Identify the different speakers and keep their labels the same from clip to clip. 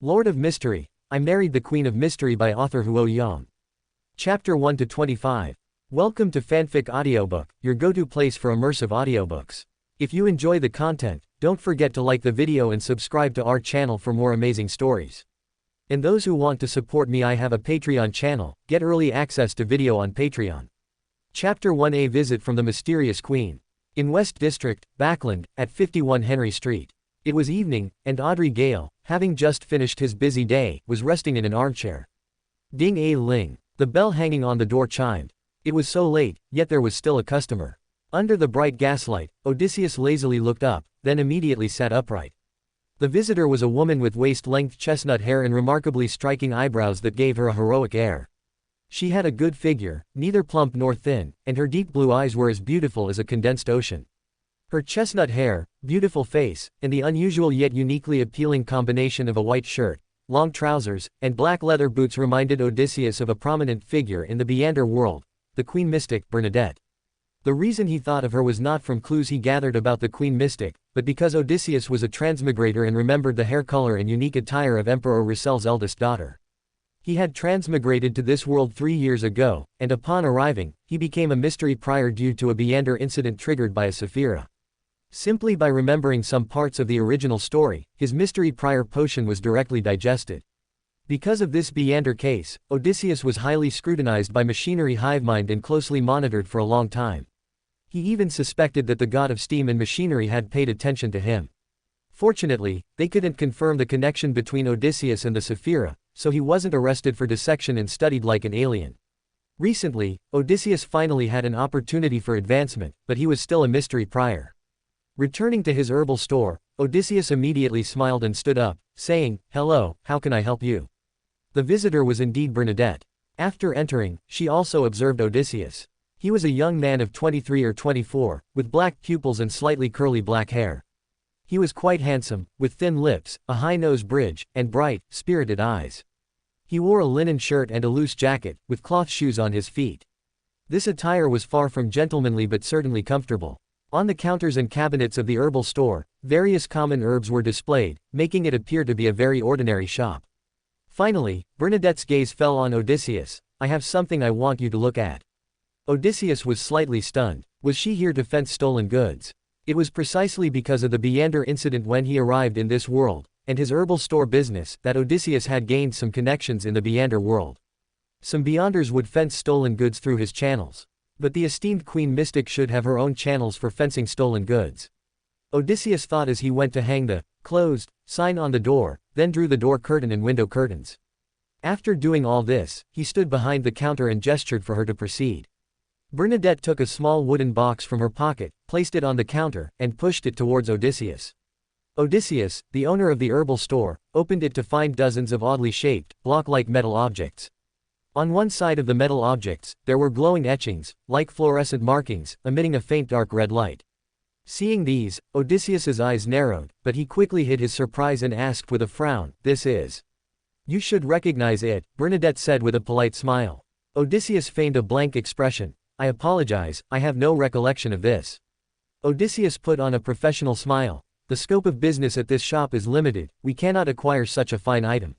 Speaker 1: Lord of Mystery, I Married the Queen of Mystery by author Huo Yang. Chapter 1 to 25. Welcome to Fanfic Audiobook, your go-to place for immersive audiobooks. If you enjoy the content, don't forget to like the video and subscribe to our channel for more amazing stories. And those who want to support me, I have a Patreon channel, get early access to video on Patreon. Chapter 1A Visit from the Mysterious Queen. In West District, Backland, at 51 Henry Street. It was evening, and Audrey Gale, having just finished his busy day, was resting in an armchair. Ding-a-ling. The bell hanging on the door chimed. It was so late, yet there was still a customer. Under the bright gaslight, Odysseus lazily looked up, then immediately sat upright. The visitor was a woman with waist-length chestnut hair and remarkably striking eyebrows that gave her a heroic air. She had a good figure, neither plump nor thin, and her deep blue eyes were as beautiful as a condensed ocean. Her chestnut hair, beautiful face, and the unusual yet uniquely appealing combination of a white shirt, long trousers, and black leather boots reminded Odysseus of a prominent figure in the Beander world, the Queen Mystic, Bernadette. The reason he thought of her was not from clues he gathered about the Queen Mystic, but because Odysseus was a transmigrator and remembered the hair color and unique attire of Emperor Russell's eldest daughter. He had transmigrated to this world 3 years ago, and upon arriving, he became a mystery prior due to a Beander incident triggered by a Saphira. Simply by remembering some parts of the original story, his mystery prior potion was directly digested. Because of this Beander case, Odysseus was highly scrutinized by machinery hivemind and closely monitored for a long time. He even suspected that the god of steam and machinery had paid attention to him. Fortunately, they couldn't confirm the connection between Odysseus and the Saphira, so he wasn't arrested for dissection and studied like an alien. Recently, Odysseus finally had an opportunity for advancement, but he was still a mystery prior. Returning to his herbal store, Odysseus immediately smiled and stood up, saying, "Hello, how can I help you?" The visitor was indeed Bernadette. After entering, she also observed Odysseus. He was a young man of 23 or 24, with black pupils and slightly curly black hair. He was quite handsome, with thin lips, a high nose bridge, and bright, spirited eyes. He wore a linen shirt and a loose jacket, with cloth shoes on his feet. This attire was far from gentlemanly but certainly comfortable. On the counters and cabinets of the herbal store, various common herbs were displayed, making it appear to be a very ordinary shop. Finally, Bernadette's gaze fell on Odysseus. "I have something I want you to look at." Odysseus was slightly stunned. Was she here to fence stolen goods? It was precisely because of the Beander incident when he arrived in this world, and his herbal store business, that Odysseus had gained some connections in the Beander world. Some Beanders would fence stolen goods through his channels. But the esteemed Queen Mystic should have her own channels for fencing stolen goods. Odysseus thought as he went to hang the "closed" sign on the door, then drew the door curtain and window curtains. After doing all this, he stood behind the counter and gestured for her to proceed. Bernadette took a small wooden box from her pocket, placed it on the counter, and pushed it towards Odysseus. Odysseus, the owner of the herbal store, opened it to find dozens of oddly shaped, block-like metal objects. On one side of the metal objects, there were glowing etchings, like fluorescent markings, emitting a faint dark red light. Seeing these, Odysseus's eyes narrowed, but he quickly hid his surprise and asked with a frown, "This is?" "You should recognize it," Bernadette said with a polite smile. Odysseus feigned a blank expression. "I apologize, I have no recollection of this." Odysseus put on a professional smile. "The scope of business at this shop is limited, we cannot acquire such a fine item.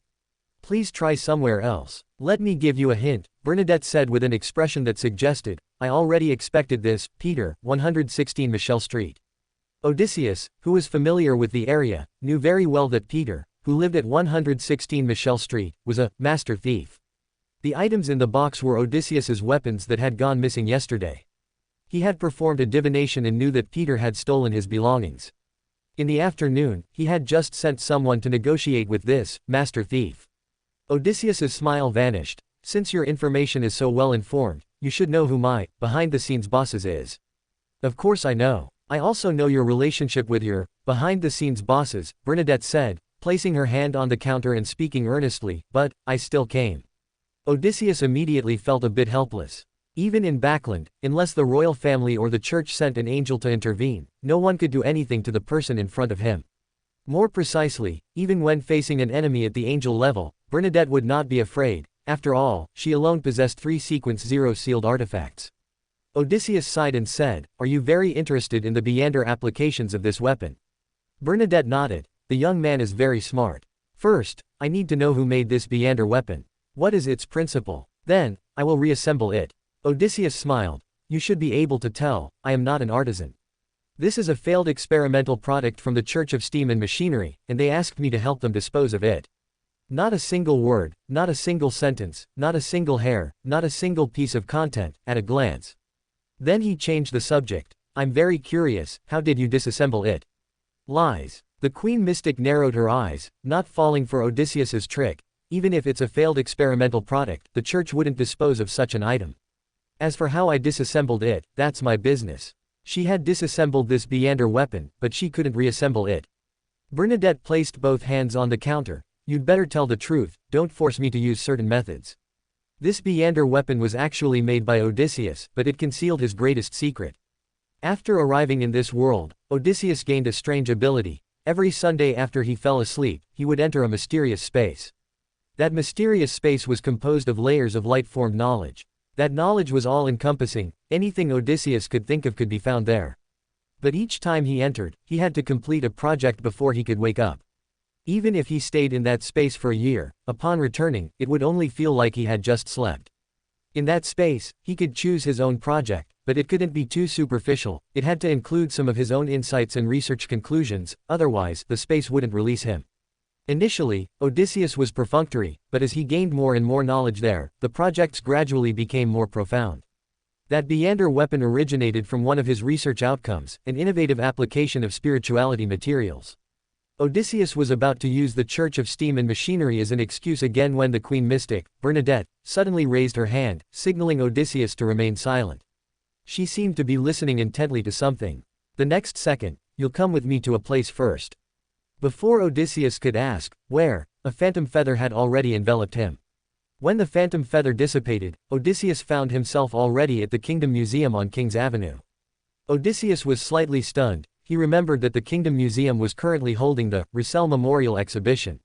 Speaker 1: Please try somewhere else." "Let me give you a hint," Bernadette said with an expression that suggested, "I already expected this." Peter, 116 Michelle Street. Odysseus, who was familiar with the area, knew very well that Peter, who lived at 116 Michelle Street, was a master thief. The items in the box were Odysseus's weapons that had gone missing yesterday. He had performed a divination and knew that Peter had stolen his belongings. In the afternoon, he had just sent someone to negotiate with this master thief. Odysseus's smile vanished. "Since your information is so well informed, you should know who my behind-the-scenes bosses is." "Of course I know. I also know your relationship with your behind-the-scenes bosses," Bernadette said, placing her hand on the counter and speaking earnestly, "but I still came." Odysseus immediately felt a bit helpless. Even in Backland, unless the royal family or the church sent an angel to intervene, no one could do anything to the person in front of him. More precisely, even when facing an enemy at the angel level, Bernadette would not be afraid. After all, she alone possessed 3 sequence 0 sealed artifacts. Odysseus sighed and said, "Are you very interested in the Beander applications of this weapon?" Bernadette nodded. "The young man is very smart. First, I need to know who made this Beander weapon. What is its principle? Then, I will reassemble it. Odysseus smiled. You should be able to tell, I am not an artisan. This is a failed experimental product from the Church of Steam and Machinery, and they asked me to help them dispose of it. Not a single word, not a single sentence, not a single hair, not a single piece of content, at a glance. Then he changed the subject. I'm very curious, how did you disassemble it? Lies. The Queen Mystic narrowed her eyes, not falling for Odysseus's trick. Even if it's a failed experimental product, the church wouldn't dispose of such an item. As for how I disassembled it, that's my business. She had disassembled this Beander weapon, but she couldn't reassemble it. Bernadette placed both hands on the counter. You'd better tell the truth, don't force me to use certain methods. This Beander weapon was actually made by Odysseus, but it concealed his greatest secret. After arriving in this world, Odysseus gained a strange ability. Every Sunday after he fell asleep, he would enter a mysterious space. That mysterious space was composed of layers of light-formed knowledge. That knowledge was all-encompassing, anything Odysseus could think of could be found there. But each time he entered, he had to complete a project before he could wake up. Even if he stayed in that space for a year, upon returning, it would only feel like he had just slept. In that space, he could choose his own project, but it couldn't be too superficial, it had to include some of his own insights and research conclusions, otherwise, the space wouldn't release him. Initially, Odysseus was perfunctory, but as he gained more and more knowledge there, the projects gradually became more profound. That Beander weapon originated from one of his research outcomes, an innovative application of spirituality materials. Odysseus was about to use the Church of Steam and Machinery as an excuse again when the Queen Mystic, Bernadette, suddenly raised her hand, signaling Odysseus to remain silent. She seemed to be listening intently to something. The next second, you'll come with me to a place first. Before Odysseus could ask, where, a phantom feather had already enveloped him. When the phantom feather dissipated, Odysseus found himself already at the Kingdom Museum on King's Avenue. Odysseus was slightly stunned. He remembered that the Kingdom Museum was currently holding the Ressell Memorial Exhibition.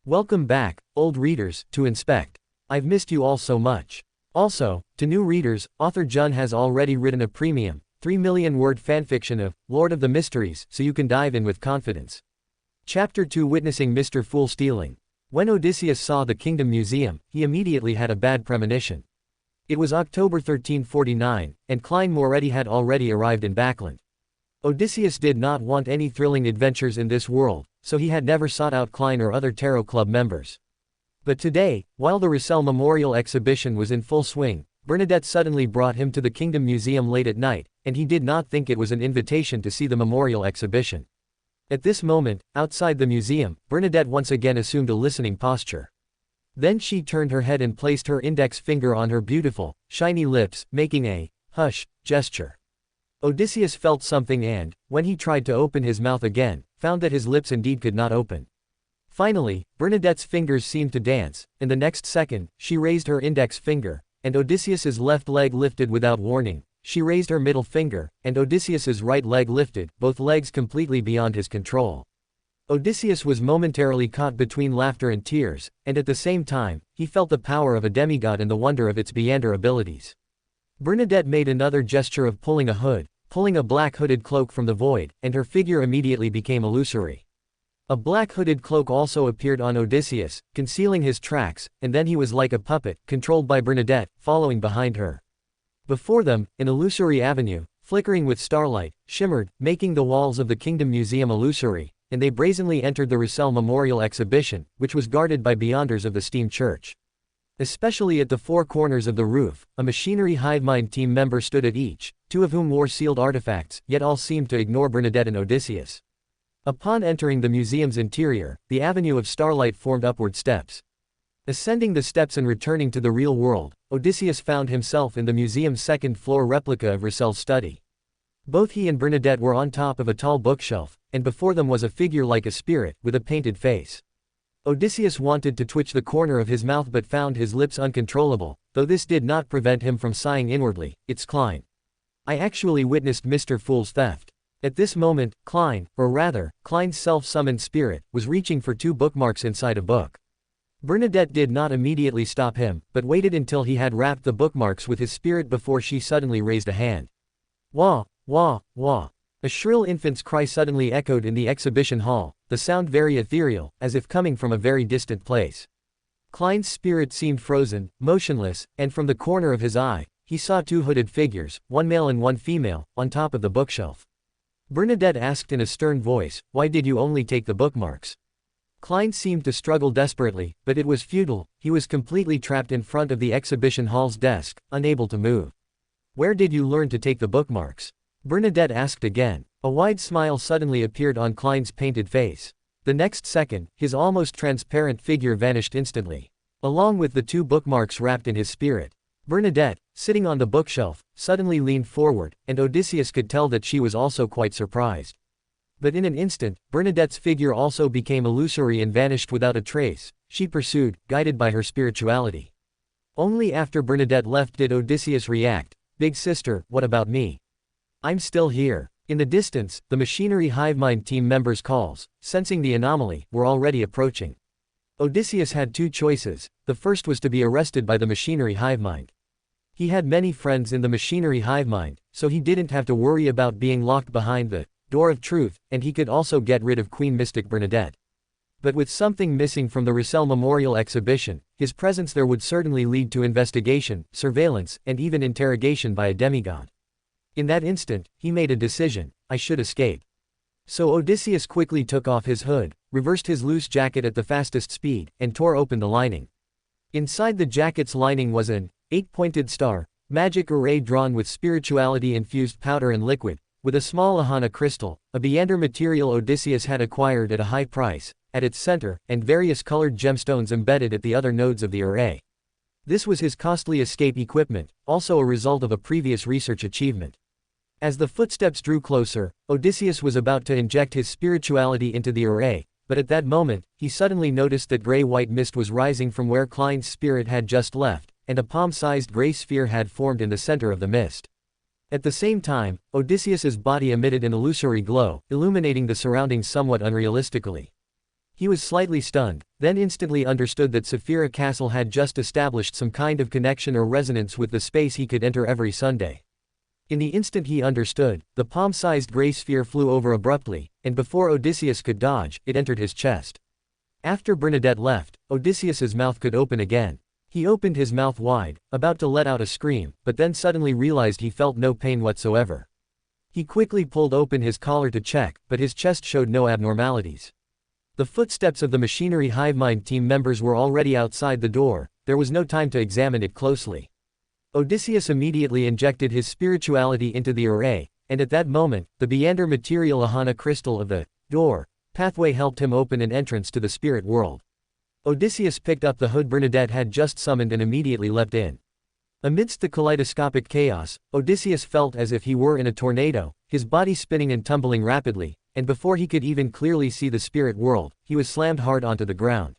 Speaker 1: Welcome back, old readers, to inspect. I've missed you all so much. Also, to new readers, author Jun has already written a premium, 3 million word fanfiction of Lord of the Mysteries, so you can dive in with confidence. Chapter 2 Witnessing Mr. Fool Stealing. When Odysseus saw the Kingdom Museum, he immediately had a bad premonition. It was October 1349, and Klein Moretti had already arrived in Backland. Odysseus did not want any thrilling adventures in this world, so he had never sought out Klein or other Tarot Club members. But today, while the Ressell Memorial Exhibition was in full swing, Bernadette suddenly brought him to the Kingdom Museum late at night, and he did not think it was an invitation to see the memorial exhibition. At this moment, outside the museum, Bernadette once again assumed a listening posture. Then she turned her head and placed her index finger on her beautiful, shiny lips, making a hush gesture. Odysseus felt something and, when he tried to open his mouth again, found that his lips indeed could not open. Finally, Bernadette's fingers seemed to dance, and the next second, she raised her index finger, and Odysseus's left leg lifted without warning. She raised her middle finger, and Odysseus's right leg lifted, both legs completely beyond his control. Odysseus was momentarily caught between laughter and tears, and at the same time, he felt the power of a demigod and the wonder of its Beander abilities. Bernadette made another gesture of pulling a hood, pulling a black hooded cloak from the void, and her figure immediately became illusory. A black hooded cloak also appeared on Odysseus, concealing his tracks, and then he was like a puppet, controlled by Bernadette, following behind her. Before them, an illusory avenue, flickering with starlight, shimmered, making the walls of the Kingdom Museum illusory, and they brazenly entered the Ressell Memorial Exhibition, which was guarded by Beyonders of the Steam Church. Especially at the four corners of the roof, a machinery hivemind team member stood at each, two of whom wore sealed artifacts, yet all seemed to ignore Bernadette and Odysseus. Upon entering the museum's interior, the avenue of starlight formed upward steps. Ascending the steps and returning to the real world, Odysseus found himself in the museum's second-floor replica of Ressell's study. Both he and Bernadette were on top of a tall bookshelf, and before them was a figure like a spirit, with a painted face. Odysseus wanted to twitch the corner of his mouth but found his lips uncontrollable, though this did not prevent him from sighing inwardly. It's Klein. I actually witnessed Mr. Fool's theft. At this moment, Klein, or rather, Klein's self-summoned spirit, was reaching for two bookmarks inside a book. Bernadette did not immediately stop him, but waited until he had wrapped the bookmarks with his spirit before she suddenly raised a hand. Wah, wah, wah. A shrill infant's cry suddenly echoed in the exhibition hall, the sound very ethereal, as if coming from a very distant place. Klein's spirit seemed frozen, motionless, and from the corner of his eye, he saw two hooded figures, one male and one female, on top of the bookshelf. Bernadette asked in a stern voice, "Why did you only take the bookmarks?" Klein seemed to struggle desperately, but it was futile. He was completely trapped in front of the exhibition hall's desk, unable to move. "Where did you learn to take the bookmarks?" Bernadette asked again. A wide smile suddenly appeared on Klein's painted face. The next second, his almost transparent figure vanished instantly, along with the two bookmarks wrapped in his spirit. Bernadette, sitting on the bookshelf, suddenly leaned forward, and Odysseus could tell that she was also quite surprised. But in an instant, Bernadette's figure also became illusory and vanished without a trace. She pursued, guided by her spirituality. Only after Bernadette left did Odysseus react. "Big sister, what about me? I'm still here." In the distance, the machinery hivemind team members' calls, sensing the anomaly, were already approaching. Odysseus had two choices. The first was to be arrested by the machinery hivemind. He had many friends in the machinery hivemind, so he didn't have to worry about being locked behind the door of truth, and he could also get rid of Queen Mystic Bernadette. But with something missing from the Russell Memorial Exhibition, his presence there would certainly lead to investigation, surveillance, and even interrogation by a demigod. In that instant, he made a decision: I should escape. So Odysseus quickly took off his hood, reversed his loose jacket at the fastest speed, and tore open the lining. Inside the jacket's lining was an 8-pointed star, magic array drawn with spirituality-infused powder and liquid, with a small Ahana crystal, a Beander material Odysseus had acquired at a high price, at its center, and various colored gemstones embedded at the other nodes of the array. This was his costly escape equipment, also a result of a previous research achievement. As the footsteps drew closer, Odysseus was about to inject his spirituality into the array, but at that moment, he suddenly noticed that gray-white mist was rising from where Klein's spirit had just left, and a palm-sized gray sphere had formed in the center of the mist. At the same time, Odysseus's body emitted an illusory glow, illuminating the surroundings somewhat unrealistically. He was slightly stunned, then instantly understood that Saphira Castle had just established some kind of connection or resonance with the space he could enter every Sunday. In the instant he understood, the palm-sized gray sphere flew over abruptly, and before Odysseus could dodge, it entered his chest. After Bernadette left, Odysseus's mouth could open again. He opened his mouth wide, about to let out a scream, but then suddenly realized he felt no pain whatsoever. He quickly pulled open his collar to check, but his chest showed no abnormalities. The footsteps of the machinery hivemind team members were already outside the door. There was no time to examine it closely. Odysseus immediately injected his spirituality into the array, and at that moment, the Beander material Ahana crystal of the door pathway helped him open an entrance to the spirit world. Odysseus picked up the hood Bernadette had just summoned and immediately leapt in. Amidst the kaleidoscopic chaos, Odysseus felt as if he were in a tornado, his body spinning and tumbling rapidly, and before he could even clearly see the spirit world, he was slammed hard onto the ground.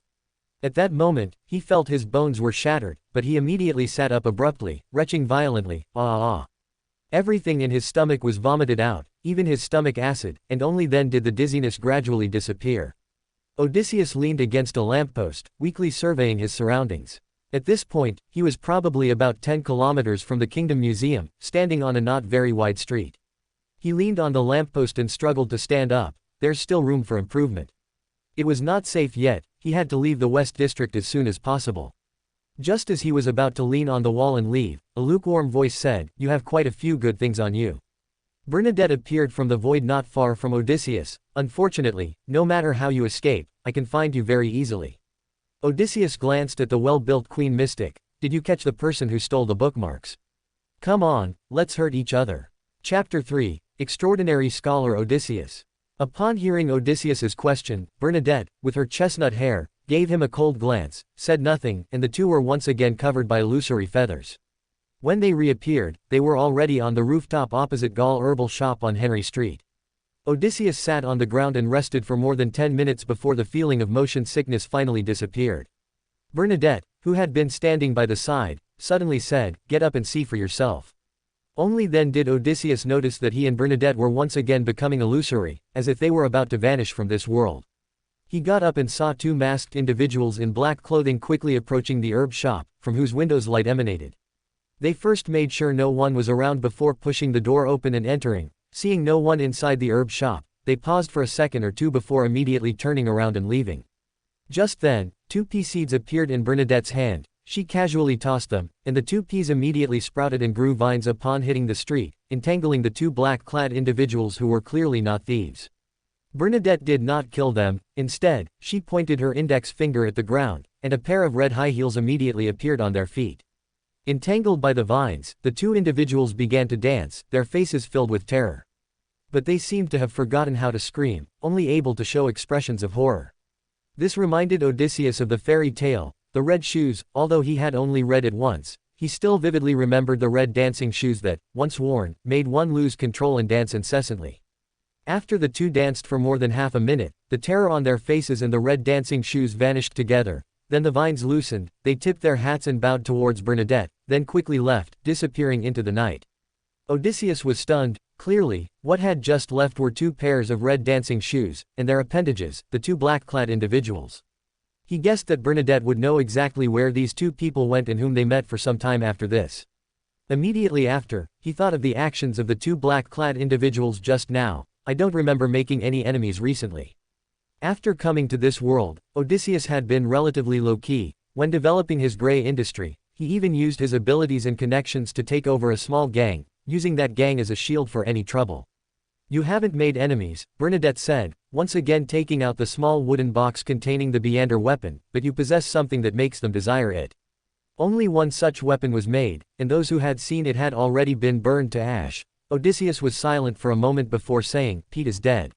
Speaker 1: At that moment, he felt his bones were shattered, but he immediately sat up abruptly, retching violently, ah. Everything in his stomach was vomited out, even his stomach acid, and only then did the dizziness gradually disappear. Odysseus leaned against a lamppost, weakly surveying his surroundings. At this point, he was probably about 10 kilometers from the Kingdom Museum, standing on a not very wide street. He leaned on the lamppost and struggled to stand up. There's still room for improvement. It was not safe yet. He had to leave the West District as soon as possible. Just as he was about to lean on the wall and leave, a lukewarm voice said, "You have quite a few good things on you." Bernadette appeared from the void not far from Odysseus. "Unfortunately, no matter how you escape, I can find you very easily." Odysseus glanced at the well-built Queen Mystic. "Did you catch the person who stole the bookmarks? Come on, let's hurt each other." Chapter 3, Extraordinary Scholar Odysseus. Upon hearing Odysseus's question, Bernadette, with her chestnut hair, gave him a cold glance, said nothing, and the two were once again covered by illusory feathers. When they reappeared, they were already on the rooftop opposite Gall Herbal Shop on Henry Street. Odysseus sat on the ground and rested for more than 10 minutes before the feeling of motion sickness finally disappeared. Bernadette, who had been standing by the side, suddenly said, "Get up and see for yourself." Only then did Odysseus notice that he and Bernadette were once again becoming illusory, as if they were about to vanish from this world. He got up and saw two masked individuals in black clothing quickly approaching the herb shop, from whose windows light emanated. They first made sure no one was around before pushing the door open and entering, Seeing no one inside the herb shop, they paused for a second or two before immediately turning around and leaving. Just then, 2 pea seeds appeared in Bernadette's hand. She casually tossed them, and the 2 peas immediately sprouted and grew vines upon hitting the street, entangling the 2 black-clad individuals who were clearly not thieves. Bernadette did not kill them. Instead, she pointed her index finger at the ground, and a pair of red high heels immediately appeared on their feet. Entangled by the vines, the 2 individuals began to dance, their faces filled with terror. But they seemed to have forgotten how to scream, only able to show expressions of horror. This reminded Odysseus of the fairy tale, The Red Shoes. Although he had only read it once, he still vividly remembered the red dancing shoes that, once worn, made one lose control and dance incessantly. After the 2 danced for more than half a minute, the terror on their faces and the red dancing shoes vanished together. Then the vines loosened, they tipped their hats and bowed towards Bernadette, then quickly left, disappearing into the night. Odysseus was stunned. Clearly, what had just left were 2 pairs of red dancing shoes, and their appendages, the 2 black-clad individuals. He guessed that Bernadette would know exactly where these 2 people went and whom they met for some time after this. Immediately after, he thought of the actions of the 2 black-clad individuals just now. I don't remember making any enemies recently. After coming to this world, Odysseus had been relatively low-key. When developing his gray industry, he even used his abilities and connections to take over a small gang, using that gang as a shield for any trouble. You haven't made enemies, Bernadette said, once again taking out the small wooden box containing the Beander weapon, but you possess something that makes them desire it. Only one such weapon was made, and those who had seen it had already been burned to ash. Odysseus was silent for a moment before saying, Pete is dead.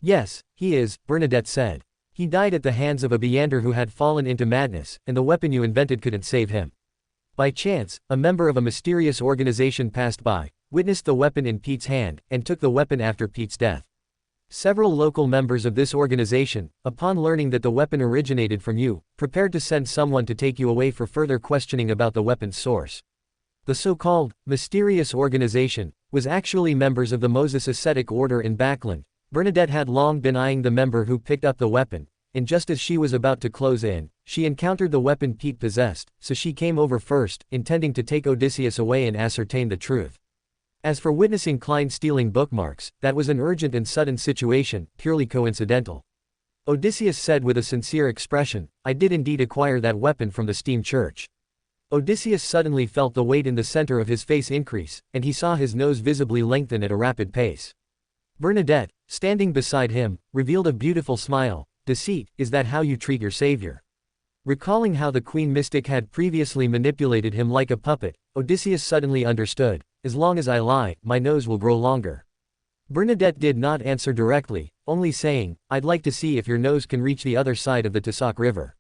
Speaker 1: Yes, he is, Bernadette said. He died at the hands of a Beander who had fallen into madness, and the weapon you invented couldn't save him. By chance, a member of a mysterious organization passed by, witnessed the weapon in Pete's hand, and took the weapon after Pete's death. Several local members of this organization, upon learning that the weapon originated from you, prepared to send someone to take you away for further questioning about the weapon's source. The so-called mysterious organization was actually members of the Moses ascetic order in Backland. Bernadette had long been eyeing the member who picked up the weapon, and just as she was about to close in, she encountered the weapon Pete possessed, so she came over first, intending to take Odysseus away and ascertain the truth. As for witnessing Klein stealing bookmarks, that was an urgent and sudden situation, purely coincidental. Odysseus said with a sincere expression, I did indeed acquire that weapon from the steam church. Odysseus suddenly felt the weight in the center of his face increase, and he saw his nose visibly lengthen at a rapid pace. Bernadette, standing beside him, revealed a beautiful smile. Deceit, is that how you treat your savior? Recalling how the Queen Mystic had previously manipulated him like a puppet, Odysseus suddenly understood. As long as I lie, my nose will grow longer. Bernadette did not answer directly, only saying, I'd like to see if your nose can reach the other side of the Tisauk River.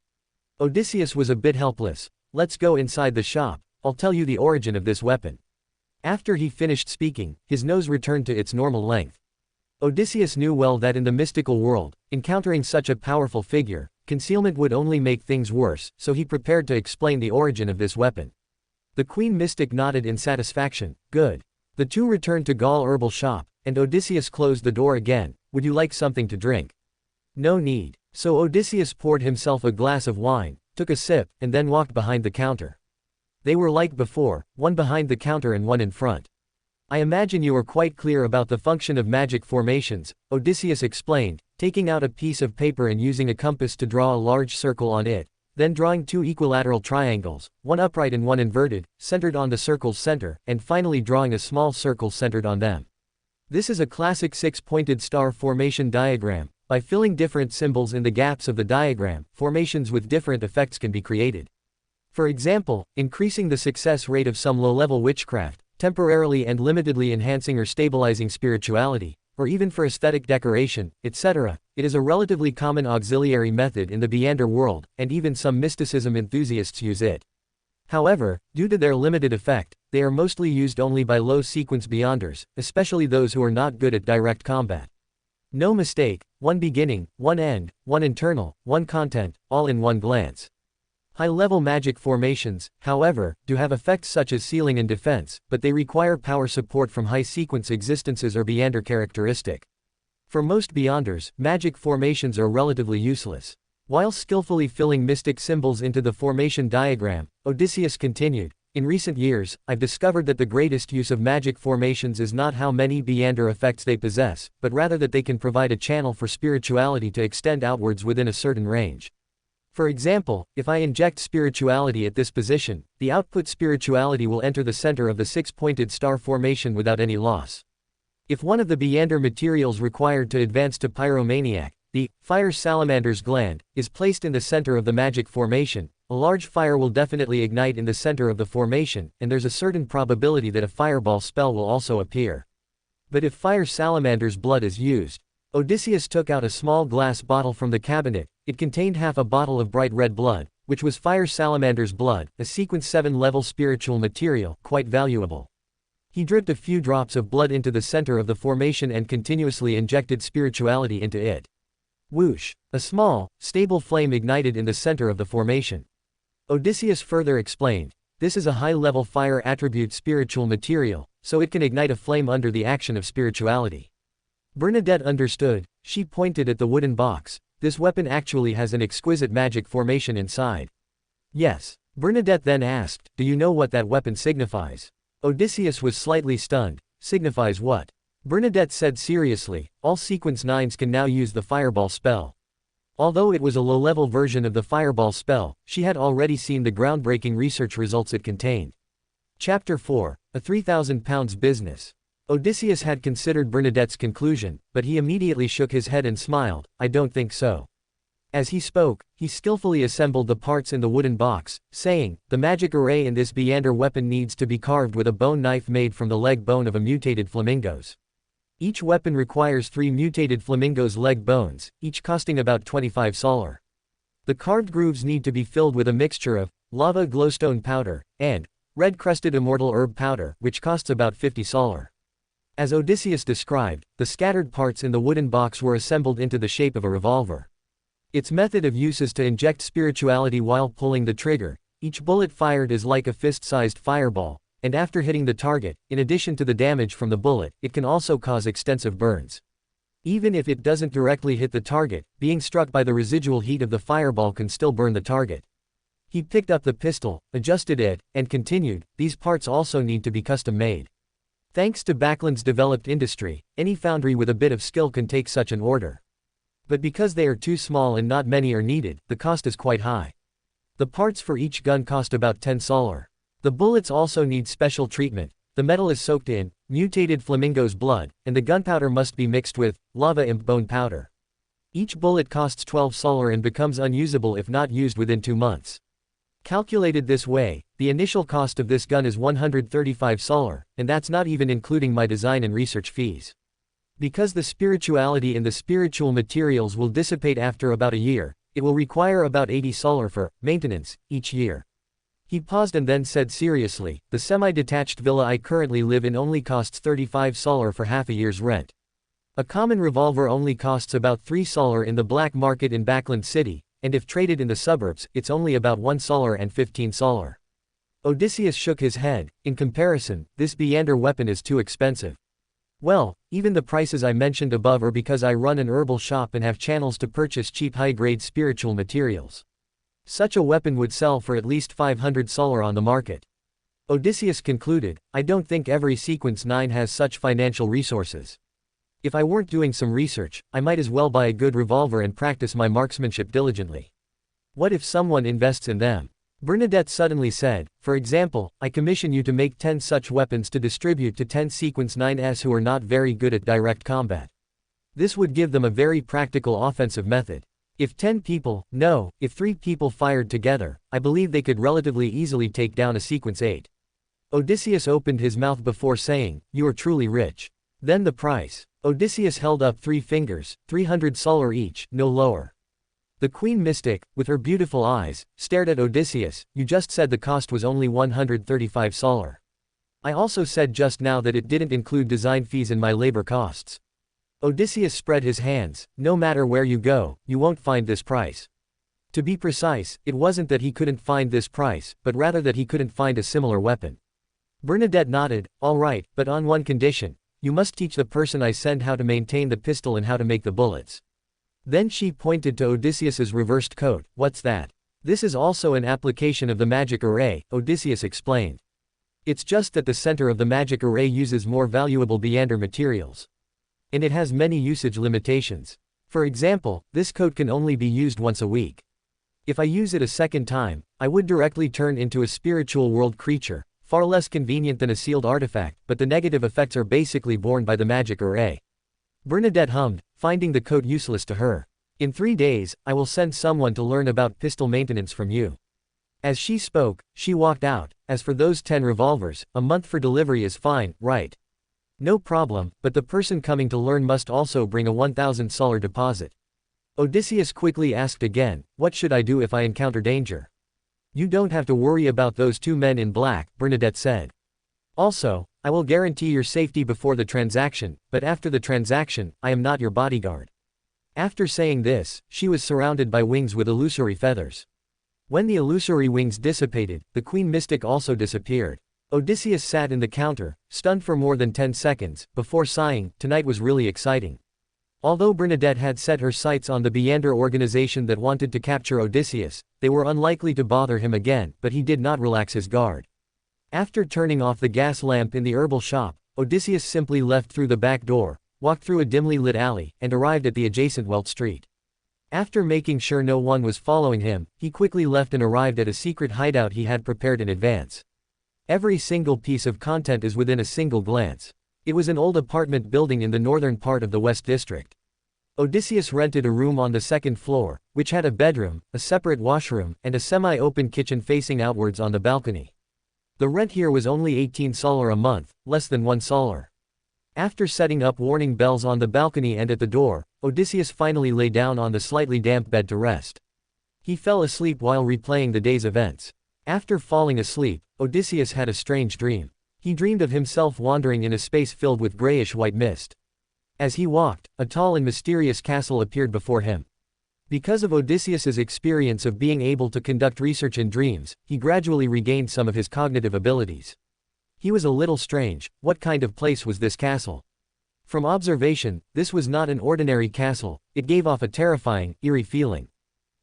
Speaker 1: Odysseus was a bit helpless. Let's go inside the shop, I'll tell you the origin of this weapon. After he finished speaking, his nose returned to its normal length. Odysseus knew well that in the mystical world, encountering such a powerful figure, concealment would only make things worse, so he prepared to explain the origin of this weapon. The Queen Mystic nodded in satisfaction. Good. The 2 returned to Gaul herbal shop, and Odysseus closed the door again. Would you like something to drink? No need. So Odysseus poured himself a glass of wine, took a sip, and then walked behind the counter. They were like before, one behind the counter and one in front. I imagine you are quite clear about the function of magic formations, Odysseus explained, taking out a piece of paper and using a compass to draw a large circle on it, then drawing 2 equilateral triangles, one upright and one inverted, centered on the circle's center, and finally drawing a small circle centered on them. This is a classic 6-pointed star formation diagram. By filling different symbols in the gaps of the diagram, formations with different effects can be created. For example, increasing the success rate of some low-level witchcraft, temporarily and limitedly enhancing or stabilizing spirituality, or even for aesthetic decoration, etc. It is a relatively common auxiliary method in the Beander world, and even some mysticism enthusiasts use it. However, due to their limited effect, they are mostly used only by low-sequence Beyonders, especially those who are not good at direct combat. No mistake, one beginning, one end, one internal, one content, all in one glance. High-level magic formations, however, do have effects such as sealing and defense, but they require power support from high-sequence existences or Beander characteristic. For most Beyonders, magic formations are relatively useless. While skillfully filling mystic symbols into the formation diagram, Odysseus continued, In recent years, I've discovered that the greatest use of magic formations is not how many Beyonder effects they possess, but rather that they can provide a channel for spirituality to extend outwards within a certain range. For example, if I inject spirituality at this position, the output spirituality will enter the center of the six-pointed star formation without any loss. If one of the Beyonder materials required to advance to Pyromaniac, the fire salamander's gland, is placed in the center of the magic formation, a large fire will definitely ignite in the center of the formation, and there's a certain probability that a fireball spell will also appear. But if fire salamander's blood is used, Odysseus took out a small glass bottle from the cabinet. It contained half a bottle of bright red blood, which was fire salamander's blood, a sequence 7 level spiritual material, quite valuable. He dripped a few drops of blood into the center of the formation and continuously injected spirituality into it. Whoosh! A small, stable flame ignited in the center of the formation. Odysseus further explained, this is a high-level fire attribute spiritual material, so it can ignite a flame under the action of spirituality. Bernadette understood. She pointed at the wooden box. This weapon actually has an exquisite magic formation inside. Yes. Bernadette then asked, do you know what that weapon signifies? Odysseus was slightly stunned. Signifies what? Bernadette said seriously, all sequence 9s can now use the fireball spell. Although it was a low-level version of the fireball spell, she had already seen the groundbreaking research results it contained. Chapter 4, a £3,000 business. Odysseus had considered Bernadette's conclusion, but he immediately shook his head and smiled, I don't think so. As he spoke, he skillfully assembled the parts in the wooden box, saying, the magic array in this Beyonder weapon needs to be carved with a bone knife made from the leg bone of a mutated flamingo's. Each weapon requires 3 mutated flamingo's leg bones, each costing about 25 solar. The carved grooves need to be filled with a mixture of lava glowstone powder and red-crusted immortal herb powder, which costs about 50 solar. As Odysseus described, the scattered parts in the wooden box were assembled into the shape of a revolver. Its method of use is to inject spirituality while pulling the trigger. Each bullet fired is like a fist-sized fireball, and after hitting the target, in addition to the damage from the bullet, it can also cause extensive burns. Even if it doesn't directly hit the target, being struck by the residual heat of the fireball can still burn the target. He picked up the pistol, adjusted it, and continued, these parts also need to be custom-made. Thanks to Backlund's developed industry, any foundry with a bit of skill can take such an order. But because they are too small and not many are needed, the cost is quite high. The parts for each gun cost about 10 solar. The bullets also need special treatment. The metal is soaked in mutated flamingo's blood, and the gunpowder must be mixed with lava imp bone powder. Each bullet costs 12 solar and becomes unusable if not used within 2 months. Calculated this way, the initial cost of this gun is 135 solar, and that's not even including my design and research fees. Because the spirituality in the spiritual materials will dissipate after about a year, it will require about 80 solar for maintenance each year. He paused and then said seriously, the semi-detached villa I currently live in only costs 35 solar for half a year's rent. A common revolver only costs about 3 solar in the black market in Backlund City, and if traded in the suburbs, it's only about 1 solar and 15 solar. Odysseus shook his head. In comparison, this Beyonder weapon is too expensive. Well, even the prices I mentioned above are because I run an herbal shop and have channels to purchase cheap high-grade spiritual materials. Such a weapon would sell for at least 500 solar on the market. Odysseus concluded, I don't think every sequence 9 has such financial resources. If I weren't doing some research, I might as well buy a good revolver and practice my marksmanship diligently. What if someone invests in them? Bernadette suddenly said, for example, I commission you to make 10 such weapons to distribute to 10 sequence 9s who are not very good at direct combat. This would give them a very practical offensive method. If 10 people, no, if 3 people fired together, I believe they could relatively easily take down a sequence 8. Odysseus opened his mouth before saying, you are truly rich. Then the price. Odysseus held up 3 fingers, 300 solar each, no lower. The Queen Mystic, with her beautiful eyes, stared at Odysseus. You just said the cost was only 135 solar. I also said just now that it didn't include design fees and my labor costs. Odysseus spread his hands. No matter where you go, you won't find this price. To be precise, it wasn't that he couldn't find this price, but rather that he couldn't find a similar weapon. Bernadette nodded, all right, but on one condition. You must teach the person I send how to maintain the pistol and how to make the bullets. Then she pointed to Odysseus's reversed coat. What's that? This is also an application of the magic array, Odysseus explained. It's just that the center of the magic array uses more valuable Beyonder materials. And it has many usage limitations. For example, this coat can only be used once a week. If I use it a second time, I would directly turn into a spiritual world creature, far less convenient than a sealed artifact, but the negative effects are basically borne by the magic array. Bernadette hummed, finding the coat useless to her. In 3 days, I will send someone to learn about pistol maintenance from you. As she spoke, she walked out. As for those 10 revolvers, a month for delivery is fine, right? No problem, but the person coming to learn must also bring a 1,000 solar deposit. Odysseus quickly asked again, what should I do if I encounter danger? You don't have to worry about those 2 men in black, Bernadette said. Also, I will guarantee your safety before the transaction, but after the transaction, I am not your bodyguard. After saying this, she was surrounded by wings with illusory feathers. When the illusory wings dissipated, the queen mystic also disappeared. Odysseus sat in the counter, stunned for more than 10 seconds, before sighing, tonight was really exciting. Although Bernadette had set her sights on the Beyonder organization that wanted to capture Odysseus, they were unlikely to bother him again, but he did not relax his guard. After turning off the gas lamp in the herbal shop, Odysseus simply left through the back door, walked through a dimly lit alley, and arrived at the adjacent Welt Street. After making sure no one was following him, he quickly left and arrived at a secret hideout he had prepared in advance. Every single piece of content is within a single glance. It was an old apartment building in the northern part of the West District. Odysseus rented a room on the 2nd floor, which had a bedroom, a separate washroom, and a semi-open kitchen facing outwards on the balcony. The rent here was only 18 solar a month, less than 1 solar. After setting up warning bells on the balcony and at the door, Odysseus finally lay down on the slightly damp bed to rest. He fell asleep while replaying the day's events. After falling asleep, Odysseus had a strange dream. He dreamed of himself wandering in a space filled with grayish-white mist. As he walked, a tall and mysterious castle appeared before him. Because of Odysseus's experience of being able to conduct research in dreams, he gradually regained some of his cognitive abilities. He was a little strange. What kind of place was this castle? From observation, this was not an ordinary castle. It gave off a terrifying, eerie feeling.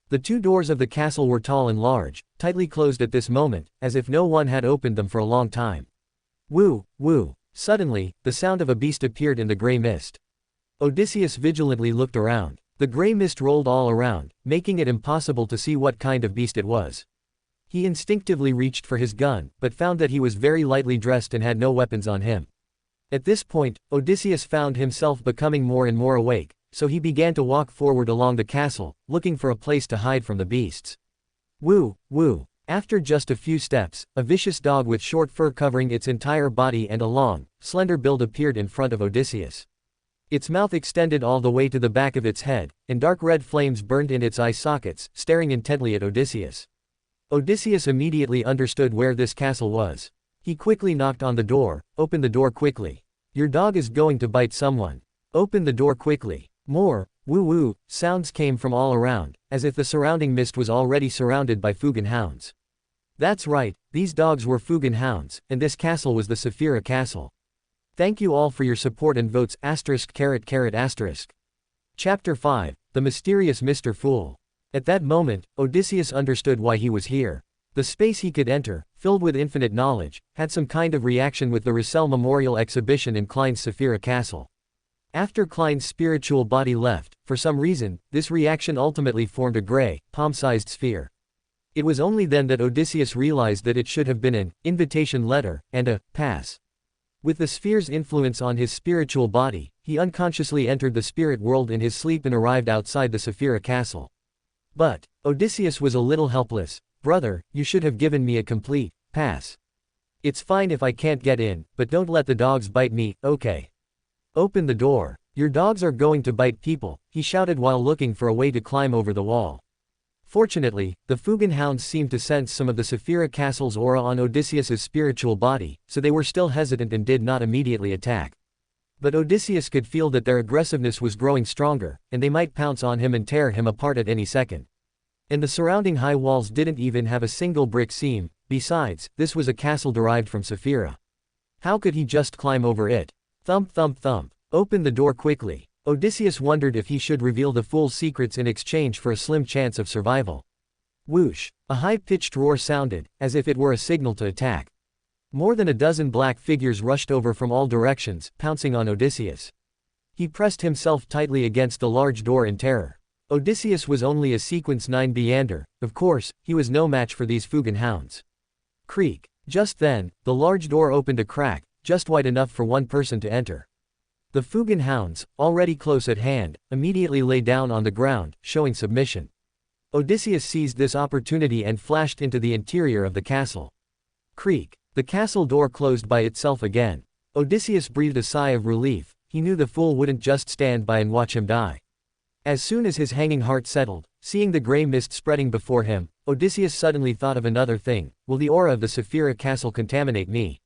Speaker 1: The 2 doors of the castle were tall and large, tightly closed at this moment, as if no one had opened them for a long time. Woo, woo. Suddenly, the sound of a beast appeared in the gray mist. Odysseus vigilantly looked around. The gray mist rolled all around, making it impossible to see what kind of beast it was. He instinctively reached for his gun, but found that he was very lightly dressed and had no weapons on him. At this point, Odysseus found himself becoming more and more awake, so he began to walk forward along the castle, looking for a place to hide from the beasts. Woo, woo. After just a few steps, a vicious dog with short fur covering its entire body and a long, slender build appeared in front of Odysseus. Its mouth extended all the way to the back of its head, and dark red flames burned in its eye sockets, staring intently at Odysseus. Odysseus immediately understood where this castle was. He quickly knocked on the door. Open the door quickly. Your dog is going to bite someone. Open the door quickly. More, woo-woo, sounds came from all around, as if the surrounding mist was already surrounded by Fugan hounds. That's right, these dogs were Fugan hounds, and this castle was the Saphira Castle. Thank you all for your support and votes *******. Chapter 5, The Mysterious Mr. Fool. At that moment, Odysseus understood why he was here. The space he could enter, filled with infinite knowledge, had some kind of reaction with the Russell Memorial Exhibition in Klein's Saphira Castle. After Klein's spiritual body left, for some reason, this reaction ultimately formed a gray, palm-sized sphere. It was only then that Odysseus realized that it should have been an invitation letter and a pass. With the sphere's influence on his spiritual body, he unconsciously entered the spirit world in his sleep and arrived outside the Saphira Castle. But Odysseus was a little helpless. Brother, you should have given me a complete pass. It's fine if I can't get in, but don't let the dogs bite me, okay? Open the door. Your dogs are going to bite people, he shouted while looking for a way to climb over the wall. Fortunately, the Fugan hounds seemed to sense some of the Saphira Castle's aura on Odysseus's spiritual body, so they were still hesitant and did not immediately attack. But Odysseus could feel that their aggressiveness was growing stronger, and they might pounce on him and tear him apart at any second. And the surrounding high walls didn't even have a single brick seam. Besides, this was a castle derived from Saphira. How could he just climb over it? Thump thump thump. Open the door quickly. Odysseus wondered if he should reveal the fool's secrets in exchange for a slim chance of survival. Whoosh! A high-pitched roar sounded, as if it were a signal to attack. More than a dozen black figures rushed over from all directions, pouncing on Odysseus. He pressed himself tightly against the large door in terror. Odysseus was only a sequence 9 Beander, of course, he was no match for these Fugan hounds. Creak. Just then, the large door opened a crack, just wide enough for one person to enter. The Fugan hounds, already close at hand, immediately lay down on the ground, showing submission. Odysseus seized this opportunity and flashed into the interior of the castle. Creak. The castle door closed by itself again. Odysseus breathed a sigh of relief. He knew the fool wouldn't just stand by and watch him die. As soon as his hanging heart settled, seeing the gray mist spreading before him, Odysseus suddenly thought of another thing. Will the aura of the Saphira castle contaminate me?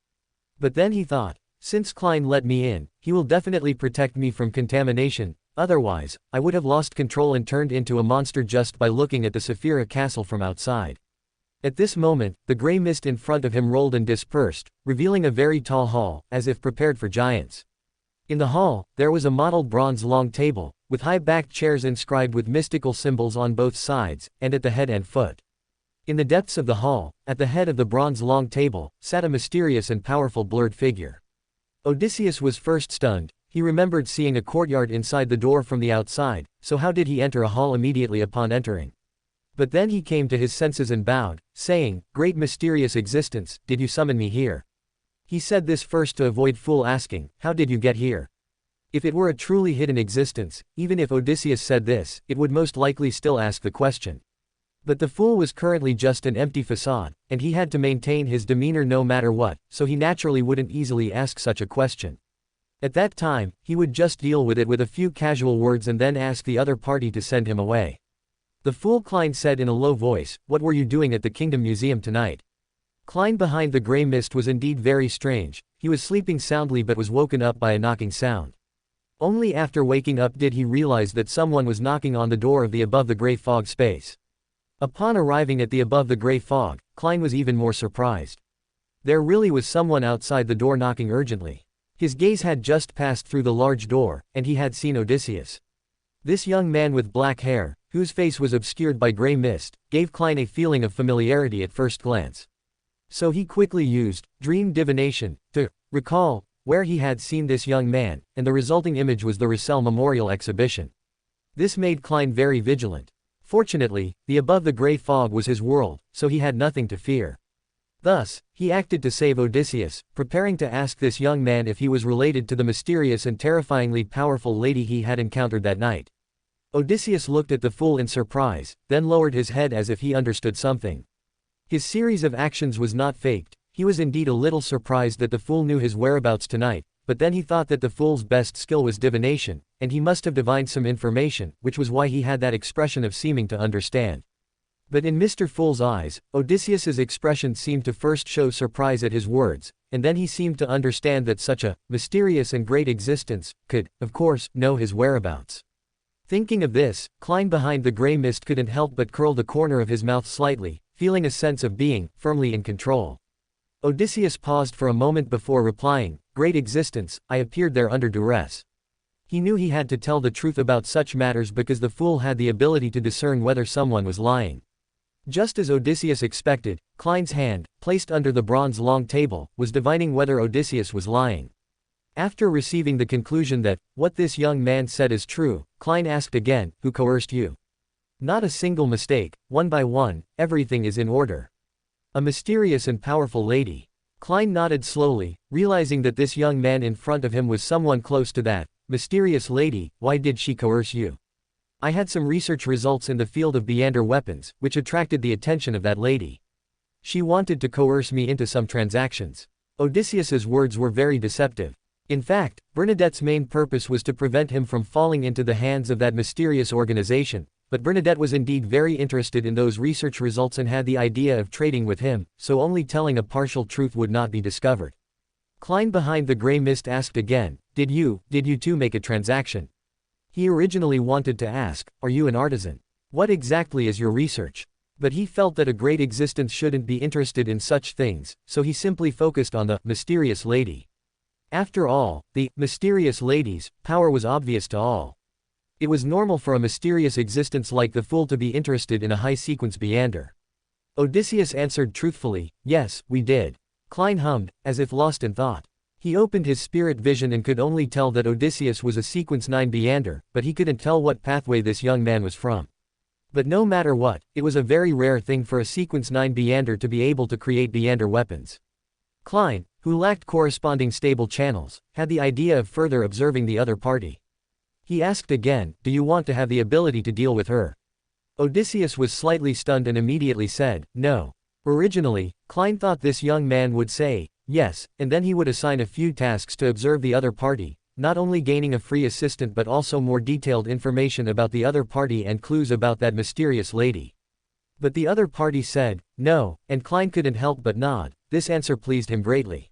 Speaker 1: But then he thought, since Klein let me in, he will definitely protect me from contamination, otherwise, I would have lost control and turned into a monster just by looking at the Saphira castle from outside. At this moment, the gray mist in front of him rolled and dispersed, revealing a very tall hall, as if prepared for giants. In the hall, there was a mottled bronze long table, with high-backed chairs inscribed with mystical symbols on both sides, and at the head and foot. In the depths of the hall, at the head of the bronze long table, sat a mysterious and powerful blurred figure. Odysseus was first stunned. He remembered seeing a courtyard inside the door from the outside, so how did he enter a hall immediately upon entering? But then he came to his senses and bowed, saying, "Great mysterious existence, did you summon me here?" He said this first to avoid fool asking, "How did you get here?" If it were a truly hidden existence, even if Odysseus said this, it would most likely still ask the question. But the fool was currently just an empty facade, and he had to maintain his demeanor no matter what, so he naturally wouldn't easily ask such a question. At that time, he would just deal with it with a few casual words and then ask the other party to send him away. The fool Klein said in a low voice, "What were you doing at the Kingdom Museum tonight?" Klein behind the gray mist was indeed very strange. He was sleeping soundly but was woken up by a knocking sound. Only after waking up did he realize that someone was knocking on the door of the above the gray fog space. Upon arriving at the above the gray fog, Klein was even more surprised. There really was someone outside the door knocking urgently. His gaze had just passed through the large door, and he had seen Odysseus. This young man with black hair, whose face was obscured by gray mist, gave Klein a feeling of familiarity at first glance. So he quickly used dream divination to recall where he had seen this young man, and the resulting image was the Russell Memorial Exhibition. This made Klein very vigilant. Fortunately, the above the gray fog was his world, so he had nothing to fear. Thus, he acted to save Odysseus, preparing to ask this young man if he was related to the mysterious and terrifyingly powerful lady he had encountered that night. Odysseus looked at the fool in surprise, then lowered his head as if he understood something. His series of actions was not faked. He was indeed a little surprised that the fool knew his whereabouts tonight, but then he thought that the fool's best skill was divination, and he must have divined some information, which was why he had that expression of seeming to understand. But in Mr. Fool's eyes, Odysseus's expression seemed to first show surprise at his words, and then he seemed to understand that such a mysterious and great existence could, of course, know his whereabouts. Thinking of this, Klein behind the gray mist couldn't help but curl the corner of his mouth slightly, feeling a sense of being firmly in control. Odysseus paused for a moment before replying, "Great existence, I appeared there under duress." He knew he had to tell the truth about such matters because the fool had the ability to discern whether someone was lying. Just as Odysseus expected, Klein's hand, placed under the bronze long table, was divining whether Odysseus was lying. After receiving the conclusion that what this young man said is true, Klein asked again, "Who coerced you?" "Not a single mistake, one by one, everything is in order." "A mysterious and powerful lady." Klein nodded slowly, realizing that this young man in front of him was someone close to that mysterious lady. "Why did she coerce you?" "I had some research results in the field of Beander weapons, which attracted the attention of that lady. She wanted to coerce me into some transactions." Odysseus's words were very deceptive. In fact, Bernadette's main purpose was to prevent him from falling into the hands of that mysterious organization, but Bernadette was indeed very interested in those research results and had the idea of trading with him, so only telling a partial truth would not be discovered. Klein behind the gray mist asked again, did you two make a transaction?" He originally wanted to ask, "Are you an artisan? What exactly is your research?" But he felt that a great existence shouldn't be interested in such things, so he simply focused on the mysterious lady. After all, the mysterious lady's power was obvious to all. It was normal for a mysterious existence like the fool to be interested in a high-sequence Beander. Odysseus answered truthfully, "Yes, we did. Klein hummed, as if lost in thought. He opened his spirit vision and could only tell that Odysseus was a Sequence 9 Beander, but he couldn't tell what pathway this young man was from. But no matter what, it was a very rare thing for a Sequence 9 Beander to be able to create Beander weapons. Klein, who lacked corresponding stable channels, had the idea of further observing the other party. He asked again, "Do you want to have the ability to deal with her?" Odysseus was slightly stunned and immediately said, "No." Originally, Klein thought this young man would say, yes, and then he would assign a few tasks to observe the other party, not only gaining a free assistant but also more detailed information about the other party and clues about that mysterious lady. But the other party said, no, and Klein couldn't help but nod. This answer pleased him greatly.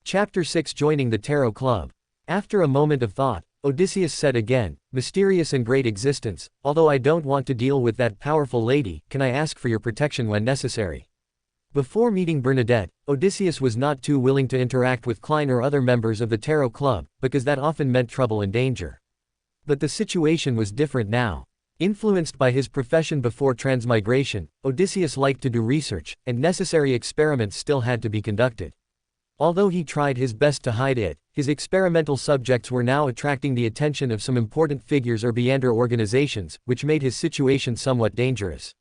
Speaker 1: Chapter 6: Joining the Tarot Club. After a moment of thought, Odysseus said again, "Mysterious and great existence, although I don't want to deal with that powerful lady, can I ask for your protection when necessary?" Before meeting Bernadette, Odysseus was not too willing to interact with Klein or other members of the Tarot Club, because that often meant trouble and danger. But the situation was different now. Influenced by his profession before transmigration, Odysseus liked to do research, and necessary experiments still had to be conducted. Although he tried his best to hide it, his experimental subjects were now attracting the attention of some important figures or Beander organizations, which made his situation somewhat dangerous.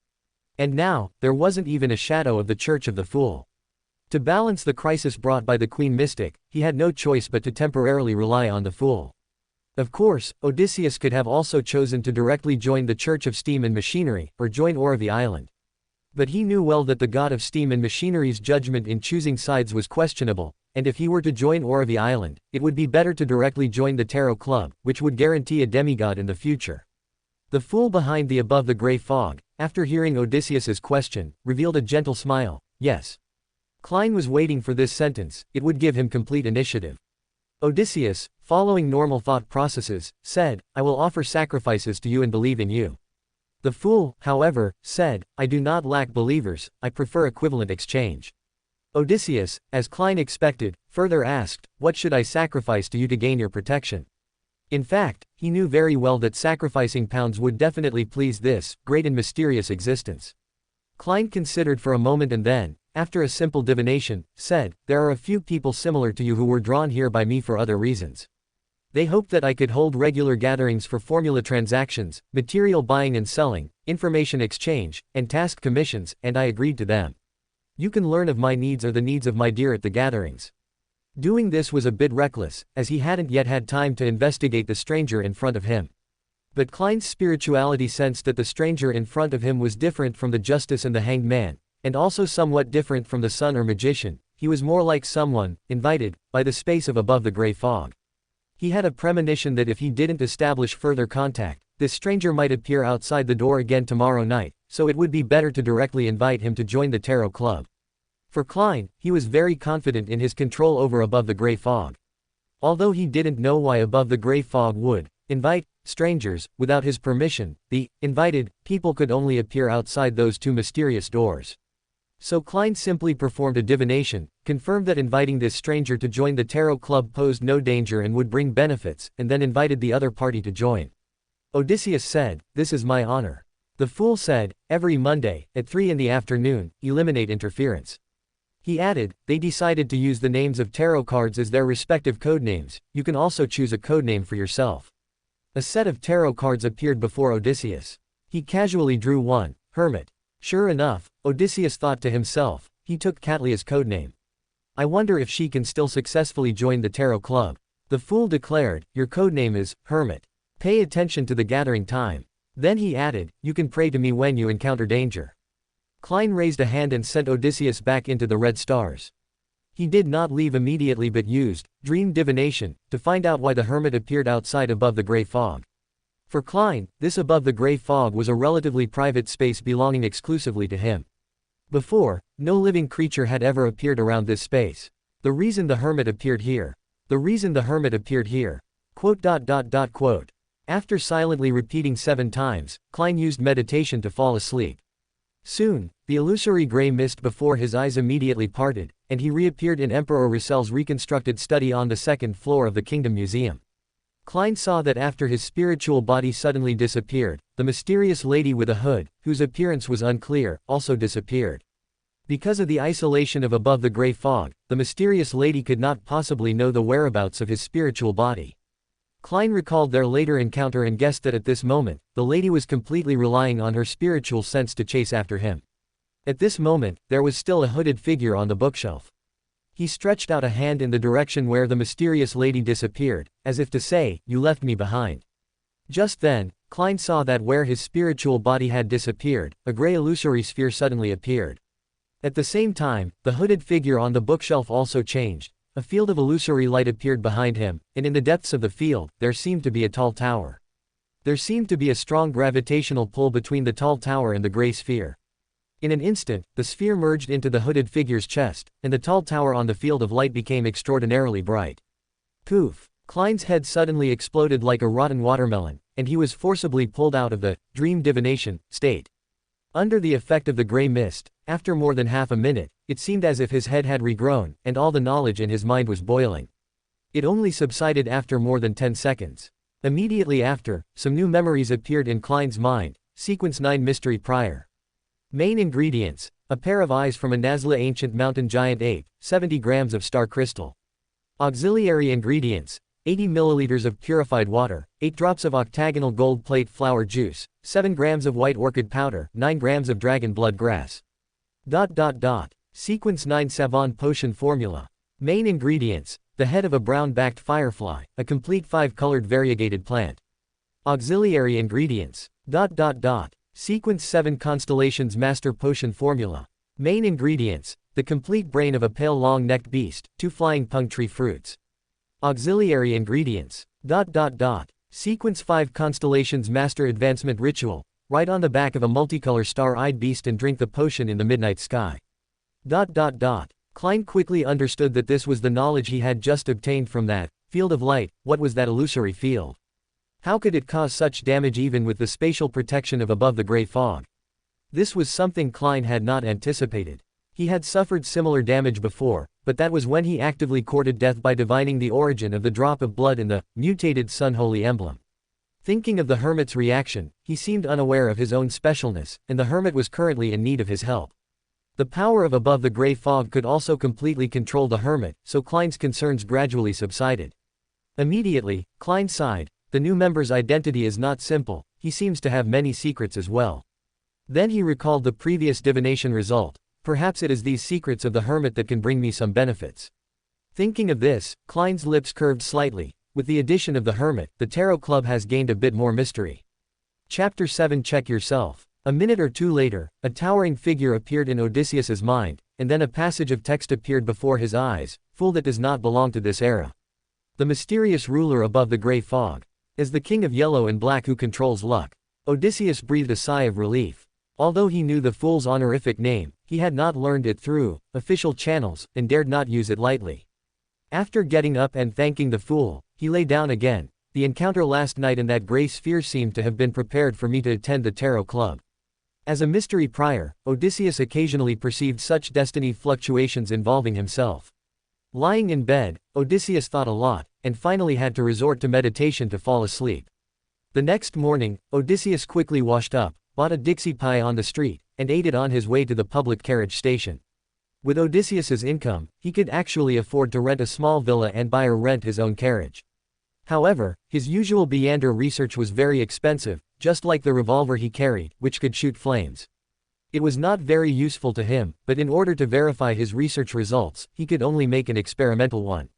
Speaker 1: And now, there wasn't even a shadow of the Church of the Fool. To balance the crisis brought by the Queen Mystic, he had no choice but to temporarily rely on the Fool. Of course, Odysseus could have also chosen to directly join the Church of Steam and Machinery, or join Oravi Island. But he knew well that the god of steam and machinery's judgment in choosing sides was questionable, and if he were to join Oravi Island, it would be better to directly join the Tarot Club, which would guarantee a demigod in the future. The fool behind the above the grey fog, after hearing Odysseus's question, revealed a gentle smile. Yes. Klein was waiting for this sentence, it would give him complete initiative. Odysseus, following normal thought processes, said, "I will offer sacrifices to you and believe in you." The fool, however, said, "I do not lack believers, I prefer equivalent exchange." Odysseus, as Klein expected, further asked, "What should I sacrifice to you to gain your protection?" In fact, he knew very well that sacrificing pounds would definitely please this great and mysterious existence. Klein considered for a moment and then, after a simple divination, said, "There are a few people similar to you who were drawn here by me for other reasons. They hoped that I could hold regular gatherings for formula transactions, material buying and selling, information exchange, and task commissions, and I agreed to them. You can learn of my needs or the needs of my dear at the gatherings." Doing this was a bit reckless, as he hadn't yet had time to investigate the stranger in front of him. But Klein's spirituality sensed that the stranger in front of him was different from the Justice and the Hanged Man, and also somewhat different from the Sun or Magician. He was more like someone, invited, by the space of above the grey fog. He had a premonition that if he didn't establish further contact, this stranger might appear outside the door again tomorrow night, so it would be better to directly invite him to join the Tarot Club. For Klein, he was very confident in his control over above the grey fog. Although he didn't know why above the grey fog would invite strangers without his permission, the invited people could only appear outside those two mysterious doors. So Klein simply performed a divination, confirmed that inviting this stranger to join the Tarot Club posed no danger and would bring benefits, and then invited the other party to join. Odysseus said, "This is my honor." The fool said, "Every Monday, at 3 in the afternoon, eliminate interference." He added, "They decided to use the names of tarot cards as their respective codenames. You can also choose a codename for yourself." A set of tarot cards appeared before Odysseus. He casually drew one, Hermit. Sure enough, Odysseus thought to himself, he took Catlia's codename. "I wonder if she can still successfully join the Tarot Club." The fool declared, "Your codename is Hermit. Pay attention to the gathering time." Then he added, "You can pray to me when you encounter danger." Klein raised a hand and sent Odysseus back into the red stars. He did not leave immediately but used dream divination to find out why the hermit appeared outside above the grey fog. For Klein, this above the grey fog was a relatively private space belonging exclusively to him. Before, no living creature had ever appeared around this space. The reason the hermit appeared here. The reason the hermit appeared here. Quote. After silently repeating 7 times, Klein used meditation to fall asleep. Soon, the illusory grey mist before his eyes immediately parted, and he reappeared in Emperor Russell's reconstructed study on the 2nd floor of the Kingdom Museum. Klein saw that after his spiritual body suddenly disappeared, the mysterious lady with a hood, whose appearance was unclear, also disappeared. Because of the isolation of above the gray fog, the mysterious lady could not possibly know the whereabouts of his spiritual body. Klein recalled their later encounter and guessed that at this moment, the lady was completely relying on her spiritual sense to chase after him. At this moment, there was still a hooded figure on the bookshelf. He stretched out a hand in the direction where the mysterious lady disappeared, as if to say, "You left me behind." Just then, Klein saw that where his spiritual body had disappeared, a gray illusory sphere suddenly appeared. At the same time, the hooded figure on the bookshelf also changed. A field of illusory light appeared behind him, and in the depths of the field, there seemed to be a tall tower. There seemed to be a strong gravitational pull between the tall tower and the gray sphere. In an instant, the sphere merged into the hooded figure's chest, and the tall tower on the field of light became extraordinarily bright. Poof! Klein's head suddenly exploded like a rotten watermelon, and he was forcibly pulled out of the dream divination state. Under the effect of the gray mist, after more than half a minute, it seemed as if his head had regrown, and all the knowledge in his mind was boiling. It only subsided after more than 10 seconds. Immediately after, some new memories appeared in Klein's mind. Sequence 9 Mystery Prior. Main ingredients: a pair of eyes from a Nazca ancient mountain giant ape, 70 grams of star crystal. Auxiliary ingredients: 80 milliliters of purified water, 8 drops of octagonal gold plate flower juice, 7 grams of white orchid powder, 9 grams of dragon blood grass. Sequence 9 Savon Potion Formula. Main ingredients: the head of a brown-backed firefly, a complete 5-colored variegated plant. Auxiliary ingredients: Sequence 7 Constellations Master Potion Formula. Main ingredients: the complete brain of a pale long-necked beast, 2 flying pung tree fruits. Auxiliary ingredients: Sequence 5 Constellations Master Advancement Ritual. Write on the back of a multicolor star-eyed beast and drink the potion in the midnight sky. Klein quickly understood that this was the knowledge he had just obtained from that field of light. What was that illusory field? How could it cause such damage even with the spatial protection of above the gray fog? This was something Klein had not anticipated. He had suffered similar damage before, but that was when he actively courted death by divining the origin of the drop of blood in the mutated sun holy emblem. Thinking of the hermit's reaction, he seemed unaware of his own specialness, and the hermit was currently in need of his help. The power of above the gray fog could also completely control the hermit, so Klein's concerns gradually subsided. Immediately, Klein sighed. The new member's identity is not simple, he seems to have many secrets as well. Then he recalled the previous divination result. Perhaps it is these secrets of the hermit that can bring me some benefits. Thinking of this, Klein's lips curved slightly. With the addition of the hermit, the tarot club has gained a bit more mystery. Chapter 7 Check Yourself. A minute or two later, a towering figure appeared in Odysseus's mind, and then a passage of text appeared before his eyes. Fool that does not belong to this era. The mysterious ruler above the gray fog. As the king of yellow and black who controls luck. Odysseus breathed a sigh of relief. Although he knew the fool's honorific name, he had not learned it through official channels, and dared not use it lightly. After getting up and thanking the fool, he lay down again. The encounter last night in that gray sphere seemed to have been prepared for me to attend the tarot club. As a mystery prior, Odysseus occasionally perceived such destiny fluctuations involving himself. Lying in bed, Odysseus thought a lot, and finally had to resort to meditation to fall asleep. The next morning, Odysseus quickly washed up, bought a Dixie pie on the street, and ate it on his way to the public carriage station. With Odysseus's income, he could actually afford to rent a small villa and buy or rent his own carriage. However, his usual Beander research was very expensive, just like the revolver he carried, which could shoot flames. It was not very useful to him, but in order to verify his research results, he could only make an experimental one.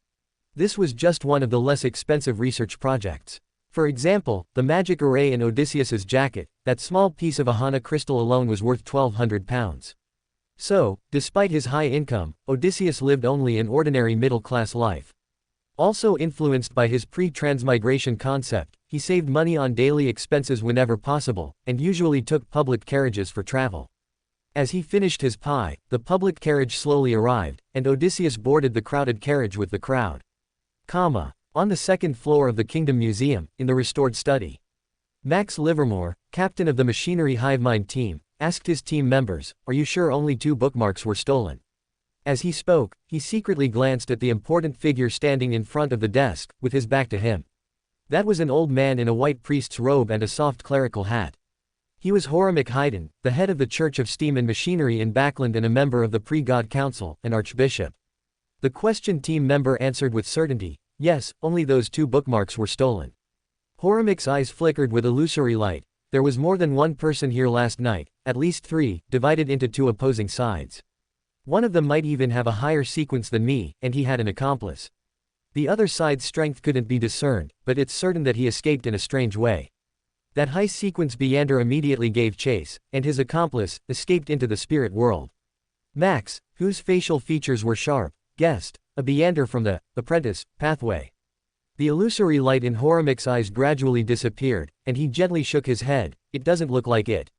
Speaker 1: This was just one of the less expensive research projects. For example, the magic array in Odysseus's jacket, that small piece of Ahana crystal alone was worth £1,200. So, despite his high income, Odysseus lived only an ordinary middle-class life. Also influenced by his pre-transmigration concept, he saved money on daily expenses whenever possible, and usually took public carriages for travel. As he finished his pie, the public carriage slowly arrived, and Odysseus boarded the crowded carriage with the crowd. On the second floor of the Kingdom Museum, in the restored study. Max Livermore, captain of the Machinery Hivemind team, asked his team members, "Are you sure only 2 bookmarks were stolen?" As he spoke, he secretly glanced at the important figure standing in front of the desk, with his back to him. That was an old man in a white priest's robe and a soft clerical hat. He was Horamik Haydn, the head of the Church of Steam and Machinery in Backland and a member of the Pre-God Council, an archbishop. The question team member answered with certainty, yes, only those 2 bookmarks were stolen. Horamik's eyes flickered with illusory light. There was more than one person here last night, at least 3, divided into 2 opposing sides. One of them might even have a higher sequence than me, and he had an accomplice. The other side's strength couldn't be discerned, but it's certain that he escaped in a strange way. That high sequence Beander immediately gave chase, and his accomplice escaped into the spirit world. Max, whose facial features were sharp, guessed, a Beander from the apprentice pathway. The illusory light in Horamik's eyes gradually disappeared, and he gently shook his head. It doesn't look like it.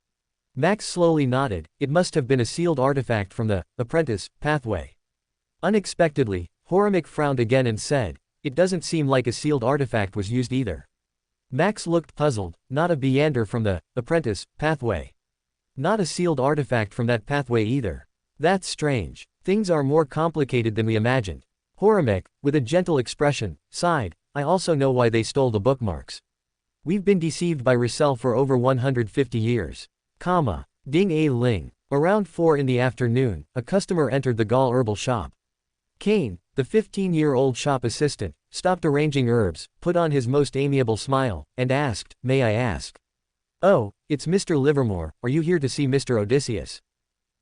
Speaker 1: Max slowly nodded. It must have been a sealed artifact from the apprentice pathway. Unexpectedly, Horamik frowned again and said, it doesn't seem like a sealed artifact was used either. Max looked puzzled. Not a Beander from the apprentice pathway. Not a sealed artifact from that pathway either. That's strange. Things are more complicated than we imagined. Horamik, with a gentle expression, sighed. I also know why they stole the bookmarks. We've been deceived by Russell for over 150 years. Ding a ling. Around 4 in the afternoon, a customer entered the Gall herbal shop. Kane, the 15-year-old shop assistant, stopped arranging herbs, put on his most amiable smile, and asked, may I ask? Oh, it's Mr. Livermore, are you here to see Mr. Odysseus?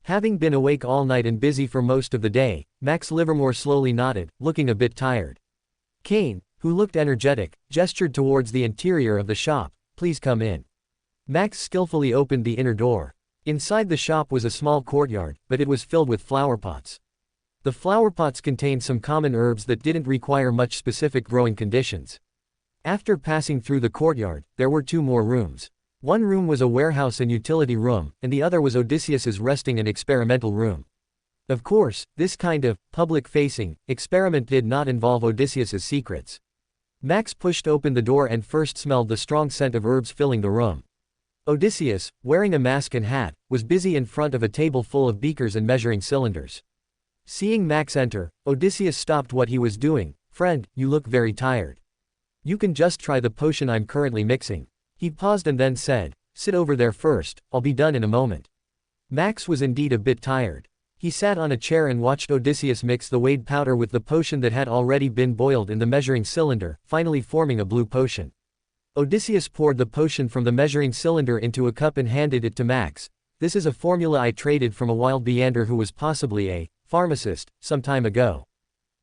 Speaker 1: Having been awake all night and busy for most of the day, Max Livermore slowly nodded, looking a bit tired. Kane, who looked energetic, gestured towards the interior of the shop, please come in. Max skillfully opened the inner door. Inside the shop was a small courtyard, but it was filled with flower pots. The flower pots contained some common herbs that didn't require much specific growing conditions. After passing through the courtyard, there were 2 more rooms. One room was a warehouse and utility room, and the other was Odysseus's resting and experimental room. Of course, this kind of public-facing experiment did not involve Odysseus's secrets. Max pushed open the door and first smelled the strong scent of herbs filling the room. Odysseus, wearing a mask and hat, was busy in front of a table full of beakers and measuring cylinders. Seeing Max enter, Odysseus stopped what he was doing. Friend, you look very tired. You can just try the potion I'm currently mixing. He paused and then said, sit over there first, I'll be done in a moment. Max was indeed a bit tired. He sat on a chair and watched Odysseus mix the weighed powder with the potion that had already been boiled in the measuring cylinder, finally forming a blue potion. Odysseus poured the potion from the measuring cylinder into a cup and handed it to Max. This is a formula I traded from a wild Beander who was possibly a pharmacist some time ago.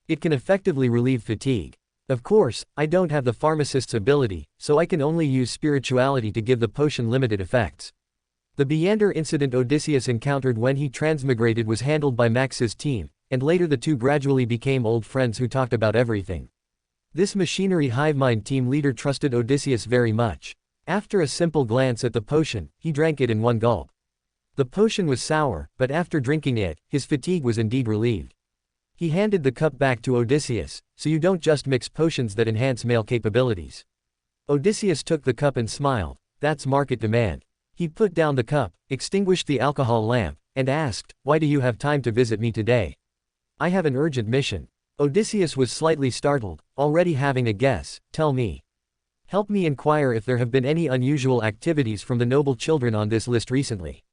Speaker 1: It can effectively relieve fatigue. Of course, I don't have the pharmacist's ability, so I can only use spirituality to give the potion limited effects. The Beander incident Odysseus encountered when he transmigrated was handled by Max's team, and later the 2 gradually became old friends who talked about everything. This machinery hivemind team leader trusted Odysseus very much. After a simple glance at the potion, he drank it in one gulp. The potion was sour, but after drinking it, his fatigue was indeed relieved. He handed the cup back to Odysseus, so you don't just mix potions that enhance male capabilities. Odysseus took the cup and smiled. That's market demand. He put down the cup, extinguished the alcohol lamp, and asked, why do you have time to visit me today? I have an urgent mission. Odysseus was slightly startled, already having a guess. Tell me. Help me inquire if there have been any unusual activities from the noble children on this list recently.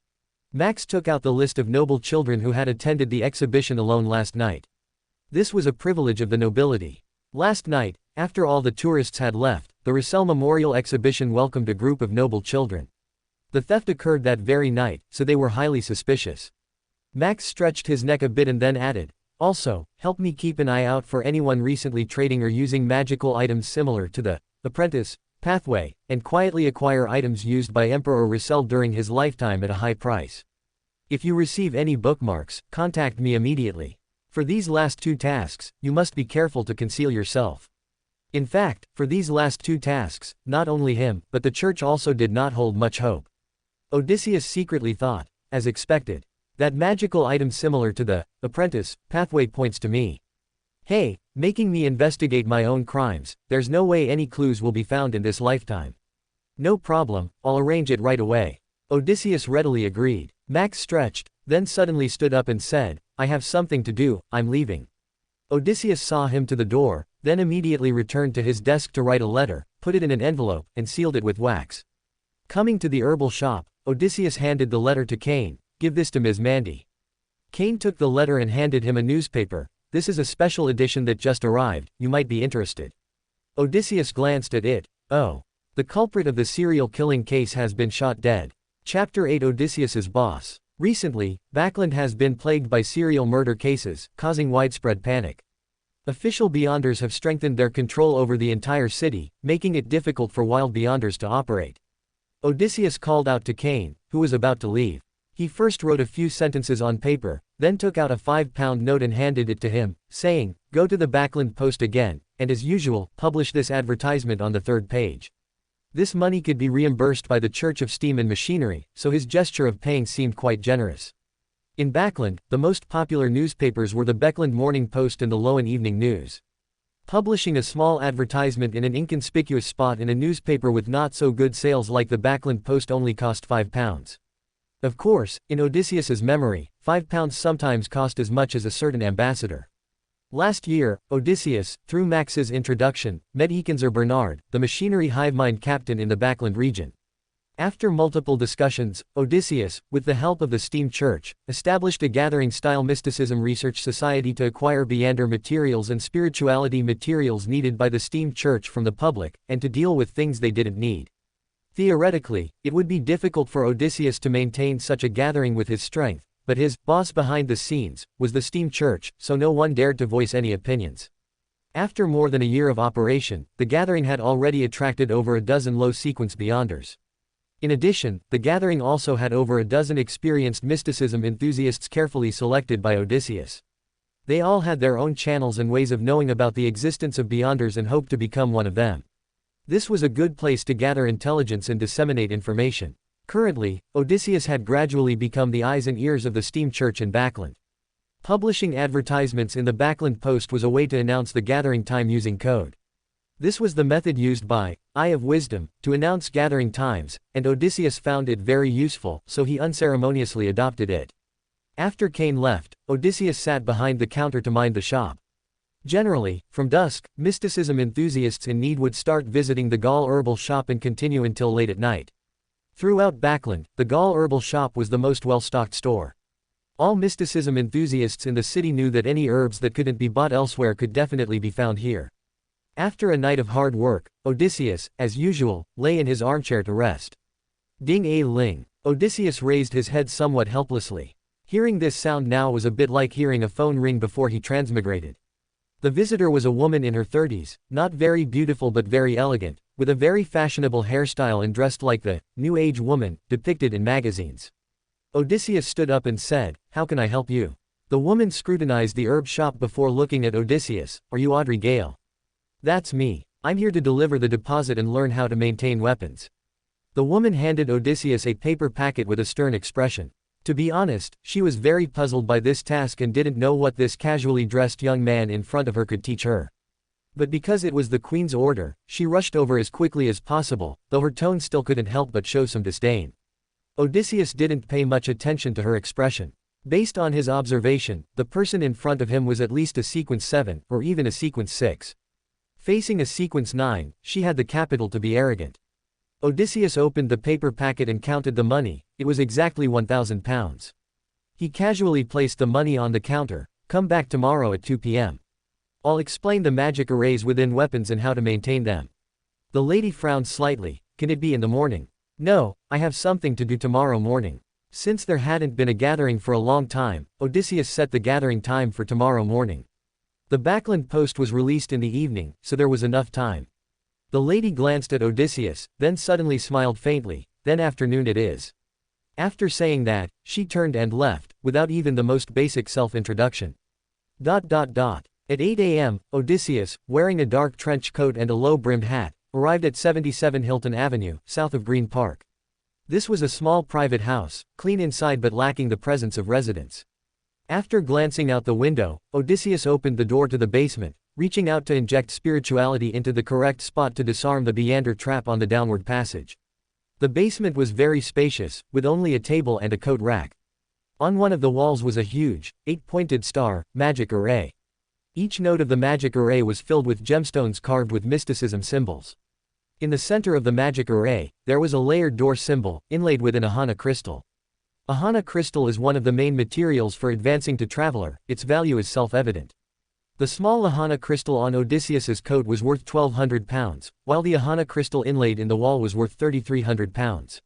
Speaker 1: Max took out the list of noble children who had attended the exhibition alone last night. This was a privilege of the nobility. Last night, after all the tourists had left, the Russell Memorial Exhibition welcomed a group of noble children. The theft occurred that very night, so they were highly suspicious. Max stretched his neck a bit and then added, also, help me keep an eye out for anyone recently trading or using magical items similar to the apprentice pathway, and quietly acquire items used by Emperor Russell during his lifetime at a high price. If you receive any bookmarks, contact me immediately. For these last 2 tasks, you must be careful to conceal yourself. In fact, for these last 2 tasks, not only him, but the church also did not hold much hope. Odysseus secretly thought, as expected, that magical item similar to the apprentice pathway points to me. Hey, making me investigate my own crimes. There's no way any clues will be found in this lifetime. No problem, I'll arrange it right away. Odysseus readily agreed. Max stretched, then suddenly stood up and said, I have something to do, I'm leaving. Odysseus saw him to the door, then immediately returned to his desk to write a letter, put it in an envelope, and sealed it with wax. Coming to the herbal shop, Odysseus handed the letter to Cain. "Give this to Ms. Mandy." Cain took the letter and handed him a newspaper. "This is a special edition that just arrived, you might be interested." Odysseus glanced at it. Oh. The culprit of the serial killing case has been shot dead. Chapter 8 Odysseus's Boss. Recently, Backland has been plagued by serial murder cases, causing widespread panic. Official Beyonders have strengthened their control over the entire city, making it difficult for wild Beyonders to operate. Odysseus called out to Cain, who was about to leave. He first wrote a few sentences on paper, then took out a £5 note and handed it to him, saying, "Go to the Backland Post again, and as usual, publish this advertisement on the 3rd page." This money could be reimbursed by the Church of Steam and Machinery, so his gesture of paying seemed quite generous. In Backland, the most popular newspapers were the Beckland Morning Post and the Lowen Evening News. Publishing a small advertisement in an inconspicuous spot in a newspaper with not so good sales like the Backland Post only cost £5. Of course, in Odysseus's memory, £5 sometimes cost as much as a certain ambassador. Last year, Odysseus, through Max's introduction, met Ekenzer Bernard, the machinery hivemind captain in the Backland region. After multiple discussions, Odysseus, with the help of the Steam Church, established a gathering-style mysticism research society to acquire Beyonder materials and spirituality materials needed by the Steam Church from the public, and to deal with things they didn't need. Theoretically, it would be difficult for Odysseus to maintain such a gathering with his strength, but his boss behind the scenes was the Steam Church, so no one dared to voice any opinions. After more than a year of operation, the gathering had already attracted over a dozen low-sequence Beyonders. In addition, the gathering also had over a dozen experienced mysticism enthusiasts carefully selected by Odysseus. They all had their own channels and ways of knowing about the existence of Beyonders and hoped to become one of them. This was a good place to gather intelligence and disseminate information. Currently, Odysseus had gradually become the eyes and ears of the Steam Church in Backland. Publishing advertisements in the Backland Post was a way to announce the gathering time using code. This was the method used by Eye of Wisdom to announce gathering times, and Odysseus found it very useful, so he unceremoniously adopted it. After Cain left, Odysseus sat behind the counter to mind the shop. Generally, from dusk, mysticism enthusiasts in need would start visiting the Gaul herbal shop and continue until late at night. Throughout Backland, the Gaul herbal shop was the most well-stocked store. All mysticism enthusiasts in the city knew that any herbs that couldn't be bought elsewhere could definitely be found here. After a night of hard work, Odysseus, as usual, lay in his armchair to rest. Ding-a-ling. Odysseus raised his head somewhat helplessly. Hearing this sound now was a bit like hearing a phone ring before he transmigrated. The visitor was a woman in her 30s, not very beautiful but very elegant, with a very fashionable hairstyle and dressed like the New Age woman depicted in magazines. Odysseus stood up and said, "How can I help you?" The woman scrutinized the herb shop before looking at Odysseus. "Are you Audrey Gale?" "That's me. I'm here to deliver the deposit and learn how to maintain weapons." The woman handed Odysseus a paper packet with a stern expression. To be honest, she was very puzzled by this task and didn't know what this casually dressed young man in front of her could teach her. But because it was the Queen's order, she rushed over as quickly as possible, though her tone still couldn't help but show some disdain. Odysseus didn't pay much attention to her expression. Based on his observation, the person in front of him was at least a sequence 7, or even a sequence 6. Facing a sequence 9, she had the capital to be arrogant. Odysseus opened the paper packet and counted the money. It was exactly £1,000. He casually placed the money on the counter. "Come back tomorrow at 2 p.m. I'll explain the magic arrays within weapons and how to maintain them." The lady frowned slightly. "Can it be in the morning?" "No, I have something to do tomorrow morning." Since there hadn't been a gathering for a long time, Odysseus set the gathering time for tomorrow morning. The Backland Post was released in the evening, so there was enough time. The lady glanced at Odysseus, then suddenly smiled faintly. "Then afternoon it is." After saying that, she turned and left, without even the most basic self-introduction. At 8 a.m., Odysseus, wearing a dark trench coat and a low-brimmed hat, arrived at 77 Hilton Avenue, south of Green Park. This was a small private house, clean inside but lacking the presence of residents. After glancing out the window, Odysseus opened the door to the basement, reaching out to inject spirituality into the correct spot to disarm the Beyonder trap on the downward passage. The basement was very spacious, with only a table and a coat rack. On one of the walls was a huge, 8-pointed star, magic array. Each node of the magic array was filled with gemstones carved with mysticism symbols. In the center of the magic array, there was a layered door symbol, inlaid with an Ahana crystal. Ahana crystal is one of the main materials for advancing to Traveler, its value is self-evident. The small Ahana crystal on Odysseus's coat was worth £1,200, while the Ahana crystal inlaid in the wall was worth £3,300.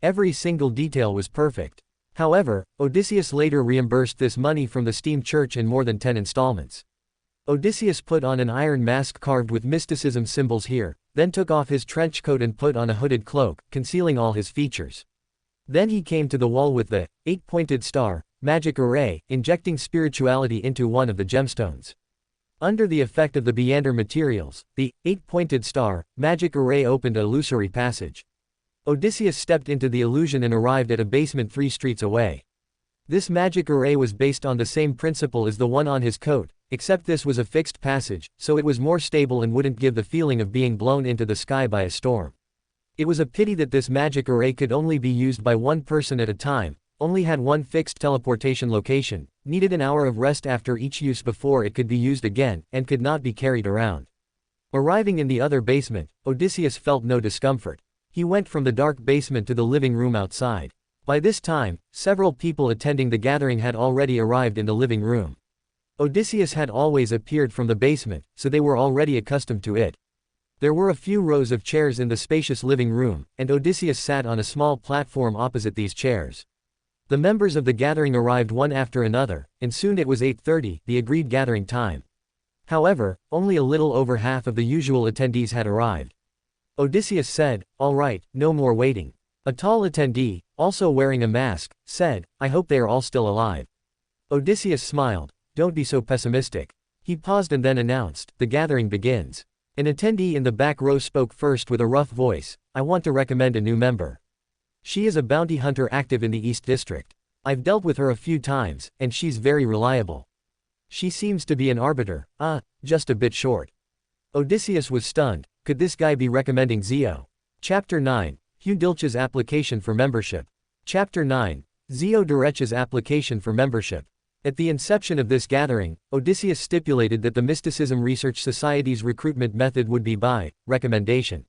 Speaker 1: Every single detail was perfect. However, Odysseus later reimbursed this money from the Steam Church in more than 10 installments. Odysseus put on an iron mask carved with mysticism symbols here, then took off his trench coat and put on a hooded cloak, concealing all his features. Then he came to the wall with the 8-pointed star magic array, injecting spirituality into one of the gemstones. Under the effect of the Beander materials, the 8-pointed star magic array opened an illusory passage. Odysseus stepped into the illusion and arrived at a basement 3 streets away. This magic array was based on the same principle as the one on his coat, except this was a fixed passage, so it was more stable and wouldn't give the feeling of being blown into the sky by a storm. It was a pity that this magic array could only be used by one person at a time, only had one fixed teleportation location, needed an hour of rest after each use before it could be used again, and could not be carried around. Arriving in the other basement, Odysseus felt no discomfort. He went from the dark basement to the living room outside. By this time, several people attending the gathering had already arrived in the living room. Odysseus had always appeared from the basement, so they were already accustomed to it. There were a few rows of chairs in the spacious living room, and Odysseus sat on a small platform opposite these chairs. The members of the gathering arrived one after another, and soon it was 8:30, the agreed gathering time. However, only a little over half of the usual attendees had arrived. Odysseus said, "All right, no more waiting." A tall attendee, also wearing a mask, said, "I hope they are all still alive." Odysseus smiled, "Don't be so pessimistic." He paused and then announced, "The gathering begins." An attendee in the back row spoke first with a rough voice, "I want to recommend a new member. She is a bounty hunter active in the East District. I've dealt with her a few times, and she's very reliable. She seems to be an arbiter, just a bit short." Odysseus was stunned. Could this guy be recommending Zio? Chapter 9. Hugh Dilch's application for membership. Chapter 9. Zio Durech's application for membership. At the inception of this gathering, Odysseus stipulated that the Mysticism Research Society's recruitment method would be by recommendation.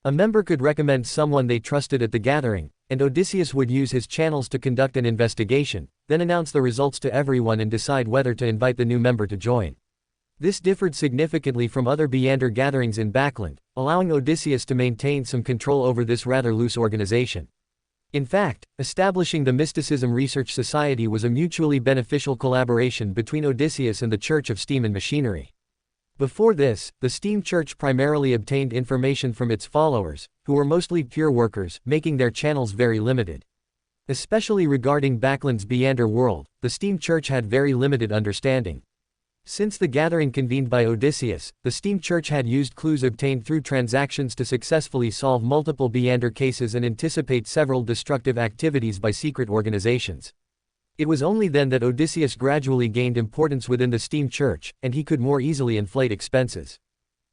Speaker 1: A member could recommend someone they trusted at the gathering, and Odysseus would use his channels to conduct an investigation, then announce the results to everyone and decide whether to invite the new member to join. This differed significantly from other Beander gatherings in Backland, allowing Odysseus to maintain some control over this rather loose organization. In fact, establishing the Mysticism Research Society was a mutually beneficial collaboration between Odysseus and the Church of Steam and Machinery. Before this, the Steam Church primarily obtained information from its followers, who were mostly pure workers, making their channels very limited. Especially regarding Backland's Beander world, the Steam Church had very limited understanding. Since the gathering convened by Odysseus, the Steam Church had used clues obtained through transactions to successfully solve multiple Beander cases and anticipate several destructive activities by secret organizations. It was only then that Odysseus gradually gained importance within the Steam Church, and he could more easily inflate expenses.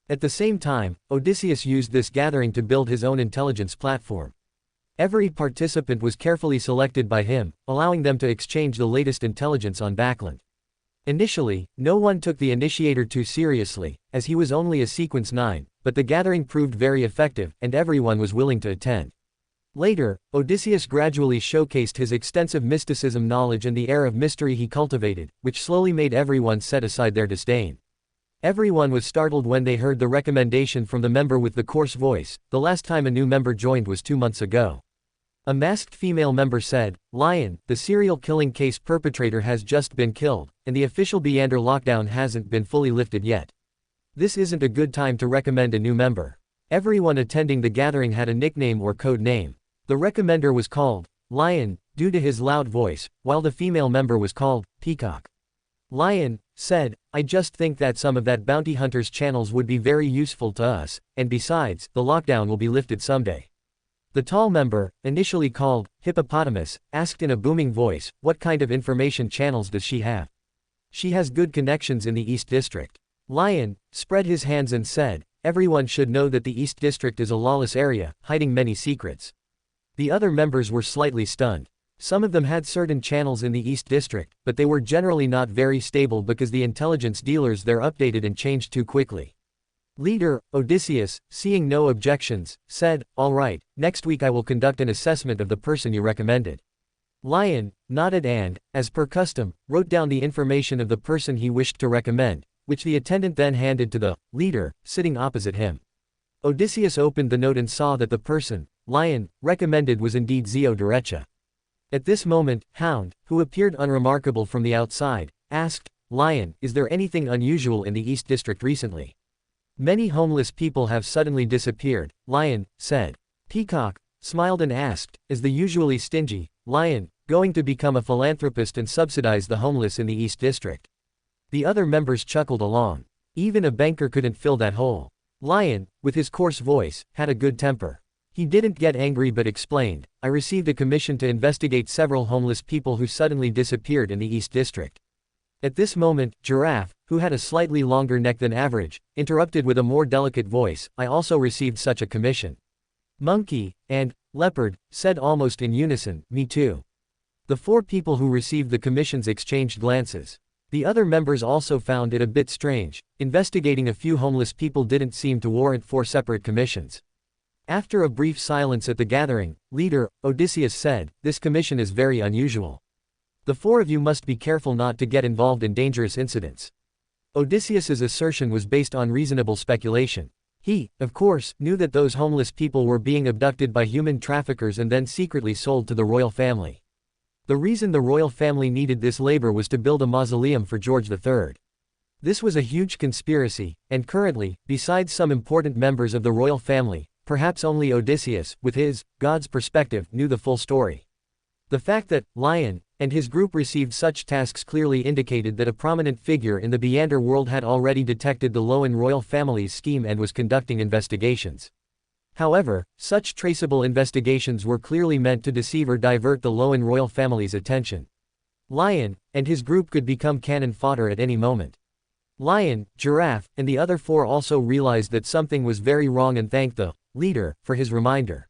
Speaker 1: At the same time, Odysseus used this gathering to build his own intelligence platform. Every participant was carefully selected by him, allowing them to exchange the latest intelligence on Backland. Initially, no one took the initiator too seriously, as he was only a sequence 9, but the gathering proved very effective, and everyone was willing to attend. Later, Odysseus gradually showcased his extensive mysticism knowledge and the air of mystery he cultivated, which slowly made everyone set aside their disdain. Everyone was startled when they heard the recommendation from the member with the coarse voice. The last time a new member joined was 2 months ago. A masked female member said, "Lion, the serial killing case perpetrator has just been killed, and the official Beander lockdown hasn't been fully lifted yet. This isn't a good time to recommend a new member." Everyone attending the gathering had a nickname or code name. The recommender was called Lion, due to his loud voice, while the female member was called Peacock. Lion said, "I just think that some of that bounty hunter's channels would be very useful to us, and besides, the lockdown will be lifted someday." The tall member, initially called Hippopotamus, asked in a booming voice, "What kind of information channels does she have?" "She has good connections in the East District." Lion spread his hands and said, "Everyone should know that the East District is a lawless area, hiding many secrets." The other members were slightly stunned. Some of them had certain channels in the East District, but they were generally not very stable because the intelligence dealers there updated and changed too quickly. Leader, Odysseus, seeing no objections, said, "All right, next week I will conduct an assessment of the person you recommended." Lion nodded and, as per custom, wrote down the information of the person he wished to recommend, which the attendant then handed to the leader, sitting opposite him. Odysseus opened the note and saw that the person, Lion, recommended was indeed Zio Derecha. At this moment, Hound, who appeared unremarkable from the outside, asked, "Lion, is there anything unusual in the East District recently?" "Many homeless people have suddenly disappeared," Lion said. Peacock smiled and asked, "Is the usually stingy Lion going to become a philanthropist and subsidize the homeless in the East District?" The other members chuckled along. Even a banker couldn't fill that hole. Lion, with his coarse voice, had a good temper. He didn't get angry but explained, "I received a commission to investigate several homeless people who suddenly disappeared in the East District." At this moment, Giraffe, who had a slightly longer neck than average, interrupted with a more delicate voice, "I also received such a commission." Monkey and Leopard said almost in unison, "Me too." The four people who received the commissions exchanged glances. The other members also found it a bit strange. Investigating a few homeless people didn't seem to warrant four separate commissions. After a brief silence at the gathering, leader, Odysseus said, "This commission is very unusual. The four of you must be careful not to get involved in dangerous incidents." Odysseus's assertion was based on reasonable speculation. He, of course, knew that those homeless people were being abducted by human traffickers and then secretly sold to the royal family. The reason the royal family needed this labor was to build a mausoleum for George III. This was a huge conspiracy, and currently, besides some important members of the royal family, perhaps only Odysseus, with his God's perspective, knew the full story. The fact that Lion and his group received such tasks clearly indicated that a prominent figure in the Beander world had already detected the Loan royal family's scheme and was conducting investigations. However, such traceable investigations were clearly meant to deceive or divert the Loan royal family's attention. Lion and his group could become cannon fodder at any moment. Lion, Giraffe, and the other four also realized that something was very wrong and thanked the leader for his reminder.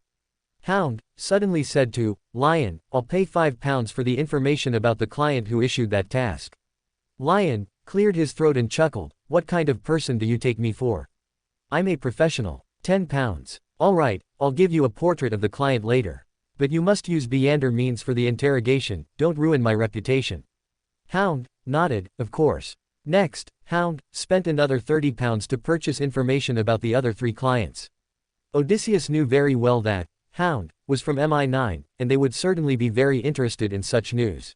Speaker 1: Hound suddenly said to Lion, "I'll pay £5 for the information about the client who issued that task." Lion cleared his throat and chuckled, "What kind of person do you take me for? I'm a professional. £10. All right, I'll give you a portrait of the client later. But you must use Beander means for the interrogation, don't ruin my reputation." Hound nodded, "Of course." Next, Hound spent another £30 to purchase information about the other three clients. Odysseus knew very well that Hound was from MI9, and they would certainly be very interested in such news.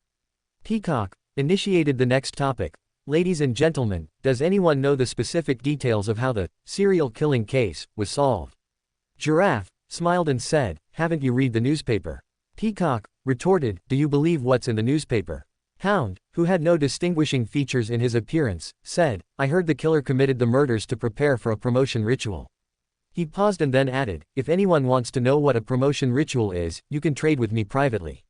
Speaker 1: Peacock initiated the next topic. "Ladies and gentlemen, does anyone know the specific details of how the serial killing case was solved?" Giraffe smiled and said, "Haven't you read the newspaper?" Peacock retorted, "Do you believe what's in the newspaper?" Hound, who had no distinguishing features in his appearance, said, "I heard the killer committed the murders to prepare for a promotion ritual." He paused and then added, "If anyone wants to know what a promotion ritual is, you can trade with me privately.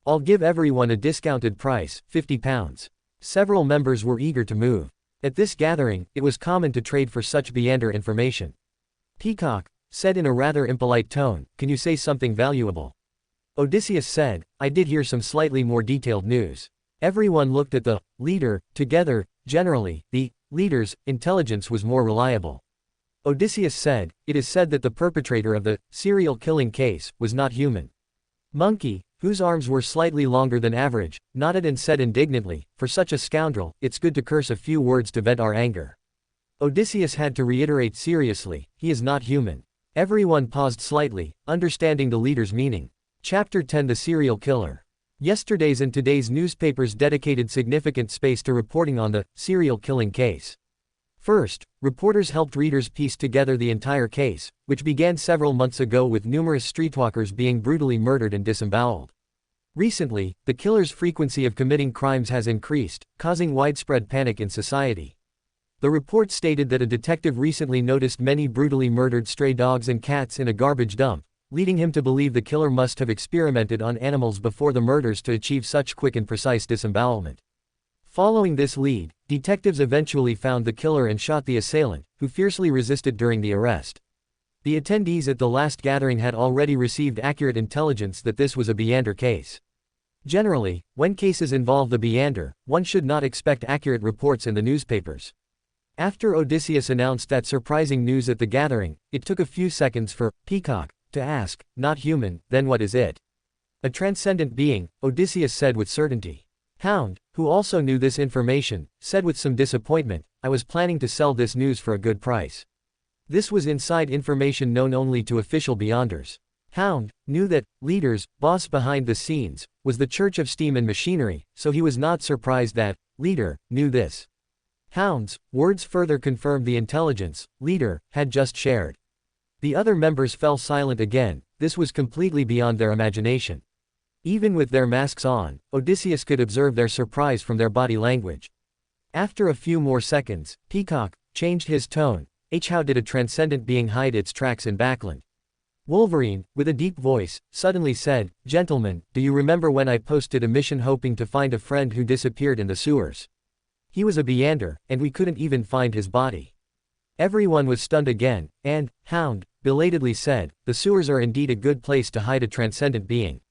Speaker 1: I'll give everyone a discounted price, £50. Several members were eager to move. At this gathering, it was common to trade for such Beander information. Peacock said in a rather impolite tone, "Can you say something valuable?" Odysseus said, "I did hear some slightly more detailed news." Everyone looked at the leader. Together, generally, the leader's intelligence was more reliable. Odysseus said, "It is said that the perpetrator of the serial killing case was not human." Monkey, whose arms were slightly longer than average, nodded and said indignantly, "For such a scoundrel, it's good to curse a few words to vent our anger." Odysseus had to reiterate seriously, "He is not human." Everyone paused slightly, understanding the leader's meaning. Chapter 10: The Serial Killer. Yesterday's and today's newspapers dedicated significant space to reporting on the serial killing case. First, reporters helped readers piece together the entire case, which began several months ago with numerous streetwalkers being brutally murdered and disemboweled. Recently, the killer's frequency of committing crimes has increased, causing widespread panic in society. The report stated that a detective recently noticed many brutally murdered stray dogs and cats in a garbage dump, leading him to believe the killer must have experimented on animals before the murders to achieve such quick and precise disembowelment. Following this lead, detectives eventually found the killer and shot the assailant, who fiercely resisted during the arrest. The attendees at the last gathering had already received accurate intelligence that this was a Beander case. Generally, when cases involve the Beander, one should not expect accurate reports in the newspapers. After Odysseus announced that surprising news at the gathering, it took a few seconds for Peacock to ask, "Not human, then what is it?" "A transcendent being," Odysseus said with certainty. Hound, who also knew this information, said with some disappointment, "I was planning to sell this news for a good price." This was inside information known only to official Beyonders. Hound knew that Leader's boss behind the scenes was the Church of Steam and Machinery, so he was not surprised that Leader knew this. Hound's words further confirmed the intelligence Leader had just shared. The other members fell silent again. This was completely beyond their imagination. Even with their masks on, Odysseus could observe their surprise from their body language. After a few more seconds, Peacock changed his tone. How did a transcendent being hide its tracks in Backland? Wolverine, with a deep voice, suddenly said, "Gentlemen, do you remember when I posted a mission hoping to find a friend who disappeared in the sewers? He was a Beyonder, and we couldn't even find his body." Everyone was stunned again, and Hound belatedly said, "The sewers are indeed a good place to hide a transcendent being."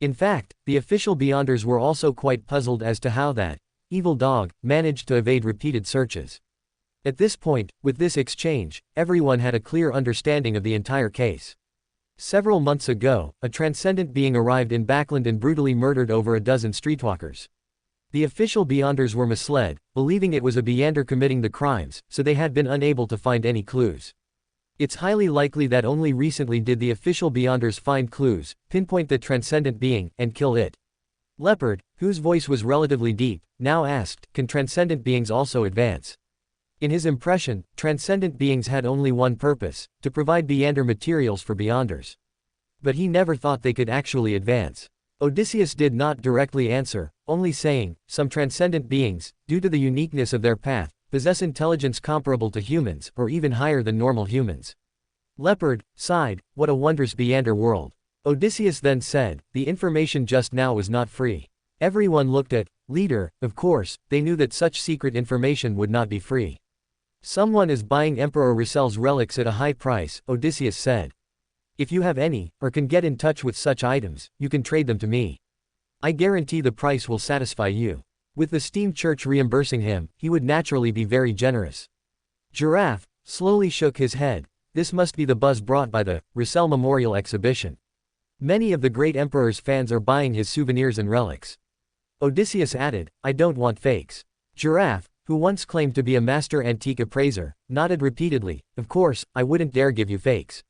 Speaker 1: In fact, the official Beyonders were also quite puzzled as to how that evil dog managed to evade repeated searches. At this point, with this exchange, everyone had a clear understanding of the entire case. Several months ago, a transcendent being arrived in Backland and brutally murdered over a dozen streetwalkers. The official Beyonders were misled, believing it was a Beyonder committing the crimes, so they had been unable to find any clues. It's highly likely that only recently did the official Beyonders find clues, pinpoint the transcendent being, and kill it. Leopard, whose voice was relatively deep, now asked, "Can transcendent beings also advance?" In his impression, transcendent beings had only one purpose, to provide Beyonder materials for Beyonders. But he never thought they could actually advance. Odysseus did not directly answer, only saying, "Some transcendent beings, due to the uniqueness of their path, possess intelligence comparable to humans, or even higher than normal humans." Leopard sighed, "What a wondrous Beyonder world." Odysseus then said, "The information just now was not free." Everyone looked at Leader. Of course, they knew that such secret information would not be free. "Someone is buying Emperor Russell's relics at a high price," Odysseus said. "If you have any, or can get in touch with such items, you can trade them to me. I guarantee the price will satisfy you." With the Steam Church reimbursing him, he would naturally be very generous. Giraffe slowly shook his head. This must be the buzz brought by the Russell Memorial Exhibition. Many of the great Emperor's fans are buying his souvenirs and relics. Odysseus added, "I don't want fakes." Giraffe, who once claimed to be a master antique appraiser, nodded repeatedly, "Of course, I wouldn't dare give you fakes."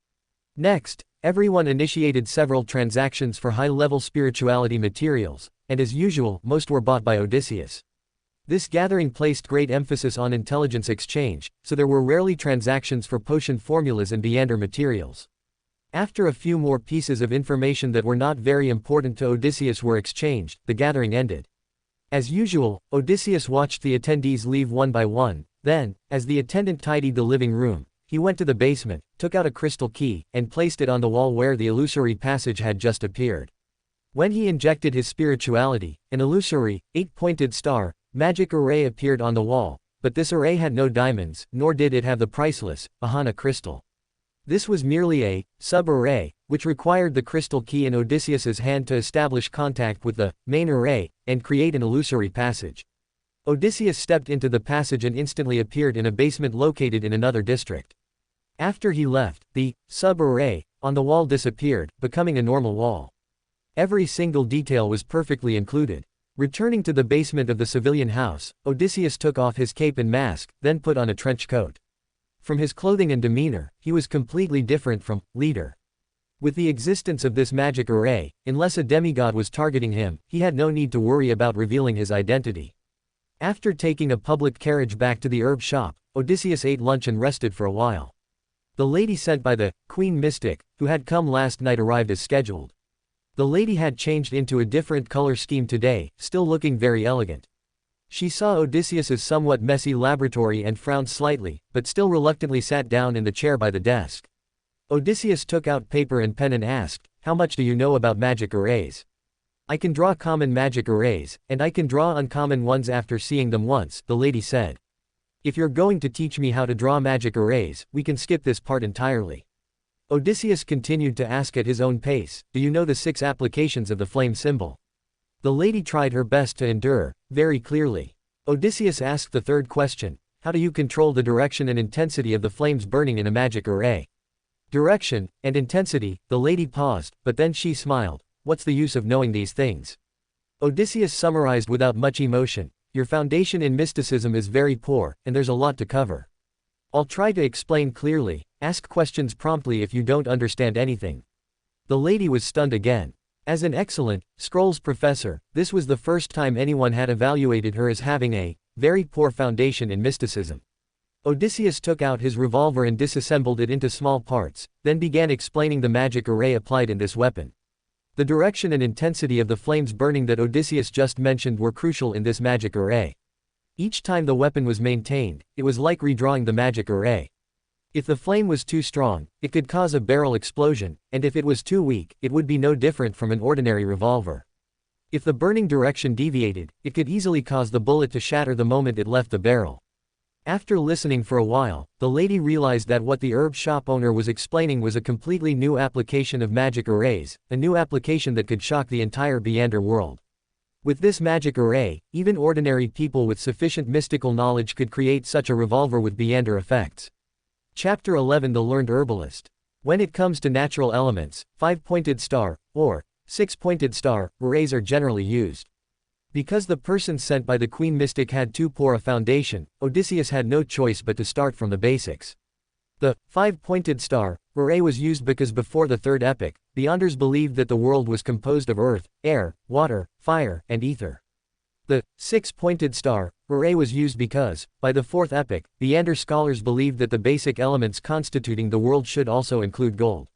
Speaker 1: Next, everyone initiated several transactions for high-level spirituality materials, and as usual, most were bought by Odysseus. This gathering placed great emphasis on intelligence exchange, so there were rarely transactions for potion formulas and Beyonder materials. After a few more pieces of information that were not very important to Odysseus were exchanged, the gathering ended. As usual, Odysseus watched the attendees leave one by one, then, as the attendant tidied the living room, he went to the basement, took out a crystal key, and placed it on the wall where the illusory passage had just appeared. When he injected his spirituality, an illusory, 8-pointed star, magic array appeared on the wall, but this array had no diamonds, nor did it have the priceless, Ahana crystal. This was merely a sub-array, which required the crystal key in Odysseus's hand to establish contact with the main array, and create an illusory passage. Odysseus stepped into the passage and instantly appeared in a basement located in another district. After he left, the sub-array on the wall disappeared, becoming a normal wall. Every single detail was perfectly included. Returning to the basement of the civilian house, Odysseus took off his cape and mask, then put on a trench coat. From his clothing and demeanor, he was completely different from Leader. With the existence of this magic array, unless a demigod was targeting him, he had no need to worry about revealing his identity. After taking a public carriage back to the herb shop, Odysseus ate lunch and rested for a while. The lady sent by the Queen Mystic, who had come last night, arrived as scheduled. The lady had changed into a different color scheme today, still looking very elegant. She saw Odysseus's somewhat messy laboratory and frowned slightly, but still reluctantly sat down in the chair by the desk. Odysseus took out paper and pen and asked, "How much do you know about magic arrays?" "I can draw common magic arrays, and I can draw uncommon ones after seeing them once," the lady said. "If you're going to teach me how to draw magic arrays, we can skip this part entirely." Odysseus continued to ask at his own pace, "Do you know the 6 applications of the flame symbol?" The lady tried her best to endure, very clearly. Odysseus asked the third question, how do you control the direction and intensity of the flames burning in a magic array? Direction and intensity, the lady paused, but then she smiled. What's the use of knowing these things? Odysseus summarized without much emotion. Your foundation in mysticism is very poor, and there's a lot to cover. I'll try to explain clearly, ask questions promptly if you don't understand anything. The lady was stunned again. As an excellent scrolls professor, this was the first time anyone had evaluated her as having a very poor foundation in mysticism. Odysseus took out his revolver and disassembled it into small parts, then began explaining the magic array applied in this weapon. The direction and intensity of the flames burning that Odysseus just mentioned were crucial in this magic array. Each time the weapon was maintained, it was like redrawing the magic array. If the flame was too strong, it could cause a barrel explosion, and if it was too weak, it would be no different from an ordinary revolver. If the burning direction deviated, it could easily cause the bullet to shatter the moment it left the barrel. After listening for a while, the lady realized that what the herb shop owner was explaining was a completely new application of magic arrays, a new application that could shock the entire Beander world. With this magic array, even ordinary people with sufficient mystical knowledge could create such a revolver with Beander effects. Chapter 11 The Learned Herbalist. When it comes to natural elements, 5-pointed star, or 6-pointed star, arrays are generally used. Because the person sent by the Queen Mystic had too poor a foundation, Odysseus had no choice but to start from the basics. The 5-pointed star array was used because before the third epoch, Beyonders believed that the world was composed of earth, air, water, fire, and ether. The 6-pointed star array was used because, by the fourth epoch, Beander scholars believed that the basic elements constituting the world should also include gold.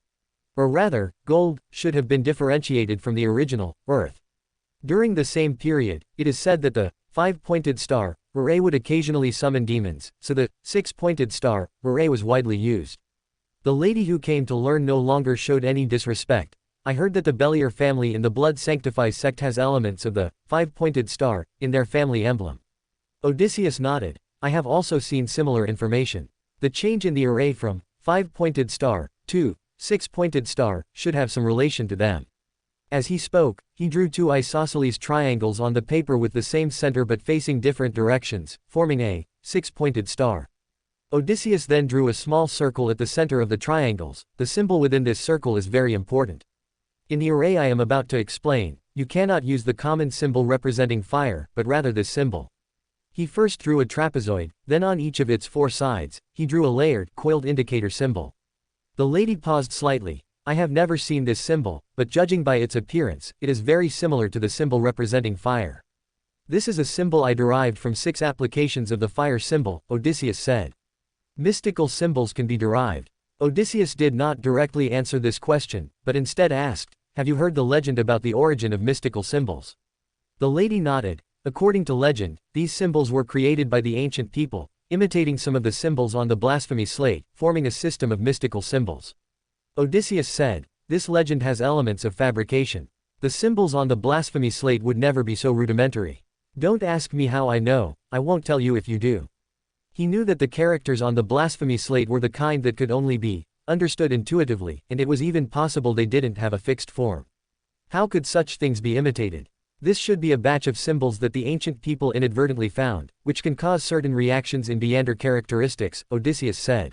Speaker 1: Or rather, gold should have been differentiated from the original, earth. During the same period, it is said that the 5-pointed star array would occasionally summon demons, so the 6-pointed star array was widely used. The lady who came to learn no longer showed any disrespect. I heard that the Bellier family in the Blood Sanctifies sect has elements of the 5-pointed star in their family emblem. Odysseus nodded. I have also seen similar information. The change in the array from 5-pointed star to 6-pointed star should have some relation to them. As he spoke, he drew two isosceles triangles on the paper with the same center but facing different directions, forming a 6-pointed star. Odysseus then drew a small circle at the center of the triangles. The symbol within this circle is very important. In the array I am about to explain, you cannot use the common symbol representing fire, but rather this symbol. He first drew a trapezoid, then on each of its four sides, he drew a layered, coiled indicator symbol. The lady paused slightly. I have never seen this symbol, but judging by its appearance, it is very similar to the symbol representing fire. This is a symbol I derived from 6 applications of the fire symbol, Odysseus said. Mystical symbols can be derived. Odysseus did not directly answer this question, but instead asked, have you heard the legend about the origin of mystical symbols? The lady nodded. According to legend, these symbols were created by the ancient people, imitating some of the symbols on the blasphemy slate, forming a system of mystical symbols. Odysseus said, this legend has elements of fabrication. The symbols on the blasphemy slate would never be so rudimentary. Don't ask me how I know, I won't tell you if you do. He knew that the characters on the blasphemy slate were the kind that could only be understood intuitively, and it was even possible they didn't have a fixed form. How could such things be imitated? This should be a batch of symbols that the ancient people inadvertently found, which can cause certain reactions in Beander characteristics, Odysseus said.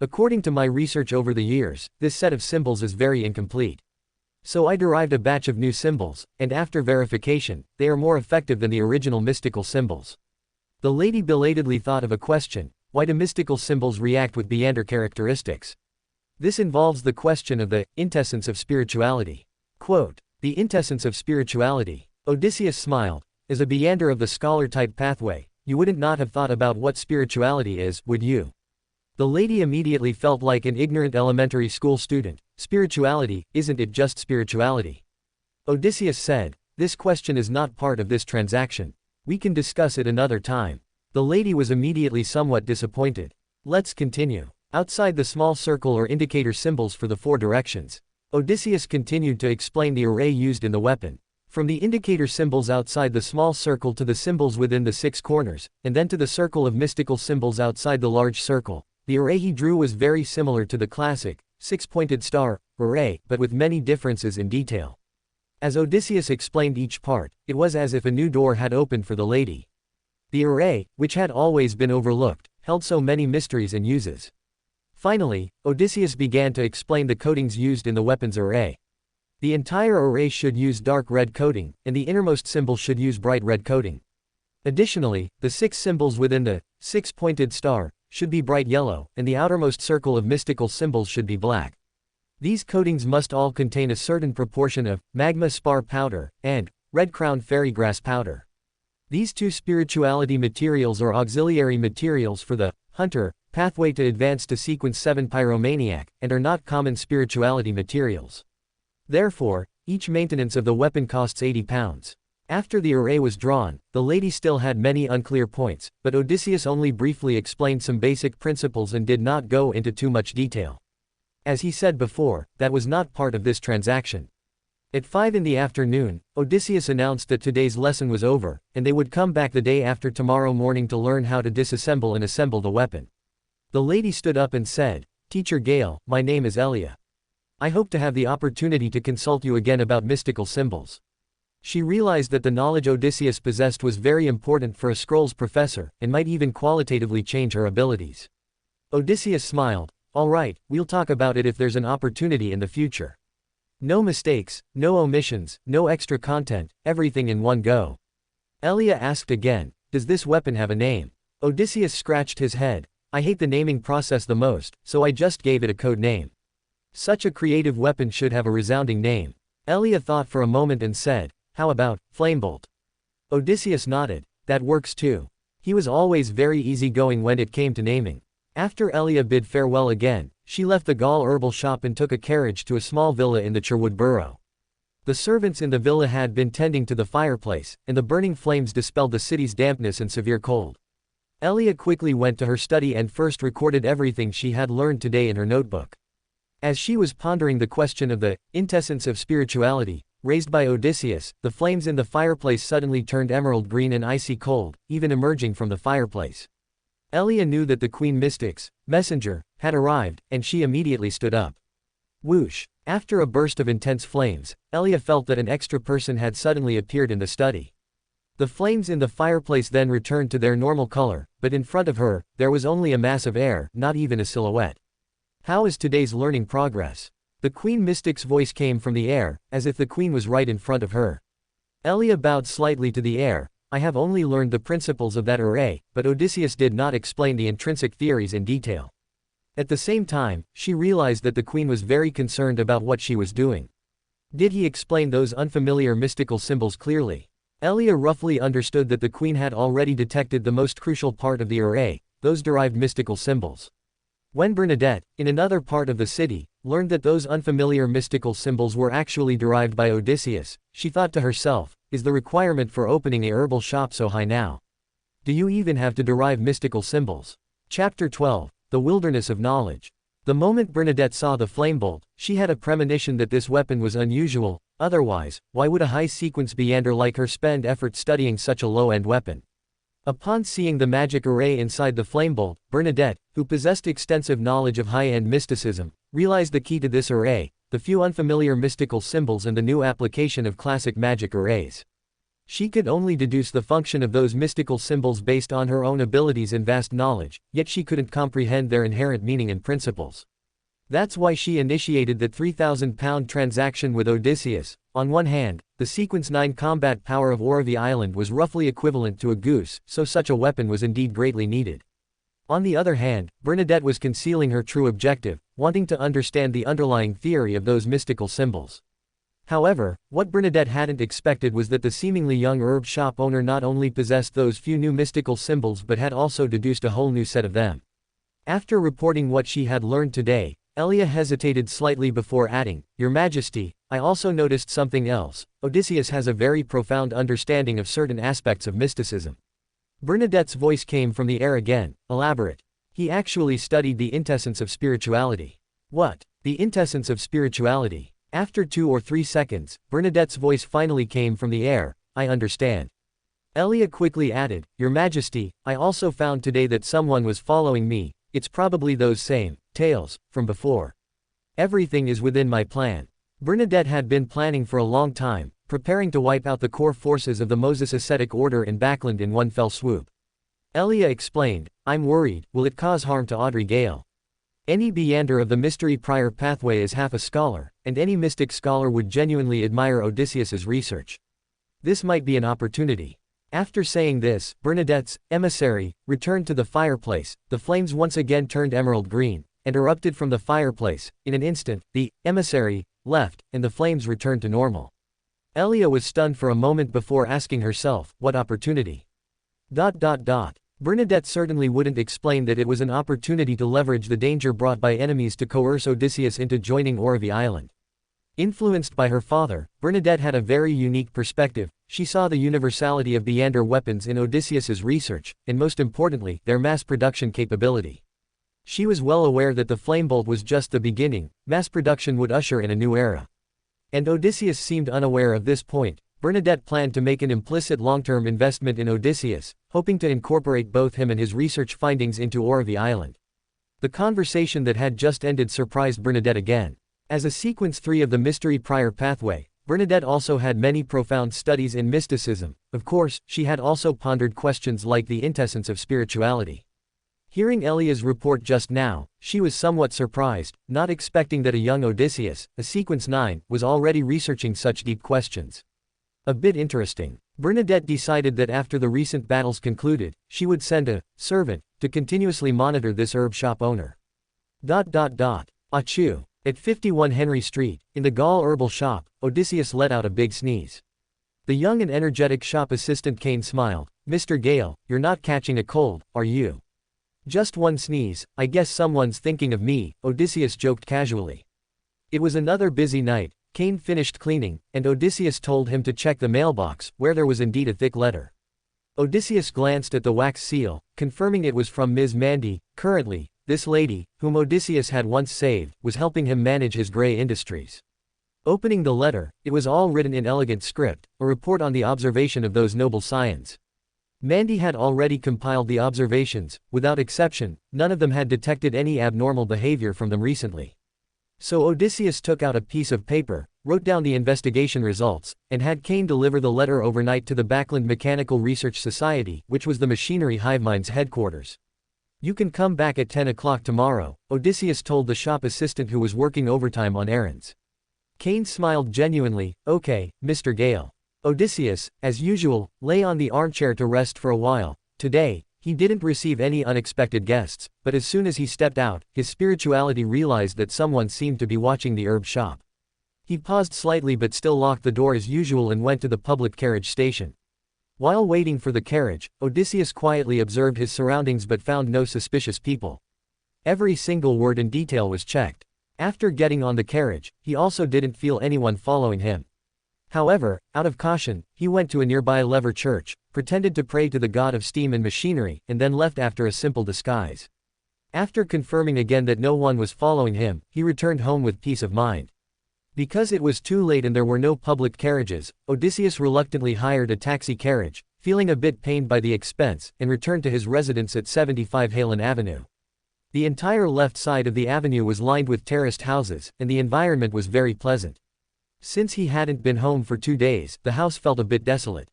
Speaker 1: According to my research over the years, this set of symbols is very incomplete. So I derived a batch of new symbols, and after verification, they are more effective than the original mystical symbols. The lady belatedly thought of a question: why do mystical symbols react with Beander characteristics? This involves the question of the intessence of spirituality. Quote, the intessence of spirituality. Odysseus smiled. As a Beander of the scholar-type pathway, you wouldn't not have thought about what spirituality is, would you? The lady immediately felt like an ignorant elementary school student. Spirituality, isn't it just spirituality? Odysseus said, this question is not part of this transaction. We can discuss it another time. The lady was immediately somewhat disappointed. Let's continue. Outside the small circle or indicator symbols for the 4 directions, Odysseus continued to explain the array used in the weapon. From the indicator symbols outside the small circle to the symbols within the 6 corners, and then to the circle of mystical symbols outside the large circle. The array he drew was very similar to the classic 6-pointed star array, but with many differences in detail. As Odysseus explained each part, it was as if a new door had opened for the lady. The array, which had always been overlooked, held so many mysteries and uses. Finally, Odysseus began to explain the coatings used in the weapons array. The entire array should use dark red coating, and the innermost symbol should use bright red coating. Additionally, the 6 symbols within the 6-pointed star should be bright yellow, and the outermost circle of mystical symbols should be black. These coatings must all contain a certain proportion of magma spar powder and red-crowned fairy grass powder. These 2 spirituality materials are auxiliary materials for the hunter pathway to advance to sequence 7 pyromaniac, and are not common spirituality materials. Therefore, each maintenance of the weapon costs 80 pounds. After the array was drawn, the lady still had many unclear points, but Odysseus only briefly explained some basic principles and did not go into too much detail. As he said before, that was not part of this transaction. At 5 in the afternoon, Odysseus announced that today's lesson was over, and they would come back the day after tomorrow morning to learn how to disassemble and assemble the weapon. The lady stood up and said, "Teacher Gale, my name is Elia. I hope to have the opportunity to consult you again about mystical symbols." She realized that the knowledge Odysseus possessed was very important for a scrolls professor, and might even qualitatively change her abilities. Odysseus smiled. "All right, we'll talk about it if there's an opportunity in the future. No mistakes, no omissions, no extra content, everything in one go." Elia asked again, "Does this weapon have a name?" Odysseus scratched his head. "I hate the naming process the most, so I just gave it a code name. Such a creative weapon should have a resounding name." Elia thought for a moment and said, "How about Flamebolt?" Odysseus nodded. "That works too." He was always very easygoing when it came to naming. After Elia bid farewell again, she left the Gaul herbal shop and took a carriage to a small villa in the Cherwood borough. The servants in the villa had been tending to the fireplace, and the burning flames dispelled the city's dampness and severe cold. Elia quickly went to her study and first recorded everything she had learned today in her notebook. As she was pondering the question of the quintessence of spirituality, raised by Odysseus, the flames in the fireplace suddenly turned emerald green and icy cold, even emerging from the fireplace. Elia knew that the Queen Mystic's messenger had arrived, and she immediately stood up. Whoosh! After a burst of intense flames, Elia felt that an extra person had suddenly appeared in the study. The flames in the fireplace then returned to their normal color, but in front of her, there was only a mass of air, not even a silhouette. "How is today's learning progress?" The Queen Mystic's voice came from the air, as if the Queen was right in front of her. Elia bowed slightly to the air. "I have only learned the principles of that array," but Odysseus did not explain the intrinsic theories in detail. At the same time, she realized that the Queen was very concerned about what she was doing. Did he explain those unfamiliar mystical symbols clearly? Elia roughly understood that the Queen had already detected the most crucial part of the array, those derived mystical symbols. When Bernadette, in another part of the city, learned that those unfamiliar mystical symbols were actually derived by Odysseus, she thought to herself, "Is the requirement for opening a herbal shop so high now? Do you even have to derive mystical symbols?" Chapter 12, The Wilderness of Knowledge. The moment Bernadette saw the flamebolt, she had a premonition that this weapon was unusual. Otherwise, why would a high-sequence beander like her spend effort studying such a low-end weapon? Upon seeing the magic array inside the flamebolt, Bernadette, who possessed extensive knowledge of high-end mysticism, realized the key to this array, the few unfamiliar mystical symbols and the new application of classic magic arrays. She could only deduce the function of those mystical symbols based on her own abilities and vast knowledge, yet she couldn't comprehend their inherent meaning and principles. That's why she initiated the 3,000-pound transaction with Odysseus. On one hand, the Sequence 9 combat power of Oravi Island was roughly equivalent to a goose, so such a weapon was indeed greatly needed. On the other hand, Bernadette was concealing her true objective, wanting to understand the underlying theory of those mystical symbols. However, what Bernadette hadn't expected was that the seemingly young herb shop owner not only possessed those few new mystical symbols but had also deduced a whole new set of them. After reporting what she had learned today, Elia hesitated slightly before adding, "Your Majesty, I also noticed something else. Odysseus has a very profound understanding of certain aspects of mysticism." Bernadette's voice came from the air again. "Elaborate." "He actually studied the quintessence of spirituality." "What? The quintessence of spirituality?" After 2 or 3 seconds, Bernadette's voice finally came from the air. "I understand." Elia quickly added, "Your Majesty, I also found today that someone was following me. It's probably those same tales from before. Everything is within my plan." Bernadette had been planning for a long time, preparing to wipe out the core forces of the Moses ascetic order in Backland in one fell swoop. Elia explained, I'm worried, will it cause harm to Audrey Gale? Any Beyander of the mystery prior pathway is half a scholar, and any mystic scholar would genuinely admire Odysseus's research. This might be an opportunity. After saying this, Bernadette's emissary returned to the fireplace. The flames once again turned emerald green and erupted from the fireplace. In an instant, the emissary left, and the flames returned to normal. Elia was stunned for a moment before asking herself, what opportunity? Bernadette certainly wouldn't explain that it was an opportunity to leverage the danger brought by enemies to coerce Odysseus into joining Orvie Island. Influenced by her father, Bernadette had a very unique perspective. She saw the universality of Beyander weapons in Odysseus's research, and most importantly, their mass production capability. She was well aware that the flamebolt was just the beginning. Mass production would usher in a new era. And Odysseus seemed unaware of this point. Bernadette planned to make an implicit long-term investment in Odysseus, hoping to incorporate both him and his research findings into Orvie Island. The conversation that had just ended surprised Bernadette again. As a sequence 3 of the mystery prior pathway, Bernadette also had many profound studies in mysticism. Of course, she had also pondered questions like the intessence of spirituality. Hearing Elia's report just now, she was somewhat surprised, not expecting that a young Odysseus, a sequence 9, was already researching such deep questions. A bit interesting. Bernadette decided that after the recent battles concluded, she would send a servant to continuously monitor this herb shop owner. Achoo. At 51 Henry Street, in the Gaul herbal shop, Odysseus let out a big sneeze. The young and energetic shop assistant Kane smiled. Mr. Gale, you're not catching a cold, are you? Just one sneeze, I guess someone's thinking of me, Odysseus joked casually. It was another busy night. Kane finished cleaning, and Odysseus told him to check the mailbox, where there was indeed a thick letter. Odysseus glanced at the wax seal, confirming it was from Ms. Mandy. Currently, this lady, whom Odysseus had once saved, was helping him manage his gray industries. Opening the letter, it was all written in elegant script, a report on the observation of those noble scions. Mandy had already compiled the observations. Without exception, none of them had detected any abnormal behavior from them recently. So Odysseus took out a piece of paper, wrote down the investigation results, and had Kane deliver the letter overnight to the Backland Mechanical Research Society, which was the machinery hivemind's headquarters. You can come back at 10 o'clock tomorrow, Odysseus told the shop assistant who was working overtime on errands. Kane smiled genuinely. Okay, Mr. Gale. Odysseus, as usual, lay on the armchair to rest for a while. Today, he didn't receive any unexpected guests, but as soon as he stepped out, his spirituality realized that someone seemed to be watching the herb shop. He paused slightly but still locked the door as usual and went to the public carriage station. While waiting for the carriage, Odysseus quietly observed his surroundings but found no suspicious people. Every single word and detail was checked. After getting on the carriage, he also didn't feel anyone following him. However, out of caution, he went to a nearby lever church, pretended to pray to the god of steam and machinery, and then left after a simple disguise. After confirming again that no one was following him, he returned home with peace of mind. Because it was too late and there were no public carriages, Odysseus reluctantly hired a taxi carriage, feeling a bit pained by the expense, and returned to his residence at 75 Halen Avenue. The entire left side of the avenue was lined with terraced houses, and the environment was very pleasant. Since he hadn't been home for 2 days, the house felt a bit desolate.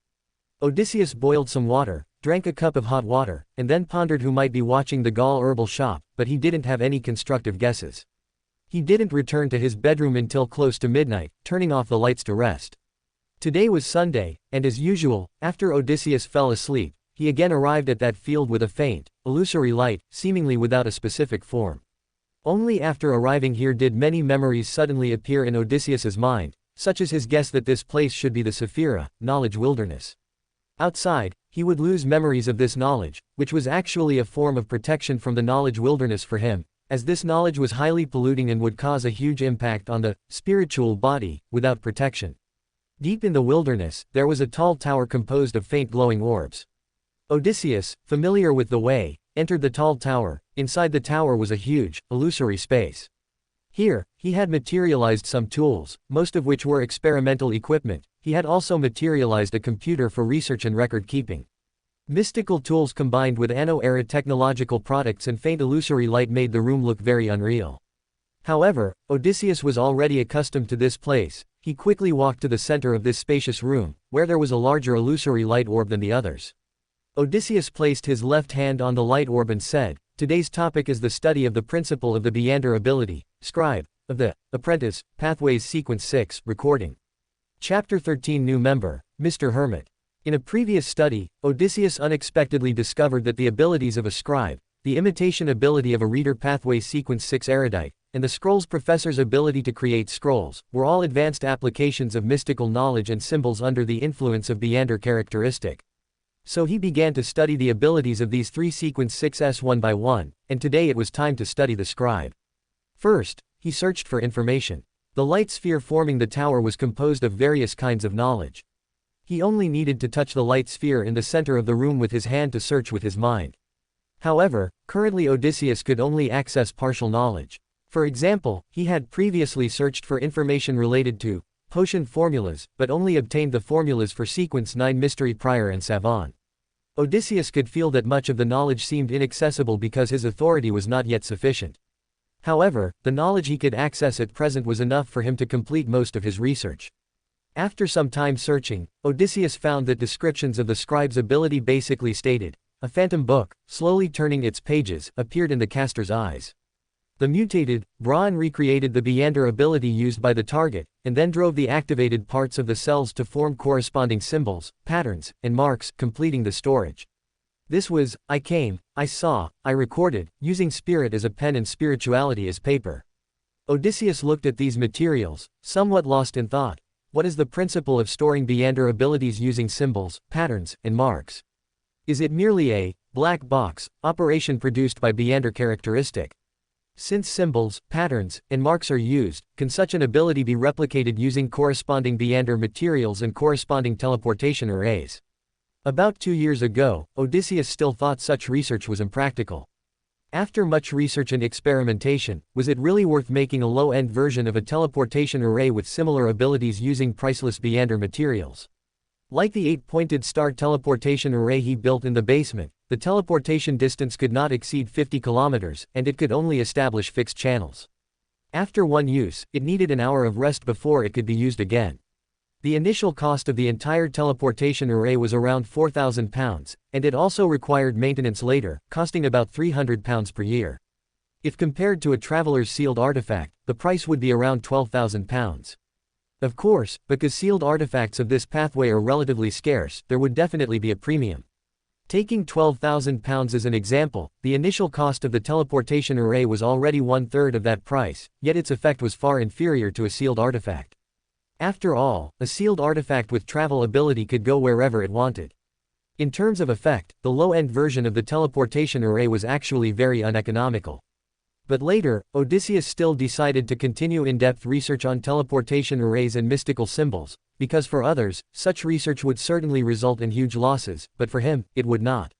Speaker 1: Odysseus boiled some water, drank a cup of hot water, and then pondered who might be watching the Gaul herbal shop, but he didn't have any constructive guesses. He didn't return to his bedroom until close to midnight, turning off the lights to rest. Today was Sunday, and as usual, after Odysseus fell asleep, he again arrived at that field with a faint, illusory light, seemingly without a specific form. Only after arriving here did many memories suddenly appear in Odysseus's mind, such as his guess that this place should be the Saphira, knowledge wilderness. Outside, he would lose memories of this knowledge, which was actually a form of protection from the knowledge wilderness for him, as this knowledge was highly polluting and would cause a huge impact on the spiritual body, without protection. Deep in the wilderness, there was a tall tower composed of faint glowing orbs. Odysseus, familiar with the way, entered the tall tower. Inside the tower was a huge, illusory space. Here, he had materialized some tools, most of which were experimental equipment. He had also materialized a computer for research and record keeping. Mystical tools combined with Anno-era technological products and faint illusory light made the room look very unreal. However, Odysseus was already accustomed to this place. He quickly walked to the center of this spacious room, where there was a larger illusory light orb than the others. Odysseus placed his left hand on the light orb and said, "Today's topic is the study of the principle of the Beander ability, scribe, of the Apprentice, Pathways Sequence 6, Recording. Chapter 13 New Member, Mr. Hermit." In a previous study, Odysseus unexpectedly discovered that the abilities of a scribe, the imitation ability of a reader Pathways Sequence 6 erudite, and the scrolls professor's ability to create scrolls, were all advanced applications of mystical knowledge and symbols under the influence of Beander characteristic. So he began to study the abilities of these three Sequence 6s one by one, and today it was time to study the scribe. First, he searched for information. The light sphere forming the tower was composed of various kinds of knowledge. He only needed to touch the light sphere in the center of the room with his hand to search with his mind. However, currently Odysseus could only access partial knowledge. For example, he had previously searched for information related to potion formulas, but only obtained the formulas for Sequence 9 Mystery Prior and Savant. Odysseus could feel that much of the knowledge seemed inaccessible because his authority was not yet sufficient. However, the knowledge he could access at present was enough for him to complete most of his research. After some time searching, Odysseus found that descriptions of the scribe's ability basically stated, a phantom book, slowly turning its pages, appeared in the caster's eyes. The mutated, Braun recreated the Beander ability used by the target, and then drove the activated parts of the cells to form corresponding symbols, patterns, and marks, completing the storage. This was, I came, I saw, I recorded, using spirit as a pen and spirituality as paper. Odysseus looked at these materials, somewhat lost in thought. What is the principle of storing Beander abilities using symbols, patterns, and marks? Is it merely a black box operation produced by Beander characteristic? Since symbols, patterns, and marks are used, can such an ability be replicated using corresponding Beander materials and corresponding teleportation arrays? About 2 years ago, Odysseus still thought such research was impractical. After much research and experimentation, was it really worth making a low-end version of a teleportation array with similar abilities using priceless Beander materials? Like the 8-pointed star teleportation array he built in the basement, the teleportation distance could not exceed 50 kilometers, and it could only establish fixed channels. After one use, it needed an hour of rest before it could be used again. The initial cost of the entire teleportation array was around £4,000, and it also required maintenance later, costing about £300 per year. If compared to a traveler's sealed artifact, the price would be around £12,000. Of course, because sealed artifacts of this pathway are relatively scarce, there would definitely be a premium. Taking £12,000 as an example, the initial cost of the teleportation array was already 1/3 of that price, yet its effect was far inferior to a sealed artifact. After all, a sealed artifact with travel ability could go wherever it wanted. In terms of effect, the low-end version of the teleportation array was actually very uneconomical. But later, Odysseus still decided to continue in-depth research on teleportation arrays and mystical symbols, because for others, such research would certainly result in huge losses, but for him, it would not.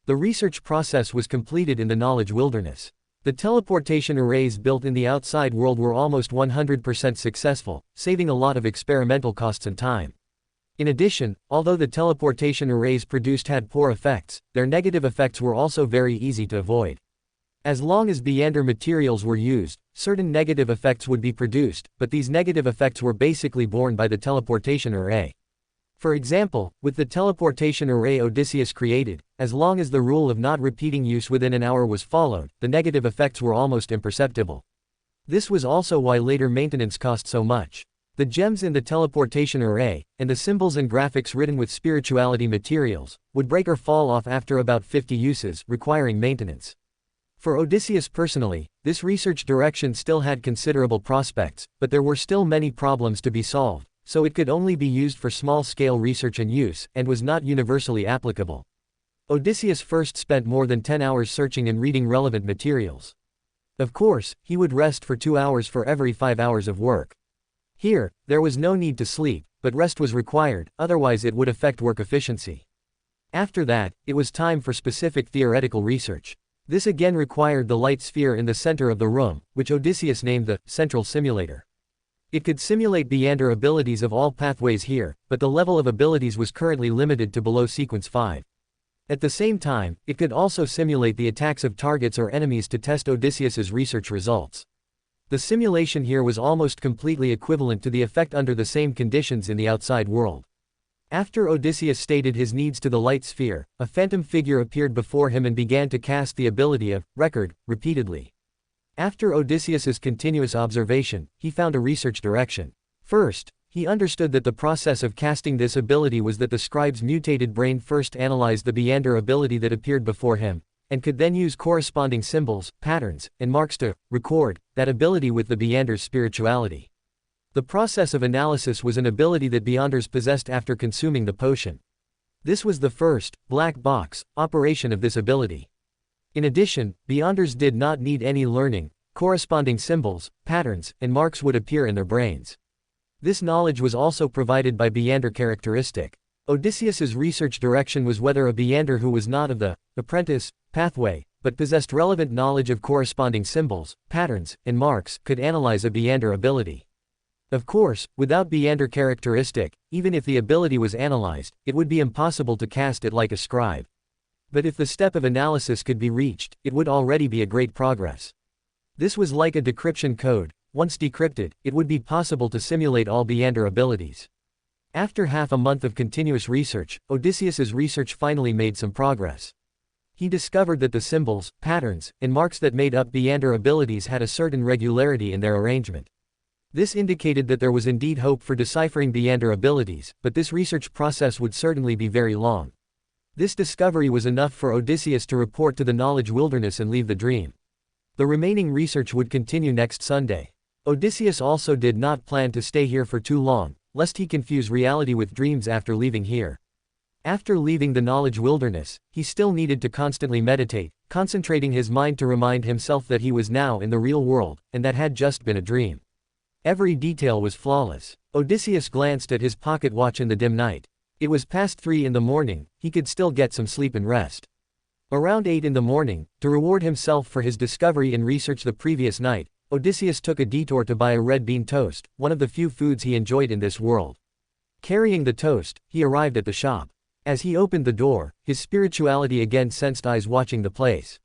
Speaker 1: The research process was completed in the knowledge wilderness. The teleportation arrays built in the outside world were almost 100% successful, saving a lot of experimental costs and time. In addition, although the teleportation arrays produced had poor effects, their negative effects were also very easy to avoid. As long as Beander materials were used, certain negative effects would be produced, but these negative effects were basically borne by the teleportation array. For example, with the teleportation array Odysseus created, as long as the rule of not repeating use within an hour was followed, the negative effects were almost imperceptible. This was also why later maintenance cost so much. The gems in the teleportation array, and the symbols and graphics written with spirituality materials, would break or fall off after about 50 uses, requiring maintenance. For Odysseus personally, this research direction still had considerable prospects, but there were still many problems to be solved, so it could only be used for small-scale research and use, and was not universally applicable. Odysseus first spent more than 10 hours searching and reading relevant materials. Of course, he would rest for 2 hours for every 5 hours of work. Here, there was no need to sleep, but rest was required, otherwise it would affect work efficiency. After that, it was time for specific theoretical research. This again required the light sphere in the center of the room, which Odysseus named the central simulator. It could simulate Beander abilities of all pathways here, but the level of abilities was currently limited to below sequence 5. At the same time, it could also simulate the attacks of targets or enemies to test Odysseus's research results. The simulation here was almost completely equivalent to the effect under the same conditions in the outside world. After Odysseus stated his needs to the light sphere, a phantom figure appeared before him and began to cast the ability of record repeatedly. After Odysseus's continuous observation, he found a research direction. First, he understood that the process of casting this ability was that the scribe's mutated brain first analyzed the Beander ability that appeared before him, and could then use corresponding symbols, patterns, and marks to record that ability with the Beander's spirituality. The process of analysis was an ability that Beanders possessed after consuming the potion. This was the first, black box, operation of this ability. In addition, Beanders did not need any learning, corresponding symbols, patterns, and marks would appear in their brains. This knowledge was also provided by Beander characteristic. Odysseus's research direction was whether a Beander who was not of the apprentice pathway, but possessed relevant knowledge of corresponding symbols, patterns, and marks, could analyze a Beander ability. Of course, without Beander characteristic, even if the ability was analyzed, it would be impossible to cast it like a scribe. But if the step of analysis could be reached, it would already be a great progress. This was like a decryption code. Once decrypted, it would be possible to simulate all Beander abilities. After half a month of continuous research, Odysseus's research finally made some progress. He discovered that the symbols, patterns, and marks that made up Beander abilities had a certain regularity in their arrangement. This indicated that there was indeed hope for deciphering Beander abilities, but this research process would certainly be very long. This discovery was enough for Odysseus to report to the knowledge wilderness and leave the dream. The remaining research would continue next Sunday. Odysseus also did not plan to stay here for too long, lest he confuse reality with dreams after leaving here. After leaving the knowledge wilderness, he still needed to constantly meditate, concentrating his mind to remind himself that he was now in the real world, and that had just been a dream. Every detail was flawless. Odysseus glanced at his pocket watch in the dim night. It was past 3 in the morning, he could still get some sleep and rest. Around 8 in the morning, to reward himself for his discovery and research the previous night, Odysseus took a detour to buy a red bean toast, one of the few foods he enjoyed in this world. Carrying the toast, he arrived at the shop. As he opened the door, his spirituality again sensed eyes watching the place.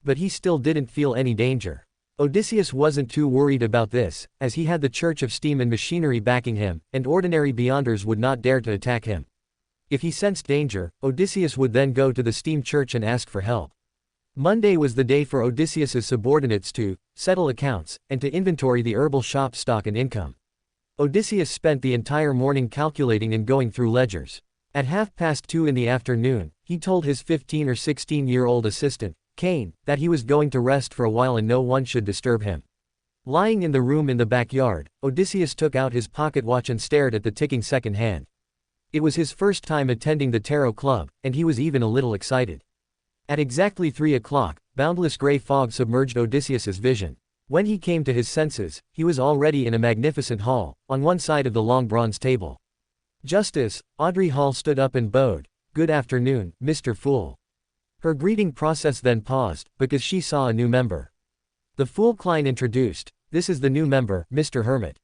Speaker 1: But he still didn't feel any danger. Odysseus wasn't too worried about this, as he had the Church of Steam and Machinery backing him, and ordinary Beanders would not dare to attack him. If he sensed danger, Odysseus would then go to the Steam Church and ask for help. Monday was the day for Odysseus's subordinates to settle accounts, and to inventory the herbal shop stock and income. Odysseus spent the entire morning calculating and going through ledgers. At 2:30 in the afternoon, he told his 15 or 16-year-old assistant, Cain, that he was going to rest for a while and no one should disturb him. Lying in the room in the backyard, Odysseus took out his pocket watch and stared at the ticking second hand. It was his first time attending the Tarot Club, and he was even a little excited. At exactly 3 o'clock, boundless gray fog submerged Odysseus's vision. When he came to his senses, he was already in a magnificent hall, on one side of the long bronze table. Justice, Audrey Hall stood up and bowed. "Good afternoon, Mr. Fool." Her greeting process then paused, because she saw a new member. The Fool Klein introduced, "This is the new member, Mr. Hermit."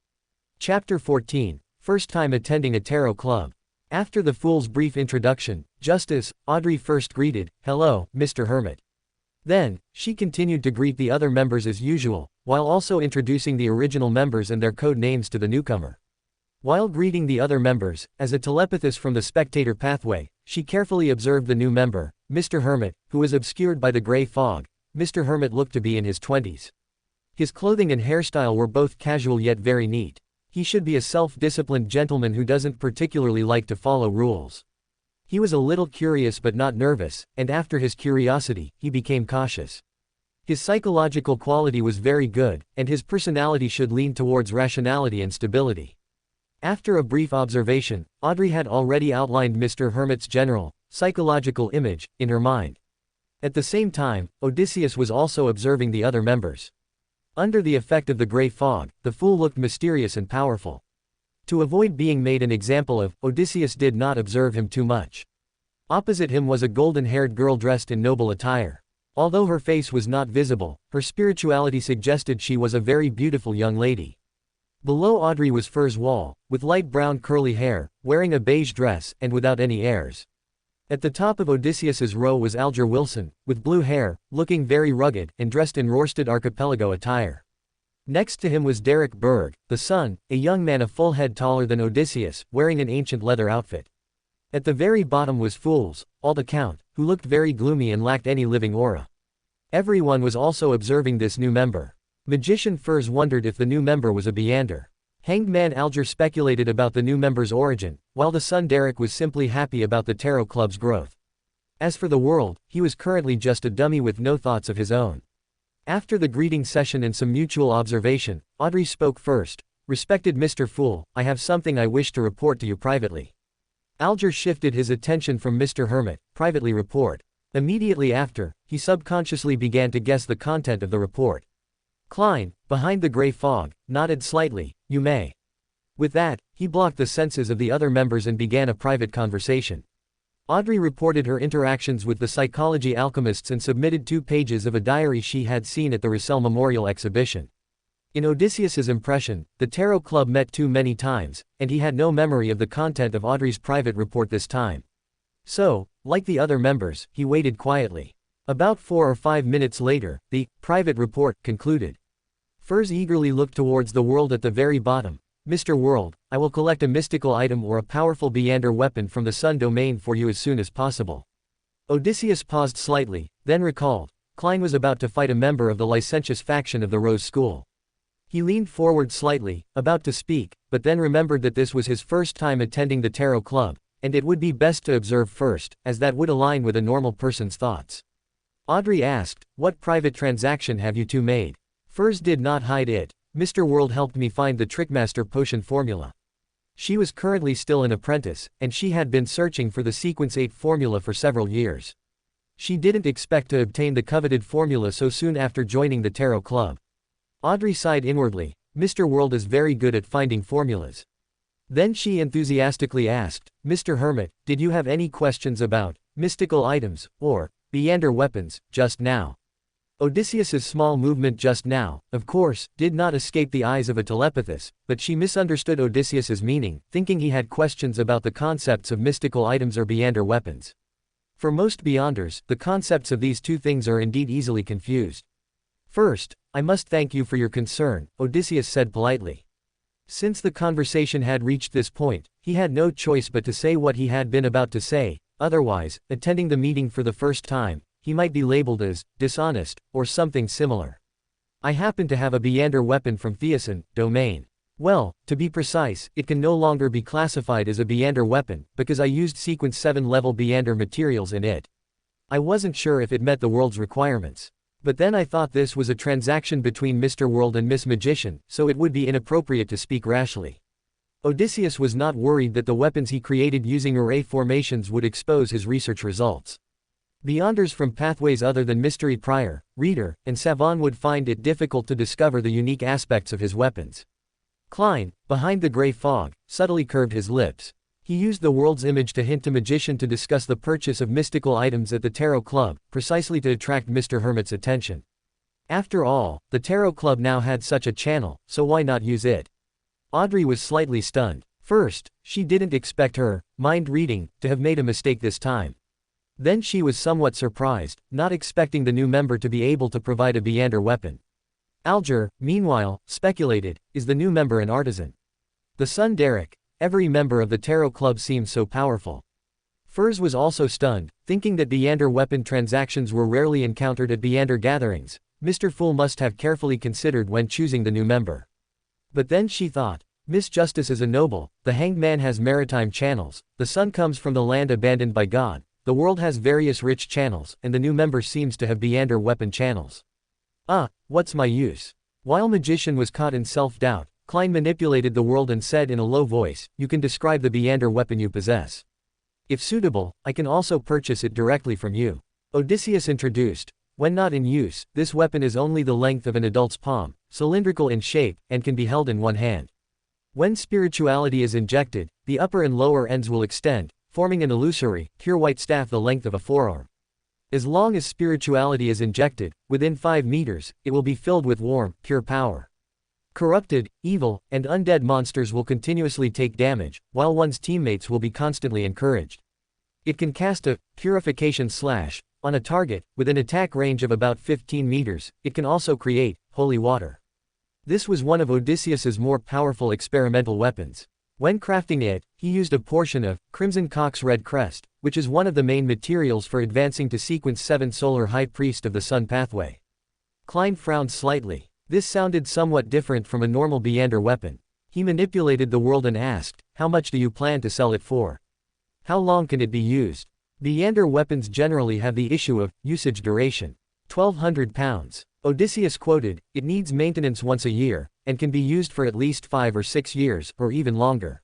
Speaker 1: Chapter 14, First time attending a tarot club. After the Fool's brief introduction, Justice, Audrey first greeted, "Hello, Mr. Hermit." Then, she continued to greet the other members as usual, while also introducing the original members and their code names to the newcomer. While greeting the other members, as a telepathist from the spectator pathway, she carefully observed the new member, Mr. Hermit, who was obscured by the gray fog. Mr. Hermit looked to be in his 20s. His clothing and hairstyle were both casual yet very neat. He should be a self-disciplined gentleman who doesn't particularly like to follow rules. He was a little curious but not nervous, and after his curiosity, he became cautious. His psychological quality was very good, and his personality should lean towards rationality and stability. After a brief observation, Audrey had already outlined Mr. Hermit's general, psychological image, in her mind. At the same time, Odysseus was also observing the other members. Under the effect of the gray fog, the Fool looked mysterious and powerful. To avoid being made an example of, Odysseus did not observe him too much. Opposite him was a golden-haired girl dressed in noble attire. Although her face was not visible, her spirituality suggested she was a very beautiful young lady. Below Audrey was Furs Wall, with light brown curly hair, wearing a beige dress, and without any airs. At the top of Odysseus's row was Alger Wilson, with blue hair, looking very rugged, and dressed in Rorsted archipelago attire. Next to him was Derek Berg, the son, a young man a full head taller than Odysseus, wearing an ancient leather outfit. At the very bottom was Fools, all to count, who looked very gloomy and lacked any living aura. Everyone was also observing this new member. Magician Furs wondered if the new member was a Beander. Hanged Man Alger speculated about the new member's origin, while the son Derek was simply happy about the Tarot Club's growth. As for the world, he was currently just a dummy with no thoughts of his own. After the greeting session and some mutual observation, Audrey spoke first. Respected Mr. Fool, I have something I wish to report to you privately. Alger shifted his attention from Mr. Hermit, privately report. Immediately after, he subconsciously began to guess the content of the report. Klein, behind the gray fog, nodded slightly, you may. With that, he blocked the senses of the other members and began a private conversation. Audrey reported her interactions with the psychology alchemists and submitted 2 pages of a diary she had seen at the Russell Memorial Exhibition. In Odysseus's impression, the Tarot Club met too many times, and he had no memory of the content of Audrey's private report this time. So, like the other members, he waited quietly. About 4 or 5 minutes later, the private report concluded. Furs eagerly looked towards the world at the very bottom. Mr. World, I will collect a mystical item or a powerful Beander weapon from the Sun domain for you as soon as possible. Odysseus paused slightly, then recalled. Klein was about to fight a member of the licentious faction of the Rose School. He leaned forward slightly, about to speak, but then remembered that this was his first time attending the Tarot Club, and it would be best to observe first, as that would align with a normal person's thoughts. Audrey asked, what private transaction have you two made? Furs did not hide it. Mr. World helped me find the Trickmaster potion formula. She was currently still an apprentice, and she had been searching for the Sequence 8 formula for several years. She didn't expect to obtain the coveted formula so soon after joining the Tarot Club. Audrey sighed inwardly. Mr. World is very good at finding formulas. Then she enthusiastically asked, Mr. Hermit, did you have any questions about mystical items, or Beander weapons, just now? Odysseus's small movement just now, of course, did not escape the eyes of a telepathist, but she misunderstood Odysseus's meaning, thinking he had questions about the concepts of mystical items or Beander weapons. For most Beyonders, the concepts of these two things are indeed easily confused. First, I must thank you for your concern, Odysseus said politely. Since the conversation had reached this point, he had no choice but to say what he had been about to say, otherwise, attending the meeting for the first time, he might be labeled as dishonest, or something similar. I happen to have a Beander weapon from Theosin domain. Well, to be precise, it can no longer be classified as a Beander weapon, because I used Sequence 7 level Beander materials in it. I wasn't sure if it met the world's requirements. But then I thought this was a transaction between Mr. World and Miss Magician, so it would be inappropriate to speak rashly. Odysseus was not worried that the weapons he created using array formations would expose his research results. Beyonders from pathways other than Mystery Prior, Reader, and Savon would find it difficult to discover the unique aspects of his weapons. Klein, behind the gray fog, subtly curved his lips. He used the world's image to hint to Magician to discuss the purchase of mystical items at the Tarot Club, precisely to attract Mr. Hermit's attention. After all, the Tarot Club now had such a channel, so why not use it? Audrey was slightly stunned. First, she didn't expect her, mind reading, to have made a mistake this time. Then she was somewhat surprised, not expecting the new member to be able to provide a Beander weapon. Alger, meanwhile, speculated, is the new member an artisan? The son Derek, every member of the Tarot Club seems so powerful. Furs was also stunned, thinking that Beander weapon transactions were rarely encountered at Beander gatherings. Mr. Fool must have carefully considered when choosing the new member. But then she thought, Miss Justice is a noble, the Hanged Man has maritime channels, the sun comes from the land abandoned by God, the world has various rich channels, and the new member seems to have Beander weapon channels. What's my use? While Magician was caught in self-doubt, Klein manipulated the world and said in a low voice, you can describe the Beander weapon you possess. If suitable, I can also purchase it directly from you. Odysseus introduced. When not in use, this weapon is only the length of an adult's palm, cylindrical in shape, and can be held in one hand. When spirituality is injected, the upper and lower ends will extend, forming an illusory, pure white staff the length of a forearm. As long as spirituality is injected, within 5 meters, it will be filled with warm, pure power. Corrupted, evil, and undead monsters will continuously take damage, while one's teammates will be constantly encouraged. It can cast a purification slash on a target, with an attack range of about 15 meters. It can also create holy water. This was one of Odysseus's more powerful experimental weapons. When crafting it, he used a portion of Crimson Cock's red crest, which is one of the main materials for advancing to Sequence 7 Solar High Priest of the Sun pathway. Klein frowned slightly. This sounded somewhat different from a normal Beander weapon. He manipulated the world and asked, "How much do you plan to sell it for? How long can it be used?" Beander weapons generally have the issue of usage duration. 1,200 pounds. Odysseus quoted, "It needs maintenance once a year, and can be used for at least 5 or 6 years, or even longer.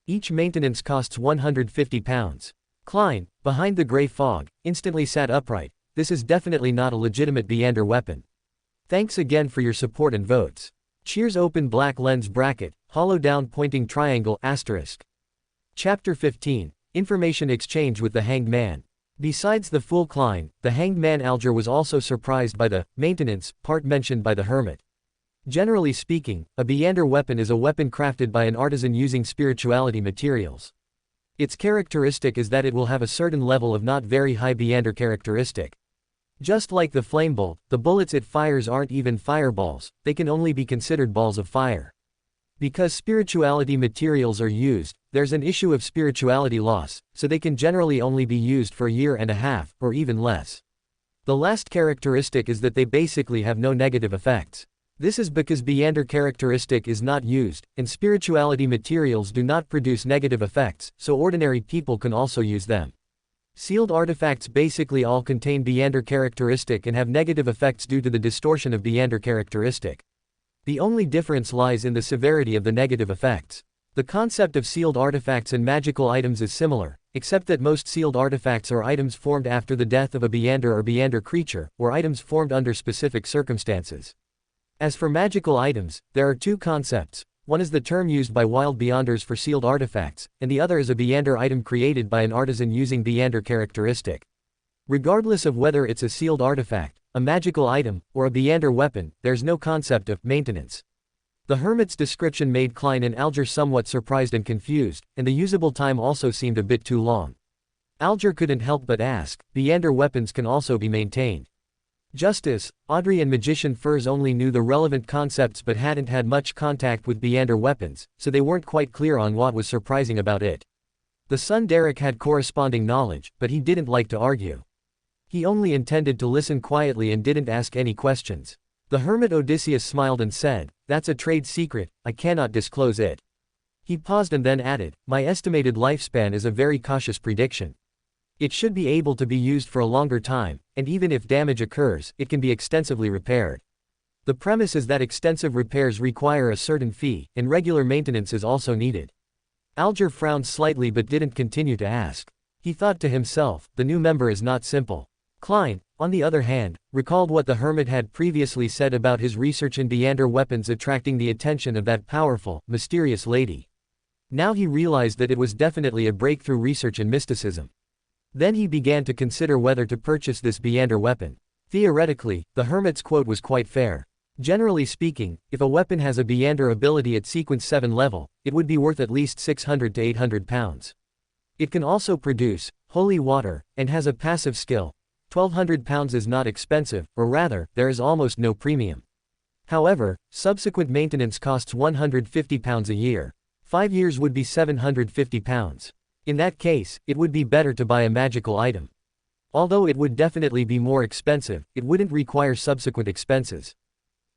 Speaker 1: Each maintenance costs 150 pounds. Klein, behind the gray fog, instantly sat upright. This is definitely not a legitimate Beander weapon. Thanks again for your support and votes. Cheers. Open black lens bracket, hollow down pointing triangle asterisk. Chapter 15. Information exchange with the Hanged Man. Besides the fool Klein, the Hanged Man Alger was also surprised by the maintenance part mentioned by the hermit. Generally speaking, a Beander weapon is a weapon crafted by an artisan using spirituality materials. Its characteristic is that it will have a certain level of not very high Beander characteristic. Just like the flame bolt, the bullets it fires aren't even fireballs, they can only be considered balls of fire. Because spirituality materials are used, there's an issue of spirituality loss, so they can generally only be used for a year and a half, or even less. The last characteristic is that they basically have no negative effects. This is because Beander characteristic is not used, and spirituality materials do not produce negative effects, so ordinary people can also use them. Sealed artifacts basically all contain Beander characteristic and have negative effects due to the distortion of Beander characteristic. The only difference lies in the severity of the negative effects. The concept of sealed artifacts and magical items is similar, except that most sealed artifacts are items formed after the death of a Beander or Beander creature, or items formed under specific circumstances. As for magical items, there are two concepts. One is the term used by wild Beanders for sealed artifacts, and the other is a Beander item created by an artisan using Beander characteristic. Regardless of whether it's a sealed artifact, a magical item, or a Beander weapon, there's no concept of maintenance. The hermit's description made Klein and Alger somewhat surprised and confused, and the usable time also seemed a bit too long. Alger couldn't help but ask, Beander weapons can also be maintained. Justice, Audrey and Magician Furs only knew the relevant concepts but hadn't had much contact with Beander weapons, so they weren't quite clear on what was surprising about it. The son Derek had corresponding knowledge, but he didn't like to argue. He only intended to listen quietly and didn't ask any questions. The hermit Odysseus smiled and said, "That's a trade secret, I cannot disclose it." He paused and then added, "My estimated lifespan is a very cautious prediction. It should be able to be used for a longer time, and even if damage occurs, it can be extensively repaired. The premise is that extensive repairs require a certain fee, and regular maintenance is also needed." Alger frowned slightly but didn't continue to ask. He thought to himself, the new member is not simple. Klein, on the other hand, recalled what the hermit had previously said about his research in Beander weapons attracting the attention of that powerful, mysterious lady. Now he realized that it was definitely a breakthrough research in mysticism. Then he began to consider whether to purchase this Beander weapon. Theoretically, the hermit's quote was quite fair. Generally speaking, if a weapon has a Beander ability at Sequence 7 level, it would be worth at least 600 to 800 pounds. It can also produce holy water, and has a passive skill. 1,200 pounds is not expensive, or rather, there is almost no premium. However, subsequent maintenance costs 150 pounds a year. 5 years would be 750 pounds. In that case, it would be better to buy a magical item. Although it would definitely be more expensive, it wouldn't require subsequent expenses.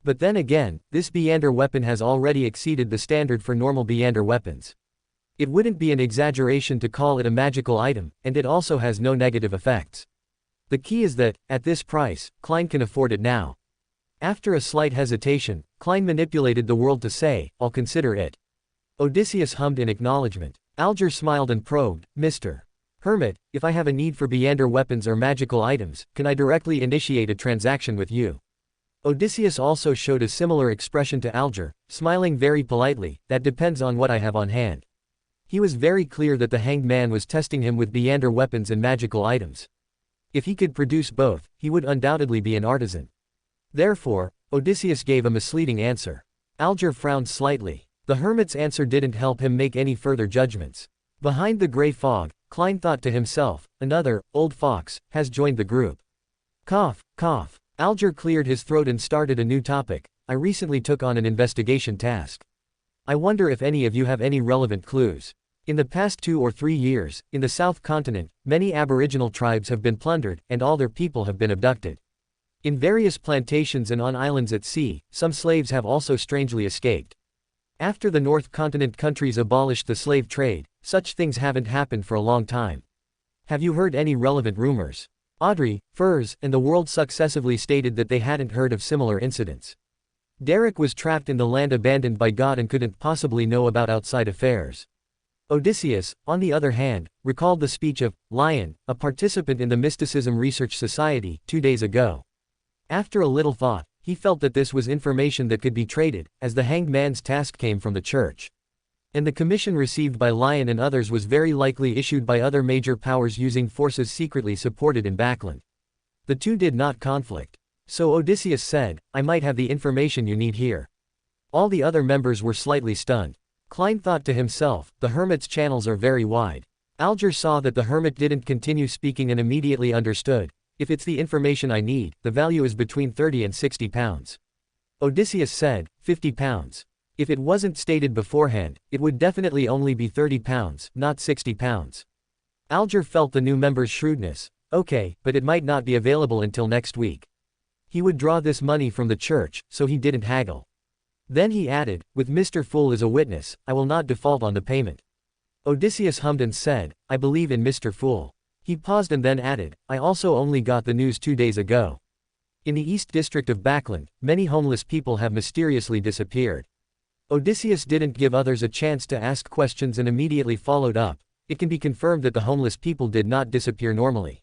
Speaker 1: But then again, this Beander weapon has already exceeded the standard for normal Beander weapons. It wouldn't be an exaggeration to call it a magical item, and it also has no negative effects. The key is that, at this price, Klein can afford it now. After a slight hesitation, Klein manipulated the world to say, "I'll consider it." Odysseus hummed in acknowledgement. Alger smiled and probed, "Mr. Hermit, if I have a need for Beander weapons or magical items, can I directly initiate a transaction with you?" Odysseus also showed a similar expression to Alger, smiling very politely, "That depends on what I have on hand." He was very clear that the Hanged Man was testing him with Beander weapons and magical items. If he could produce both, he would undoubtedly be an artisan. Therefore, Odysseus gave a misleading answer. Alger frowned slightly. The hermit's answer didn't help him make any further judgments. Behind the gray fog, Klein thought to himself, another, old fox, has joined the group. Cough, cough. Alger cleared his throat and started a new topic. "I recently took on an investigation task. I wonder if any of you have any relevant clues. In the past 2 or 3 years, in the South Continent, many Aboriginal tribes have been plundered, and all their people have been abducted. In various plantations and on islands at sea, some slaves have also strangely escaped. After the North Continent countries abolished the slave trade, such things haven't happened for a long time. Have you heard any relevant rumors? Audrey, Furs, and the world successively stated that they hadn't heard of similar incidents. Derek was trapped in the land abandoned by God and couldn't possibly know about outside affairs. Odysseus, on the other hand, recalled the speech of Lion, a participant in the Mysticism Research Society, 2 days ago. After a little thought, he felt that this was information that could be traded, as the hanged man's task came from the church. And the commission received by Lion and others was very likely issued by other major powers using forces secretly supported in Backland. The two did not conflict. So Odysseus said, I might have the information you need here. All the other members were slightly stunned. Klein thought to himself, the hermit's channels are very wide. Alger saw that the hermit didn't continue speaking and immediately understood. If it's the information I need, the value is between 30 and 60 pounds. Odysseus said, 50 pounds. If it wasn't stated beforehand, it would definitely only be 30 pounds, not 60 pounds. Alger felt the new member's shrewdness. Okay, but it might not be available until next week. He would draw this money from the church, so he didn't haggle. Then he added, with Mr. Fool as a witness, I will not default on the payment. Odysseus hummed and said, I believe in Mr. Fool. He paused and then added, I also only got the news 2 days ago. In the East District of Backland, many homeless people have mysteriously disappeared. Odysseus didn't give others a chance to ask questions and immediately followed up. It can be confirmed that the homeless people did not disappear normally.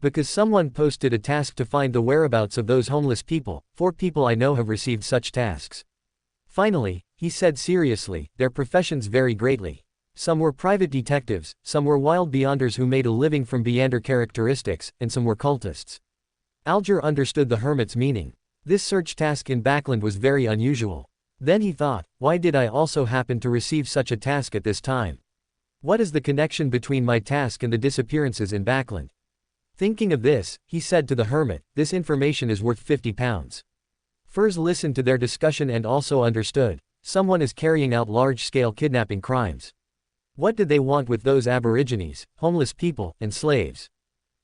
Speaker 1: Because someone posted a task to find the whereabouts of those homeless people, 4 people I know have received such tasks. Finally, he said seriously, their professions vary greatly. Some were private detectives, some were wild beyonders who made a living from beyander characteristics, and some were cultists. Alger understood the hermit's meaning. This search task in Backland was very unusual. Then he thought, why did I also happen to receive such a task at this time? What is the connection between my task and the disappearances in Backland? Thinking of this, he said to the hermit, this information is worth 50 pounds. Furs listened to their discussion and also understood. Someone is carrying out large-scale kidnapping crimes. What did they want with those aborigines, homeless people, and slaves?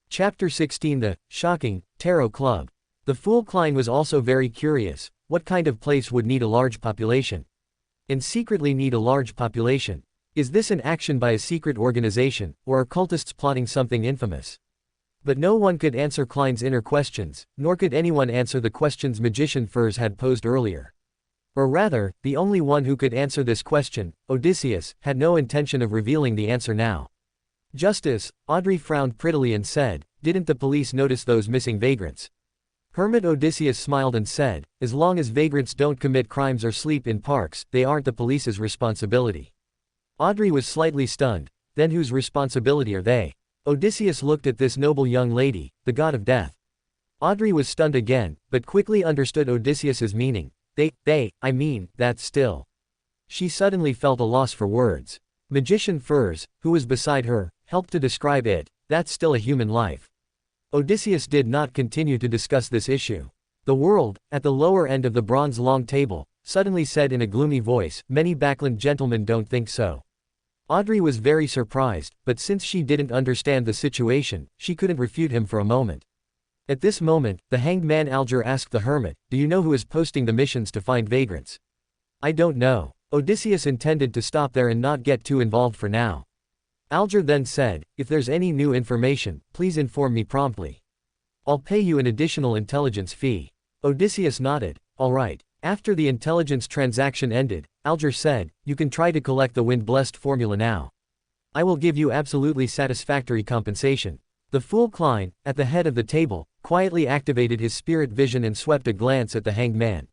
Speaker 1: Chapter 16 The Shocking Tarot Club. The fool Klein was also very curious. What kind of place would need a large population? And secretly need a large population? Is this an action by a secret organization, or are cultists plotting something infamous? But no one could answer Klein's inner questions, nor could anyone answer the questions Magician Furs had posed earlier. Or rather, the only one who could answer this question, Odysseus, had no intention of revealing the answer now. Justice, Audrey frowned prettily and said, didn't the police notice those missing vagrants? Hermit Odysseus smiled and said, as long as vagrants don't commit crimes or sleep in parks, they aren't the police's responsibility. Audrey was slightly stunned. Then whose responsibility are they? Odysseus looked at this noble young lady, the god of death. Audrey was stunned again, but quickly understood Odysseus's meaning. That's still. She suddenly felt a loss for words. Magician Furs, who was beside her, helped to describe it, that's still a human life. Odysseus did not continue to discuss this issue. The world, at the lower end of the bronze long table, suddenly said in a gloomy voice, many Backland gentlemen don't think so. Audrey was very surprised, but since she didn't understand the situation, she couldn't refute him for a moment. At this moment, the hanged man Alger asked the hermit, do you know who is posting the missions to find vagrants? I don't know. Odysseus intended to stop there and not get too involved for now. Alger then said, if there's any new information, please inform me promptly. I'll pay you an additional intelligence fee. Odysseus nodded, all right. After the intelligence transaction ended, Alger said, you can try to collect the wind-blessed formula now. I will give you absolutely satisfactory compensation. The fool Klein, at the head of the table, quietly activated his spirit vision and swept a glance at the hanged man.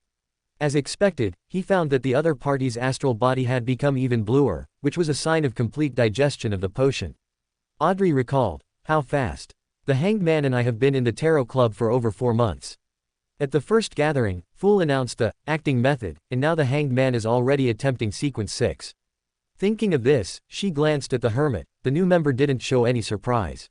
Speaker 1: As expected, he found that the other party's astral body had become even bluer, which was a sign of complete digestion of the potion. Audrey recalled, how fast. The hanged man and I have been in the tarot club for over 4 months. At the first gathering, Fool announced the acting method, and now the hanged man is already attempting sequence 6. Thinking of this, she glanced at the hermit. The new member didn't show any surprise.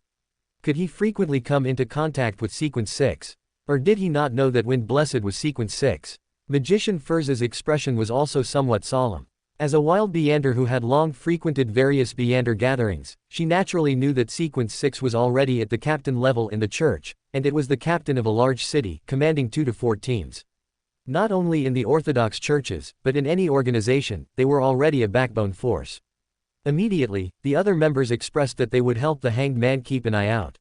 Speaker 1: Could he frequently come into contact with sequence 6? Or did he not know that Wind Blessed was sequence 6? Magician Furz's expression was also somewhat solemn. As a wild Beander who had long frequented various Beander gatherings, she naturally knew that Sequence 6 was already at the captain level in the church, and it was the captain of a large city, commanding 2 to 4 teams. Not only in the Orthodox churches, but in any organization, they were already a backbone force. Immediately, the other members expressed that they would help the Hanged Man keep an eye out.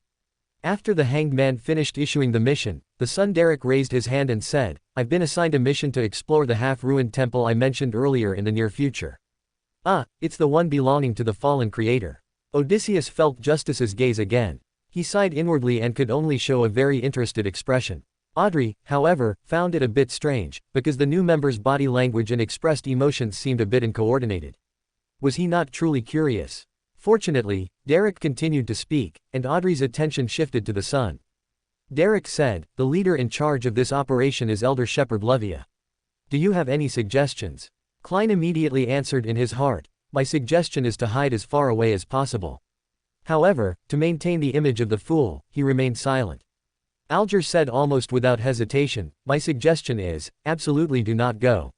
Speaker 1: After the Hanged Man finished issuing the mission, the son Derek raised his hand and said, "I've been assigned a mission to explore the half-ruined temple I mentioned earlier in the near future." "Ah, it's the one belonging to the fallen creator." Odysseus felt Justice's gaze again. He sighed inwardly and could only show a very interested expression. Audrey, however, found it a bit strange, because the new member's body language and expressed emotions seemed a bit uncoordinated. Was he not truly curious? Fortunately, Derek continued to speak, and Audrey's attention shifted to the son. Derek said, "The leader in charge of this operation is Elder Shepherd Levia. Do you have any suggestions?" Klein immediately answered in his heart, "My suggestion is to hide as far away as possible." However, to maintain the image of the fool, he remained silent. Alger said almost without hesitation, "My suggestion is, absolutely do not go."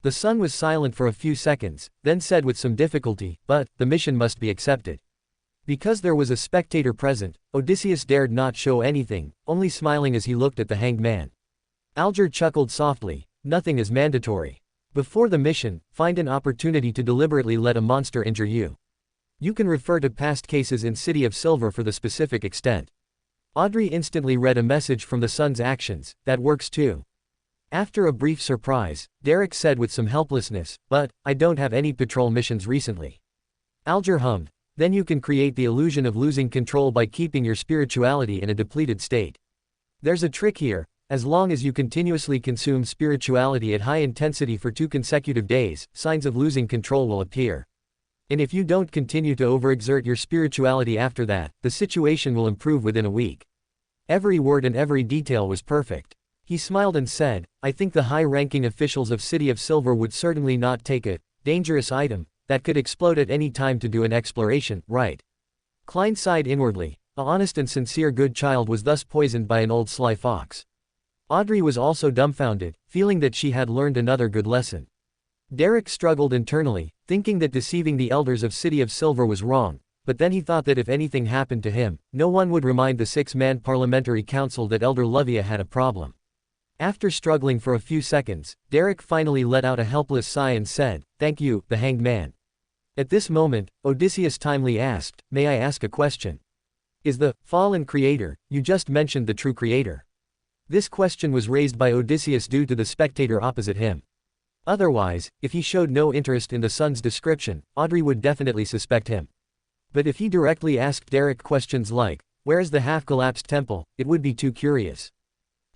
Speaker 1: The son was silent for a few seconds, then said with some difficulty, "But, the mission must be accepted." Because there was a spectator present, Odysseus dared not show anything, only smiling as he looked at the Hanged Man. Alger chuckled softly, "Nothing is mandatory. Before the mission, find an opportunity to deliberately let a monster injure you. You can refer to past cases in City of Silver for the specific extent." Audrey instantly read a message from the son's actions, "That works too." After a brief surprise, Derek said with some helplessness, "But, I don't have any patrol missions recently." Alger hummed, "Then you can create the illusion of losing control by keeping your spirituality in a depleted state. There's a trick here, as long as you continuously consume spirituality at high intensity for 2 consecutive days, signs of losing control will appear. And if you don't continue to overexert your spirituality after that, the situation will improve within a week." Every word and every detail was perfect. He smiled and said, "I think the high-ranking officials of City of Silver would certainly not take a dangerous item that could explode at any time to do an exploration, right?" Klein sighed inwardly. A honest and sincere good child was thus poisoned by an old sly fox. Audrey was also dumbfounded, feeling that she had learned another good lesson. Derek struggled internally, thinking that deceiving the elders of City of Silver was wrong, but then he thought that if anything happened to him, no one would remind the 6-man parliamentary council that Elder Levia had a problem. After struggling for a few seconds, Derek finally let out a helpless sigh and said, "Thank you, the Hanged Man." At this moment, Odysseus timely asked, "May I ask a question? Is the fallen creator you just mentioned the true creator?" This question was raised by Odysseus due to the spectator opposite him. Otherwise, if he showed no interest in the son's description, Audrey would definitely suspect him. But if he directly asked Derek questions like, "Where is the half-collapsed temple?" it would be too curious.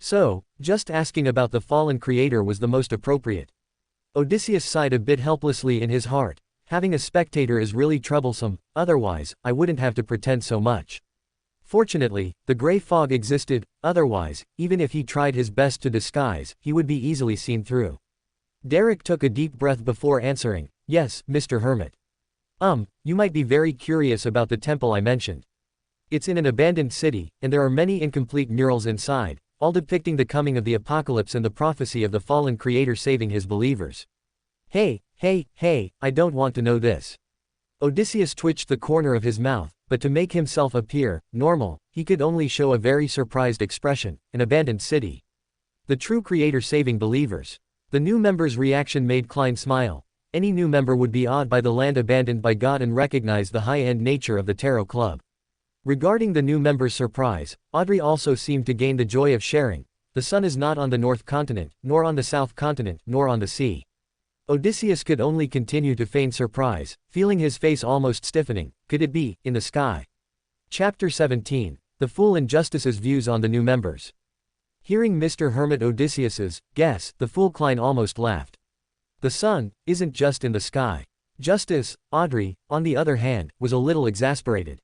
Speaker 1: So, just asking about the fallen creator was the most appropriate. Odysseus sighed a bit helplessly in his heart. Having a spectator is really troublesome, otherwise, I wouldn't have to pretend so much. Fortunately, the gray fog existed, otherwise, even if he tried his best to disguise, he would be easily seen through. Derek took a deep breath before answering, "Yes, Mr. Hermit. You might be very curious about the temple I mentioned. It's in an abandoned city, and there are many incomplete murals inside, all depicting the coming of the apocalypse and the prophecy of the fallen creator saving his believers." Hey, I don't want to know this." Odysseus twitched the corner of his mouth, but to make himself appear normal, he could only show a very surprised expression. An abandoned city. The true creator saving believers. The new member's reaction made Klein smile. Any new member would be awed by the land abandoned by God and recognize the high-end nature of the Tarot Club. Regarding the new member's surprise, Audrey also seemed to gain the joy of sharing. The sun is not on the North Continent, nor on the South Continent, nor on the sea. Odysseus could only continue to feign surprise, feeling his face almost stiffening. Could it be, in the sky? Chapter 17. The Fool and Justice's Views on the New Members. Hearing Mr. Hermit Odysseus's guess, the fool Klein almost laughed. The sun isn't just in the sky. Justice, Audrey, on the other hand, was a little exasperated.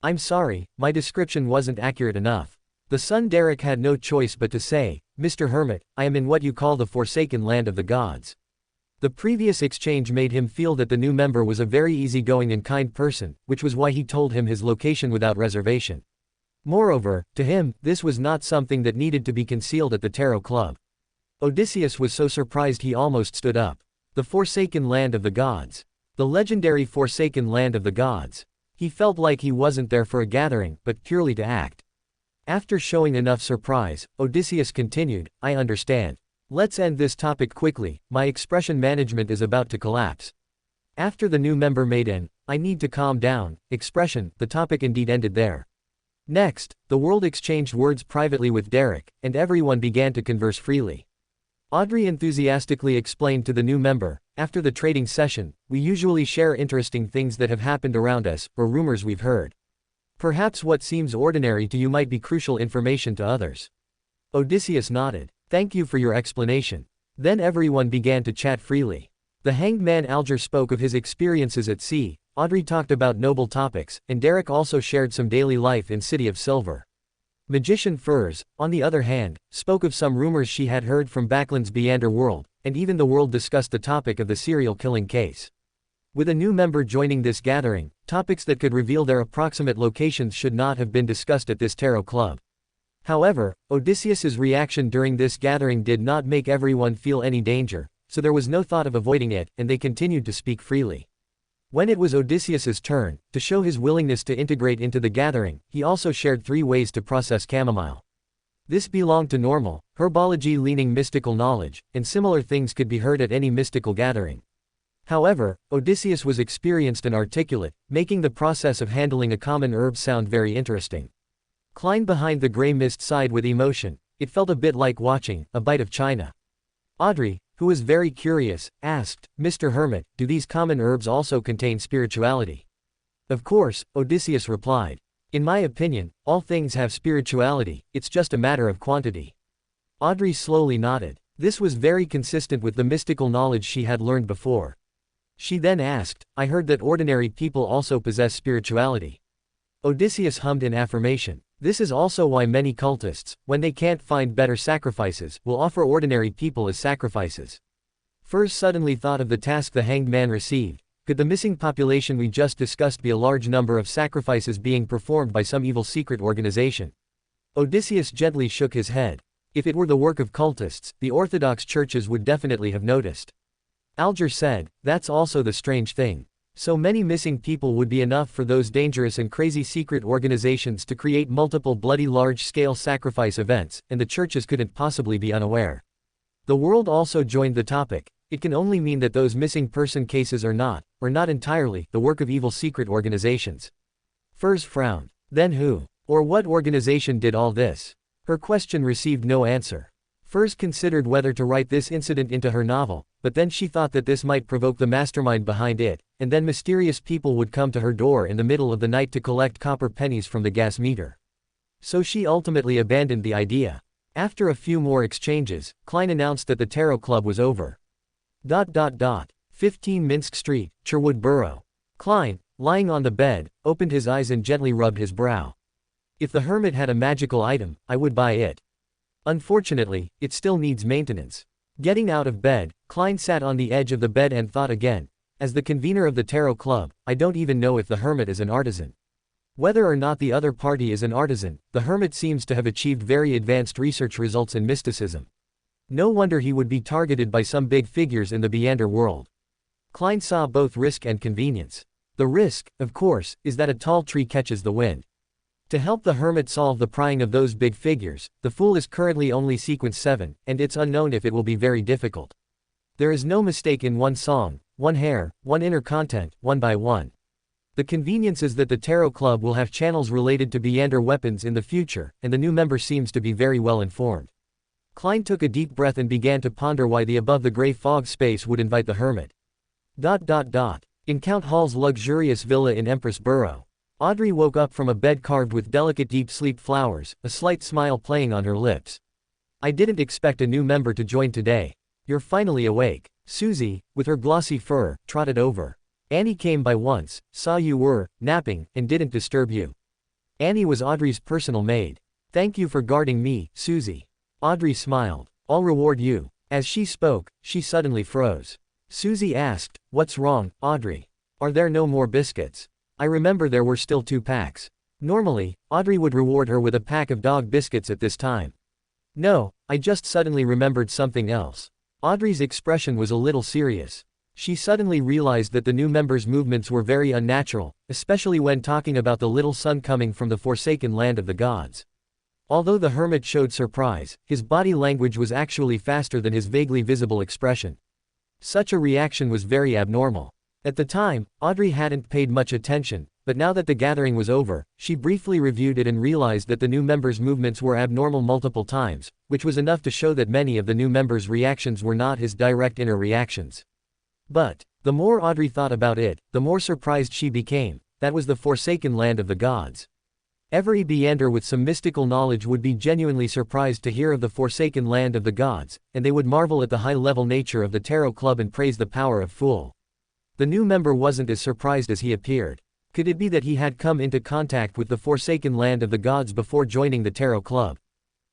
Speaker 1: "I'm sorry, my description wasn't accurate enough." The son Derek had no choice but to say, "Mr. Hermit, I am in what you call the forsaken land of the gods." The previous exchange made him feel that the new member was a very easygoing and kind person, which was why he told him his location without reservation. Moreover, to him, this was not something that needed to be concealed at the Tarot Club. Odysseus was so surprised he almost stood up. The Forsaken Land of the Gods. The legendary Forsaken Land of the Gods. He felt like he wasn't there for a gathering, but purely to act. After showing enough surprise, Odysseus continued, I understand. Let's end this topic quickly, my expression management is about to collapse. After the new member made an, I need to calm down, expression, the topic indeed ended there. Next, the world exchanged words privately with Derek, and everyone began to converse freely. Audrey enthusiastically explained to the new member, after the trading session, we usually share interesting things that have happened around us, or rumors we've heard. Perhaps what seems ordinary to you might be crucial information to others. Odysseus nodded. Thank you for your explanation. Then everyone began to chat freely. The hanged man Alger spoke of his experiences at sea, Audrey talked about noble topics, and Derek also shared some daily life in City of Silver. Magician Furs, on the other hand, spoke of some rumors she had heard from Backland's Beander world, and even the world discussed the topic of the serial killing case. With a new member joining this gathering, topics that could reveal their approximate locations should not have been discussed at this tarot club. However, Odysseus's reaction during this gathering did not make everyone feel any danger, so there was no thought of avoiding it, and they continued to speak freely. When it was Odysseus's turn, to show his willingness to integrate into the gathering, he also shared 3 ways to process chamomile. This belonged to normal, herbology-leaning mystical knowledge, and similar things could be heard at any mystical gathering. However, Odysseus was experienced and articulate, making the process of handling a common herb sound very interesting. Klein behind the gray mist sighed with emotion, it felt a bit like watching a bite of china. Audrey, who was very curious, asked, Mr. Hermit, do these common herbs also contain spirituality? Of course, Odysseus replied. In my opinion, all things have spirituality, it's just a matter of quantity. Audrey slowly nodded. This was very consistent with the mystical knowledge she had learned before. She then asked, I heard that ordinary people also possess spirituality. Odysseus hummed in affirmation. This is also why many cultists, when they can't find better sacrifices, will offer ordinary people as sacrifices. Furs suddenly thought of the task the hanged man received. Could the missing population we just discussed be a large number of sacrifices being performed by some evil secret organization? Odysseus gently shook his head. If it were the work of cultists, the Orthodox churches would definitely have noticed. Alger said, that's also the strange thing. So many missing people would be enough for those dangerous and crazy secret organizations to create multiple bloody large-scale sacrifice events, and the churches couldn't possibly be unaware. The world also joined the topic. It can only mean that those missing person cases are not, or not entirely, the work of evil secret organizations. Furs frowned. Then who, or what organization did all this? Her question received no answer. Furs considered whether to write this incident into her novel, but then she thought that this might provoke the mastermind behind it, and then mysterious people would come to her door in the middle of the night to collect copper pennies from the gas meter. So she ultimately abandoned the idea. After a few more exchanges, Klein announced that the tarot club was over. 15 Minsk Street, Cherwood Borough. Klein, lying on the bed, opened his eyes and gently rubbed his brow. If the hermit had a magical item, I would buy it. Unfortunately, it still needs maintenance. Getting out of bed, Klein sat on the edge of the bed and thought again. As the convener of the tarot club, I don't even know if the hermit is an artisan. Whether or not the other party is an artisan, the hermit seems to have achieved very advanced research results in mysticism. No wonder he would be targeted by some big figures in the Beander world. Klein saw both risk and convenience. The risk, of course, is that a tall tree catches the wind. To help the hermit solve the prying of those big figures, the Fool is currently only sequence 7, and it's unknown if it will be very difficult. There is no mistake in one song, one hair, one inner content, one by one. The convenience is that the Tarot Club will have channels related to Beander weapons in the future, and the new member seems to be very well informed. Klein took a deep breath and began to ponder why the above the gray fog space would invite the hermit. In Count Hall's luxurious villa in Empress Borough. Audrey woke up from a bed carved with delicate deep sleep flowers, a slight smile playing on her lips. I didn't expect a new member to join today. You're finally awake. Susie, with her glossy fur, trotted over. Annie came by once, saw you were napping, and didn't disturb you. Annie was Audrey's personal maid. Thank you for guarding me, Susie. Audrey smiled. I'll reward you. As she spoke, she suddenly froze. Susie asked, what's wrong, Audrey? Are there no more biscuits? I remember there were still 2 packs. Normally, Audrey would reward her with a pack of dog biscuits at this time. No, I just suddenly remembered something else. Audrey's expression was a little serious. She suddenly realized that the new members' movements were very unnatural, especially when talking about the little son coming from the forsaken land of the gods. Although the hermit showed surprise, his body language was actually faster than his vaguely visible expression. Such a reaction was very abnormal. At the time, Audrey hadn't paid much attention, but now that the gathering was over, she briefly reviewed it and realized that the new members' movements were abnormal multiple times, which was enough to show that many of the new members' reactions were not his direct inner reactions. But, the more Audrey thought about it, the more surprised she became. That was the forsaken land of the gods. Every Beander with some mystical knowledge would be genuinely surprised to hear of the forsaken land of the gods, and they would marvel at the high-level nature of the Tarot Club and praise the power of Fool. The new member wasn't as surprised as he appeared. Could it be that he had come into contact with the forsaken land of the gods before joining the Tarot Club?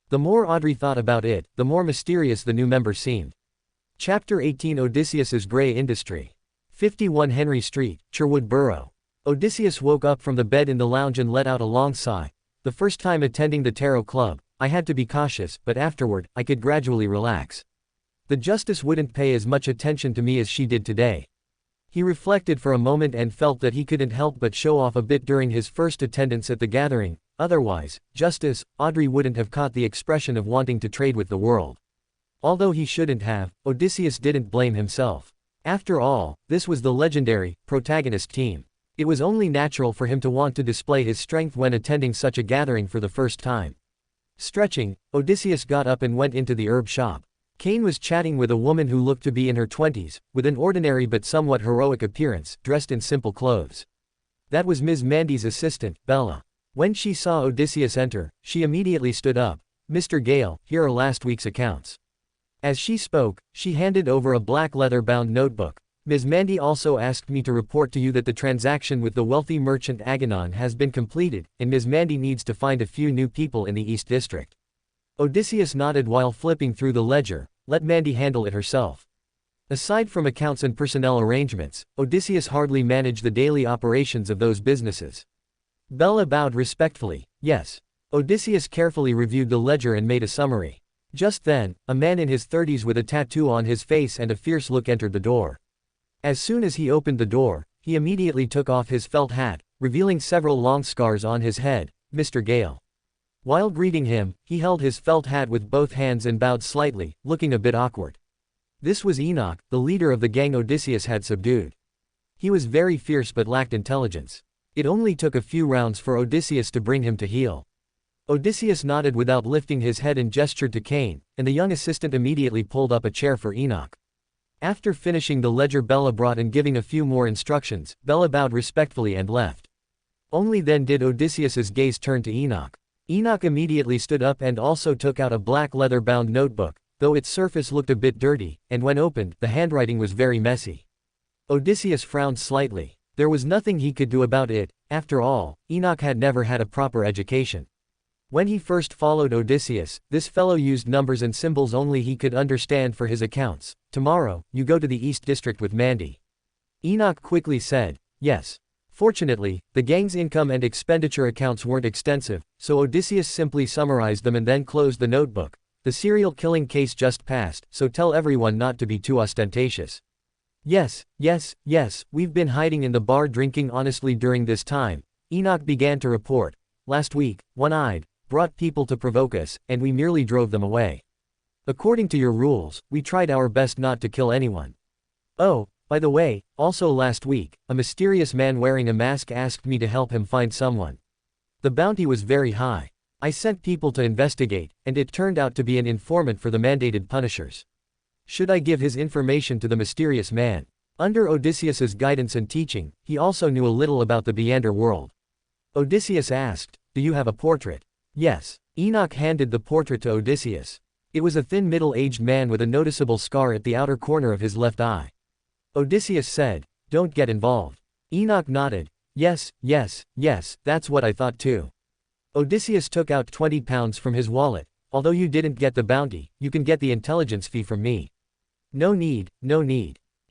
Speaker 1: The more Audrey thought about it, the more mysterious the new member seemed. Chapter 18 Odysseus's Grey Industry. 51 Henry Street, Sherwood Borough. Odysseus woke up from the bed in the lounge and let out a long sigh. The first time attending the Tarot Club, I had to be cautious, but afterward, I could gradually relax. The Justice wouldn't pay as much attention to me as she did today. He reflected for a moment and felt that he couldn't help but show off a bit during his first attendance at the gathering. Otherwise, Justice, Audrey wouldn't have caught the expression of wanting to trade with the world. Although he shouldn't have, Odysseus didn't blame himself. After all, this was the legendary, protagonist team. It was only natural for him to want to display his strength when attending such a gathering for the first time. Stretching, Odysseus got up and went into the herb shop. Cain was chatting with a woman who looked to be in her 20s, with an ordinary but somewhat heroic appearance, dressed in simple clothes. That was Ms. Mandy's assistant, Bella. When she saw Odysseus enter, she immediately stood up. "Mr. Gale, here are last week's accounts." As she spoke, she handed over a black leather-bound notebook. "Ms. Mandy also asked me to report to you that the transaction with the wealthy merchant Aganon has been completed, and Ms. Mandy needs to find a few new people in the East District." Odysseus nodded while flipping through the ledger. "Let Mandy handle it herself." Aside from accounts and personnel arrangements, Odysseus hardly managed the daily operations of those businesses. Bella bowed respectfully. "Yes." Odysseus carefully reviewed the ledger and made a summary. Just then, a man in his 30s with a tattoo on his face and a fierce look entered the door. As soon as he opened the door, he immediately took off his felt hat, revealing several long scars on his head. "Mr. Gale." While greeting him, he held his felt hat with both hands and bowed slightly, looking a bit awkward. This was Enoch, the leader of the gang Odysseus had subdued. He was very fierce but lacked intelligence. It only took a few rounds for Odysseus to bring him to heel. Odysseus nodded without lifting his head and gestured to Cain, and the young assistant immediately pulled up a chair for Enoch. After finishing the ledger Bella brought and giving a few more instructions, Bella bowed respectfully and left. Only then did Odysseus's gaze turn to Enoch. Enoch immediately stood up and also took out a black leather-bound notebook, though its surface looked a bit dirty, and when opened, the handwriting was very messy. Odysseus frowned slightly. There was nothing he could do about it. After all, Enoch had never had a proper education. When he first followed Odysseus, this fellow used numbers and symbols only he could understand for his accounts. "Tomorrow, you go to the East District with Mandy." Enoch quickly said, "Yes." Fortunately, the gang's income and expenditure accounts weren't extensive, so Odysseus simply summarized them and then closed the notebook. "The serial killing case just passed, so tell everyone not to be too ostentatious." Yes, we've been hiding in the bar drinking honestly during this time," Enoch began to report. "Last week, One-Eyed brought people to provoke us, and we merely drove them away. According to your rules, we tried our best not to kill anyone. Oh, by the way, also last week, a mysterious man wearing a mask asked me to help him find someone. The bounty was very high. I sent people to investigate, and it turned out to be an informant for the mandated punishers. Should I give his information to the mysterious man?" Under Odysseus's guidance and teaching, he also knew a little about the Beander world. Odysseus asked, "Do you have a portrait?" "Yes." Enoch handed the portrait to Odysseus. It was a thin middle-aged man with a noticeable scar at the outer corner of his left eye. Odysseus said, "Don't get involved." Enoch nodded. Yes, that's what I thought too." Odysseus took out 20 pounds from his wallet. "Although you didn't get the bounty, you can get the intelligence fee from me." No need.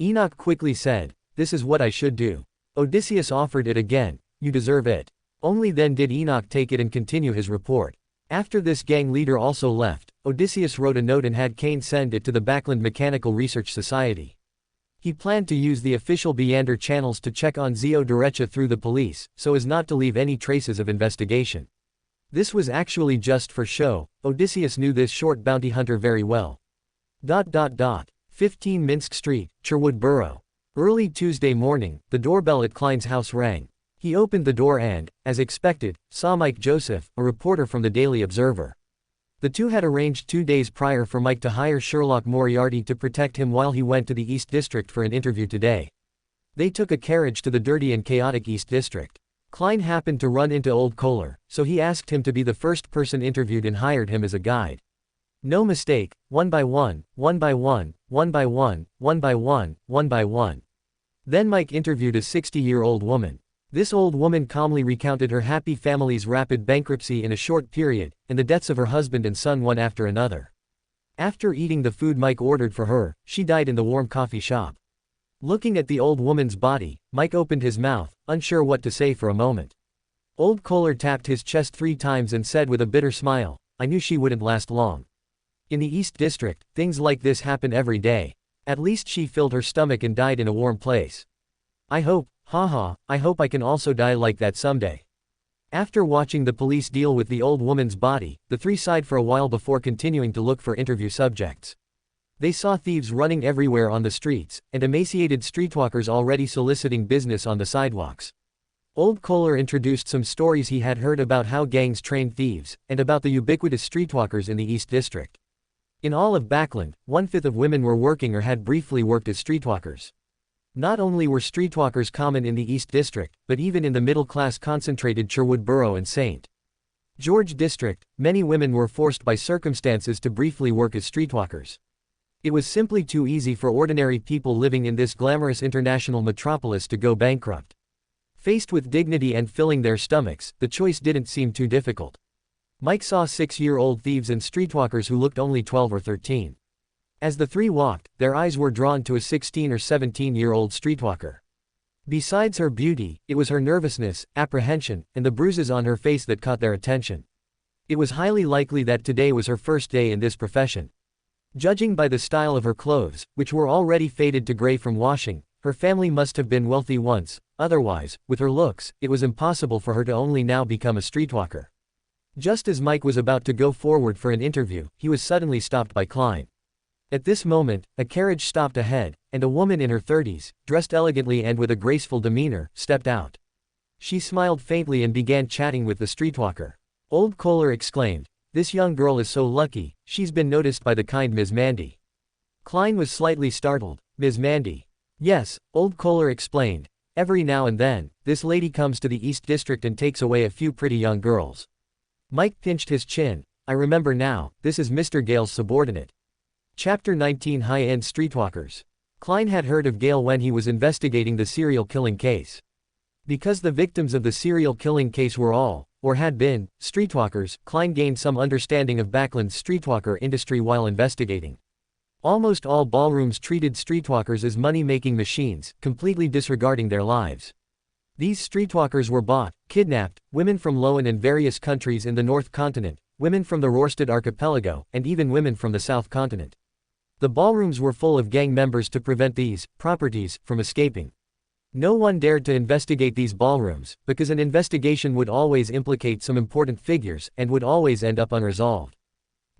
Speaker 1: Enoch quickly said, "This is what I should do." Odysseus offered it again. "You deserve it." Only then did Enoch take it and continue his report. After this gang leader also left, Odysseus wrote a note and had Cain send it to the Backland Mechanical Research Society. He planned to use the official Beander channels to check on Zio Derecha through the police, so as not to leave any traces of investigation. This was actually just for show. Odysseus knew this short bounty hunter very well. 15 Minsk Street, Sherwood Borough. Early Tuesday morning, the doorbell at Klein's house rang. He opened the door and, as expected, saw Mike Joseph, a reporter from the Daily Observer. The two had arranged 2 days prior for Mike to hire Sherlock Moriarty to protect him while he went to the East District for an interview today. They took a carriage to the dirty and chaotic East District. Klein happened to run into Old Kohler, so he asked him to be the first person interviewed and hired him as a guide. No mistake, one by one, one by one, one by one, one by one, one by one. Then Mike interviewed a 60-year-old woman. This old woman calmly recounted her happy family's rapid bankruptcy in a short period, and the deaths of her husband and son one after another. After eating the food Mike ordered for her, she died in the warm coffee shop. Looking at the old woman's body, Mike opened his mouth, unsure what to say for a moment. Old Kohler tapped his chest 3 times and said with a bitter smile, "I knew she wouldn't last long. In the East District, things like this happen every day. At least she filled her stomach and died in a warm place. I hope I can also die like that someday." After watching the police deal with the old woman's body, the three sighed for a while before continuing to look for interview subjects. They saw thieves running everywhere on the streets, and emaciated streetwalkers already soliciting business on the sidewalks. Old Kohler introduced some stories he had heard about how gangs train thieves, and about the ubiquitous streetwalkers in the East District. In all of Backland, 1/5 of women were working or had briefly worked as streetwalkers. Not only were streetwalkers common in the East District, but even in the middle-class concentrated Sherwood Borough and St. George District, many women were forced by circumstances to briefly work as streetwalkers. It was simply too easy for ordinary people living in this glamorous international metropolis to go bankrupt. Faced with dignity and filling their stomachs, the choice didn't seem too difficult. Mike saw 6-year-old thieves and streetwalkers who looked only 12 or 13. As the three walked, their eyes were drawn to a 16 or 17-year-old streetwalker. Besides her beauty, it was her nervousness, apprehension, and the bruises on her face that caught their attention. It was highly likely that today was her first day in this profession. Judging by the style of her clothes, which were already faded to gray from washing, her family must have been wealthy once. Otherwise, with her looks, it was impossible for her to only now become a streetwalker. Just as Mike was about to go forward for an interview, he was suddenly stopped by Klein. At this moment, a carriage stopped ahead, and a woman in her 30s, dressed elegantly and with a graceful demeanor, stepped out. She smiled faintly and began chatting with the streetwalker. Old Kohler exclaimed, "This young girl is so lucky, she's been noticed by the kind Ms. Mandy." Klein was slightly startled. "Ms. Mandy?" "Yes," Old Kohler explained. "Every now and then, this lady comes to the East District and takes away a few pretty young girls." Mike pinched his chin. "I remember now, this is Mr. Gale's subordinate." Chapter 19 High-End Streetwalkers. Klein had heard of Gale when he was investigating the serial killing case. Because the victims of the serial killing case were all, or had been, streetwalkers, Klein gained some understanding of Backland's streetwalker industry while investigating. Almost all ballrooms treated streetwalkers as money-making machines, completely disregarding their lives. These streetwalkers were bought, kidnapped, women from Lowen and various countries in the North Continent, women from the Rorstad Archipelago, and even women from the South Continent. The ballrooms were full of gang members to prevent these properties from escaping. No one dared to investigate these ballrooms, because an investigation would always implicate some important figures and would always end up unresolved.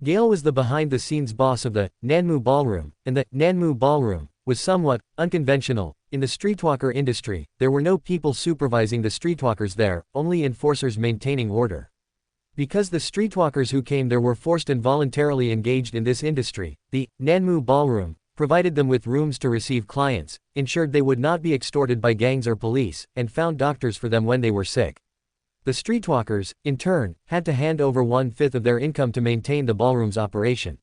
Speaker 1: Gale was the behind-the-scenes boss of the Nanmu Ballroom, and the Nanmu Ballroom was somewhat unconventional. In the streetwalker industry, there were no people supervising the streetwalkers there, only enforcers maintaining order. Because the streetwalkers who came there were forced and voluntarily engaged in this industry, the Nanmu Ballroom provided them with rooms to receive clients, ensured they would not be extorted by gangs or police, and found doctors for them when they were sick. The streetwalkers, in turn, had to hand over 1/5 of their income to maintain the ballroom's operation.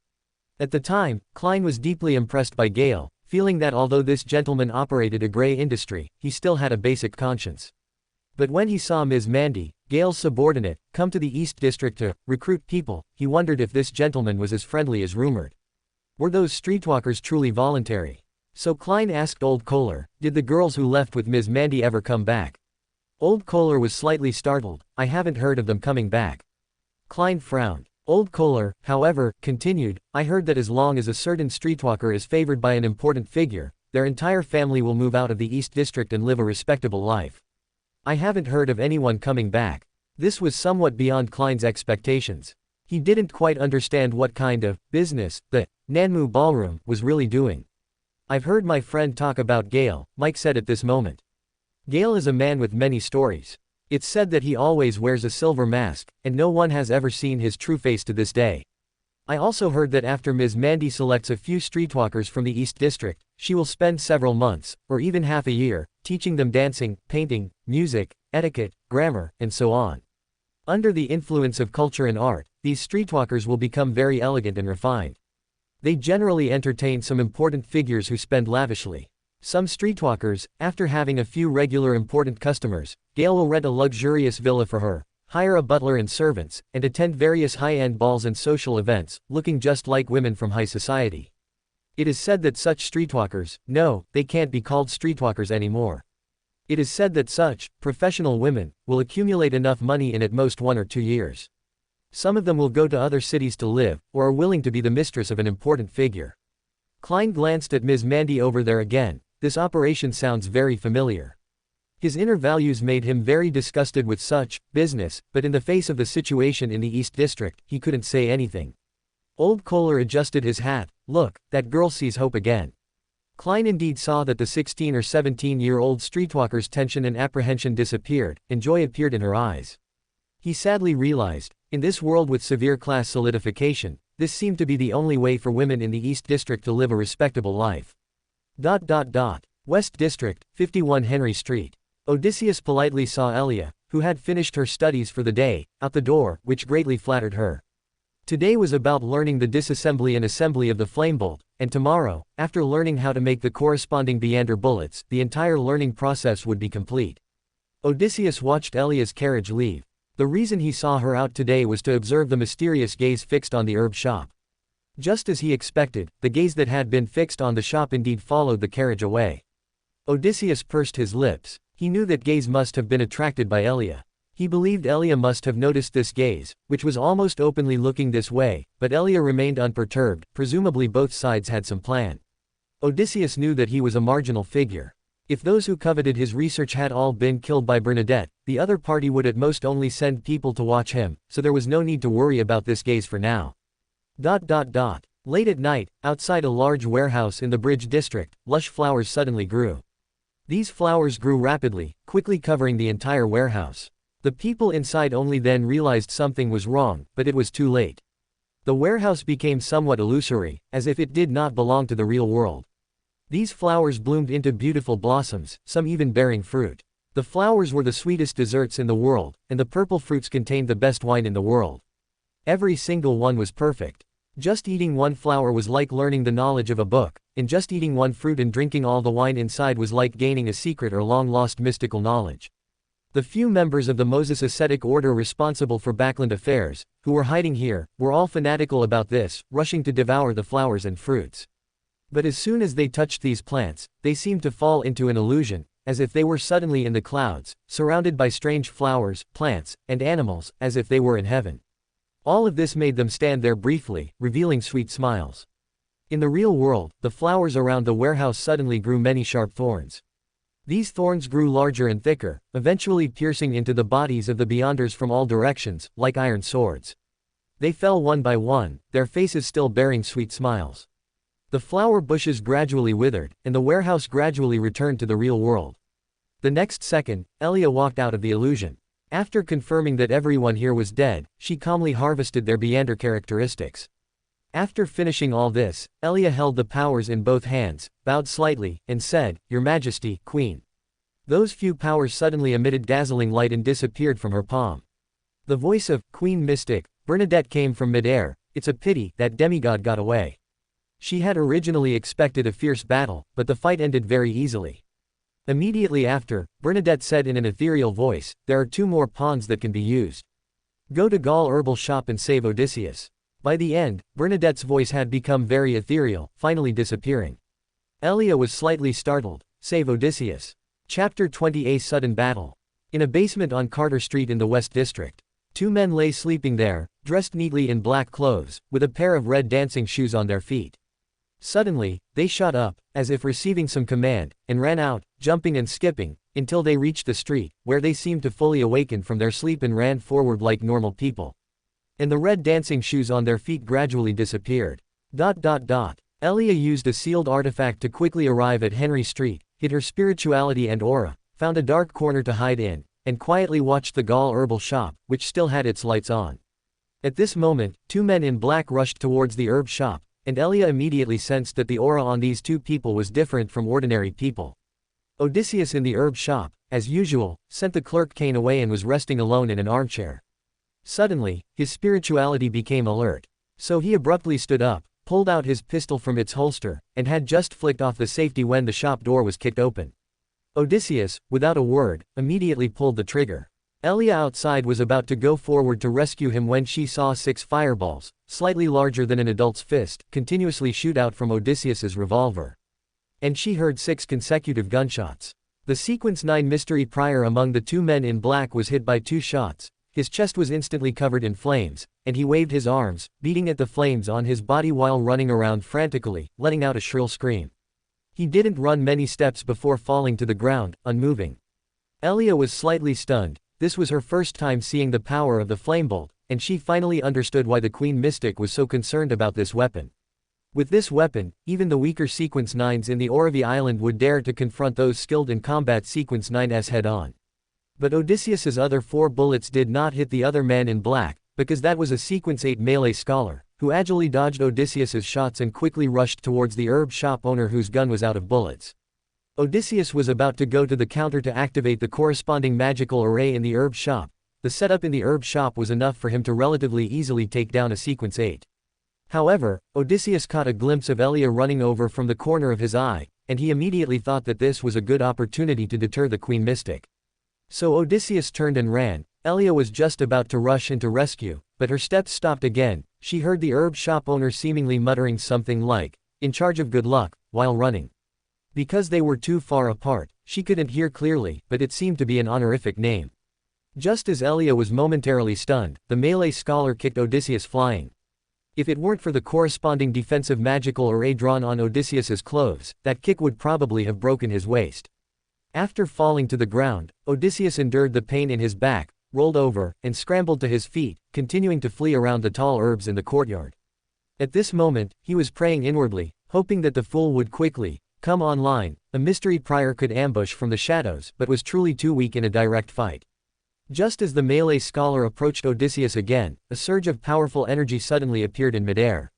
Speaker 1: At the time, Klein was deeply impressed by Gale, feeling that although this gentleman operated a gray industry, he still had a basic conscience. But when he saw Ms. Mandy, Gale's subordinate, come to the East District to recruit people, he wondered if this gentleman was as friendly as rumored. Were those streetwalkers truly voluntary? So Klein asked Old Kohler, "Did the girls who left with Ms. Mandy ever come back?" Old Kohler was slightly startled. "I haven't heard of them coming back." Klein frowned. Old Kohler, however, continued, "I heard that as long as a certain streetwalker is favored by an important figure, their entire family will move out of the East District and live a respectable life. I haven't heard of anyone coming back. This was somewhat beyond Klein's expectations. He didn't quite understand what kind of business the Nanmu Ballroom was really doing. I've heard my friend talk about Gale, Mike said at this moment. Gale is a man with many stories. It's said that he always wears a silver mask, and no one has ever seen his true face to this day. I also heard that after Ms. Mandy selects a few streetwalkers from the East District, she will spend several months, or even half a year, teaching them dancing, painting, music, etiquette, grammar, and so on. Under the influence of culture and art, these streetwalkers will become very elegant and refined. They generally entertain some important figures who spend lavishly. Some streetwalkers, after having a few regular important customers, Gale will rent a luxurious villa for her, hire a butler and servants, and attend various high-end balls and social events, looking just like women from high society. It is said that such streetwalkers, no, they can't be called streetwalkers anymore. It is said that such professional women will accumulate enough money in at most 1 or 2 years. Some of them will go to other cities to live, or are willing to be the mistress of an important figure. Klein glanced at Ms. Mandy over there again. This operation sounds very familiar. His inner values made him very disgusted with such business, but in the face of the situation in the East District, he couldn't say anything. Old Kohler adjusted his hat. Look, that girl sees hope again. Klein indeed saw that the 16 or 17-year-old streetwalker's tension and apprehension disappeared, and joy appeared in her eyes. He sadly realized, in this world with severe class solidification, this seemed to be the only way for women in the East District to live a respectable life. West District, 51 Henry Street. Odysseus politely saw Elia, who had finished her studies for the day, out the door, which greatly flattered her. Today was about learning the disassembly and assembly of the flamebolt, and tomorrow, after learning how to make the corresponding Beander bullets, the entire learning process would be complete. Odysseus watched Elia's carriage leave. The reason he saw her out today was to observe the mysterious gaze fixed on the herb shop. Just as he expected, the gaze that had been fixed on the shop indeed followed the carriage away. Odysseus pursed his lips. He knew that gaze must have been attracted by Elia. He believed Elia must have noticed this gaze, which was almost openly looking this way, but Elia remained unperturbed. Presumably both sides had some plan. Odysseus knew that he was a marginal figure. If those who coveted his research had all been killed by Bernadette, the other party would at most only send people to watch him, so there was no need to worry about this gaze for now. Late at night, outside a large warehouse in the Bridge District, lush flowers suddenly grew. These flowers grew rapidly, quickly covering the entire warehouse. The people inside only then realized something was wrong, but it was too late. The warehouse became somewhat illusory, as if it did not belong to the real world. These flowers bloomed into beautiful blossoms, some even bearing fruit. The flowers were the sweetest desserts in the world, and the purple fruits contained the best wine in the world. Every single one was perfect. Just eating one flower was like learning the knowledge of a book, and just eating one fruit and drinking all the wine inside was like gaining a secret or long-lost mystical knowledge. The few members of the Moses ascetic order responsible for Backland affairs, who were hiding here, were all fanatical about this, rushing to devour the flowers and fruits. But as soon as they touched these plants, they seemed to fall into an illusion, as if they were suddenly in the clouds, surrounded by strange flowers, plants, and animals, as if they were in heaven. All of this made them stand there briefly, revealing sweet smiles. In the real world, the flowers around the warehouse suddenly grew many sharp thorns. These thorns grew larger and thicker, eventually piercing into the bodies of the Beyonders from all directions, like iron swords. They fell one by one, their faces still bearing sweet smiles. The flower bushes gradually withered, and the warehouse gradually returned to the real world. The next second, Elia walked out of the illusion. After confirming that everyone here was dead, she calmly harvested their Beander characteristics. After finishing all this, Elia held the powers in both hands, bowed slightly, and said, "Your Majesty, Queen." Those few powers suddenly emitted dazzling light and disappeared from her palm. The voice of Queen Mystic Bernadette came from midair. "It's a pity that demigod got away." She had originally expected a fierce battle, but the fight ended very easily. Immediately after, Bernadette said in an ethereal voice, "There are 2 more pawns that can be used. Go to Gaul herbal shop and save Odysseus." By the end, Bernadette's voice had become very ethereal, finally disappearing. Elia was slightly startled. Save Odysseus. Chapter 20. A sudden battle. In a basement on Carter Street in the West District. 2 men lay sleeping there, dressed neatly in black clothes, with a pair of red dancing shoes on their feet. Suddenly, they shot up, as if receiving some command, and ran out, jumping and skipping, until they reached the street, where they seemed to fully awaken from their sleep and ran forward like normal people. And the red dancing shoes on their feet gradually disappeared. Elia used a sealed artifact to quickly arrive at Henry Street, hid her spirituality and aura, found a dark corner to hide in, and quietly watched the Gaul herbal shop, which still had its lights on. At this moment, two men in black rushed towards the herb shop, and Elia immediately sensed that the aura on these two people was different from ordinary people. Odysseus in the herb shop, as usual, sent the clerk Cain away and was resting alone in an armchair. Suddenly, his spirituality became alert. So he abruptly stood up, pulled out his pistol from its holster, and had just flicked off the safety when the shop door was kicked open. Odysseus, without a word, immediately pulled the trigger. Elia outside was about to go forward to rescue him when she saw 6 fireballs, slightly larger than an adult's fist, continuously shoot out from Odysseus's revolver. And she heard 6 consecutive gunshots. The Sequence 9 mystery prior among the two men in black was hit by 2 shots, his chest was instantly covered in flames, and he waved his arms, beating at the flames on his body while running around frantically, letting out a shrill scream. He didn't run many steps before falling to the ground, unmoving. Elia was slightly stunned. This was her first time seeing the power of the flamebolt, and she finally understood why the Queen Mystic was so concerned about this weapon. With this weapon, even the weaker Sequence 9s in the Oravi Island would dare to confront those skilled in combat Sequence 9s head-on. But Odysseus's other 4 bullets did not hit the other man in black, because that was a Sequence 8 melee scholar, who agilely dodged Odysseus's shots and quickly rushed towards the herb shop owner whose gun was out of bullets. Odysseus was about to go to the counter to activate the corresponding magical array in the herb shop. The setup in the herb shop was enough for him to relatively easily take down a Sequence 8. However, Odysseus caught a glimpse of Elia running over from the corner of his eye, and he immediately thought that this was a good opportunity to deter the Queen Mystic. So Odysseus turned and ran. Elia was just about to rush in to rescue, but her steps stopped again. She heard the herb shop owner seemingly muttering something like, "In charge of good luck," while running. Because they were too far apart, she couldn't hear clearly, but it seemed to be an honorific name. Just as Elia was momentarily stunned, the melee scholar kicked Odysseus flying. If it weren't for the corresponding defensive magical array drawn on Odysseus's clothes, that kick would probably have broken his waist. After falling to the ground, Odysseus endured the pain in his back, rolled over, and scrambled to his feet, continuing to flee around the tall herbs in the courtyard. At this moment, he was praying inwardly, hoping that the fool would quickly come online. A mystery prior could ambush from the shadows but was truly too weak in a direct fight. Just as the melee scholar approached Odysseus again, a surge of powerful energy suddenly appeared in midair.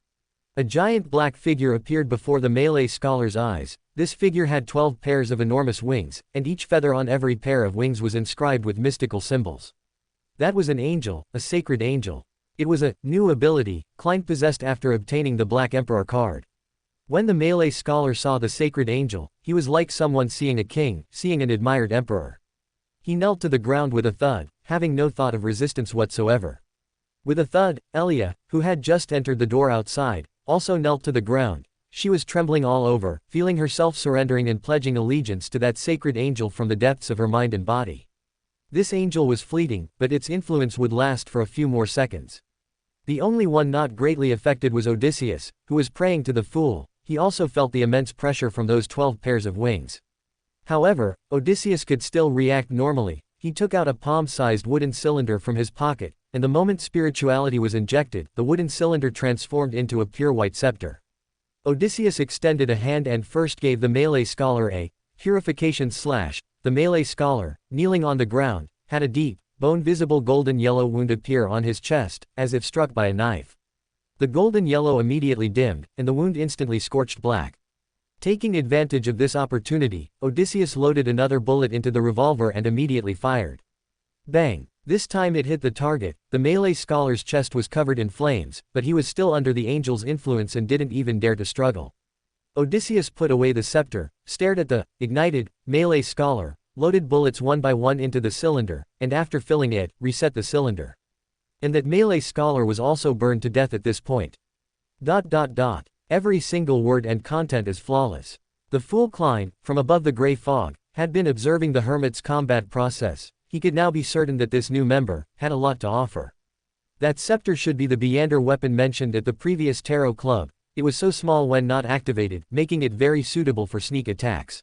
Speaker 1: A giant black figure appeared before the melee scholar's eyes. This figure had 12 pairs of enormous wings, and each feather on every pair of wings was inscribed with mystical symbols. That was an angel, a sacred angel. It was a new ability Klein possessed after obtaining the Black Emperor card. When the melee scholar saw the sacred angel, he was like someone seeing a king, seeing an admired emperor. He knelt to the ground with a thud, having no thought of resistance whatsoever. With a thud, Elia, who had just entered the door outside, also knelt to the ground. She was trembling all over, feeling herself surrendering and pledging allegiance to that sacred angel from the depths of her mind and body. This angel was fleeting, but its influence would last for a few more seconds. The only one not greatly affected was Odysseus, who was praying to the fool. He also felt the immense pressure from those 12 pairs of wings. However, Odysseus could still react normally. He took out a palm-sized wooden cylinder from his pocket, and the moment spirituality was injected, the wooden cylinder transformed into a pure white scepter. Odysseus extended a hand and first gave the melee scholar a purification slash. The melee scholar, kneeling on the ground, had a deep, bone-visible golden yellow wound appear on his chest, as if struck by a knife. The golden yellow immediately dimmed, and the wound instantly scorched black. Taking advantage of this opportunity, Odysseus loaded another bullet into the revolver and immediately fired. Bang! This time it hit the target. The melee scholar's chest was covered in flames, but he was still under the angel's influence and didn't even dare to struggle. Odysseus put away the scepter, stared at the ignited melee scholar, loaded bullets one by one into the cylinder, and after filling it, reset the cylinder. And that melee scholar was also burned to death at this point. Every single word and content is flawless. The fool Klein, from above the gray fog, had been observing the hermit's combat process. He could now be certain that this new member had a lot to offer. That scepter should be the Beander weapon mentioned at the previous tarot club. It was so small when not activated, making it very suitable for sneak attacks.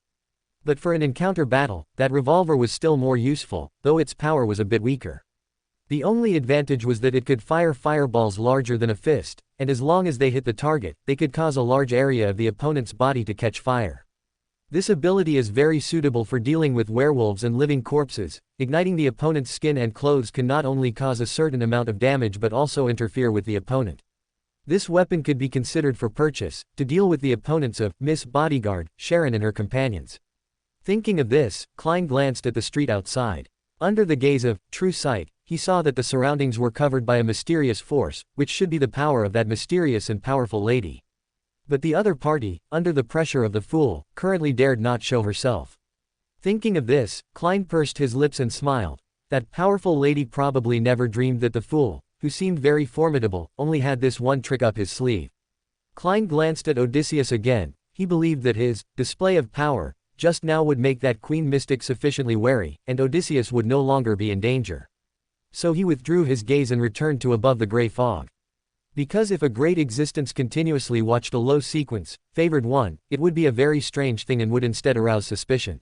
Speaker 1: But for an encounter battle, that revolver was still more useful, though its power was a bit weaker. The only advantage was that it could fire fireballs larger than a fist, and as long as they hit the target, they could cause a large area of the opponent's body to catch fire. This ability is very suitable for dealing with werewolves and living corpses. Igniting the opponent's skin and clothes can not only cause a certain amount of damage but also interfere with the opponent. This weapon could be considered for purchase, to deal with the opponents of Miss Bodyguard, Sharon and her companions. Thinking of this, Klein glanced at the street outside. Under the gaze of true sight, he saw that the surroundings were covered by a mysterious force, which should be the power of that mysterious and powerful lady. But the other party, under the pressure of the fool, currently dared not show herself. Thinking of this, Klein pursed his lips and smiled. That powerful lady probably never dreamed that the fool, who seemed very formidable, only had this one trick up his sleeve. Klein glanced at Odysseus again. He believed that his display of power just now would make that queen mystic sufficiently wary, and Odysseus would no longer be in danger. So he withdrew his gaze and returned to above the gray fog. Because if a great existence continuously watched a low sequence, favored one, it would be a very strange thing and would instead arouse suspicion.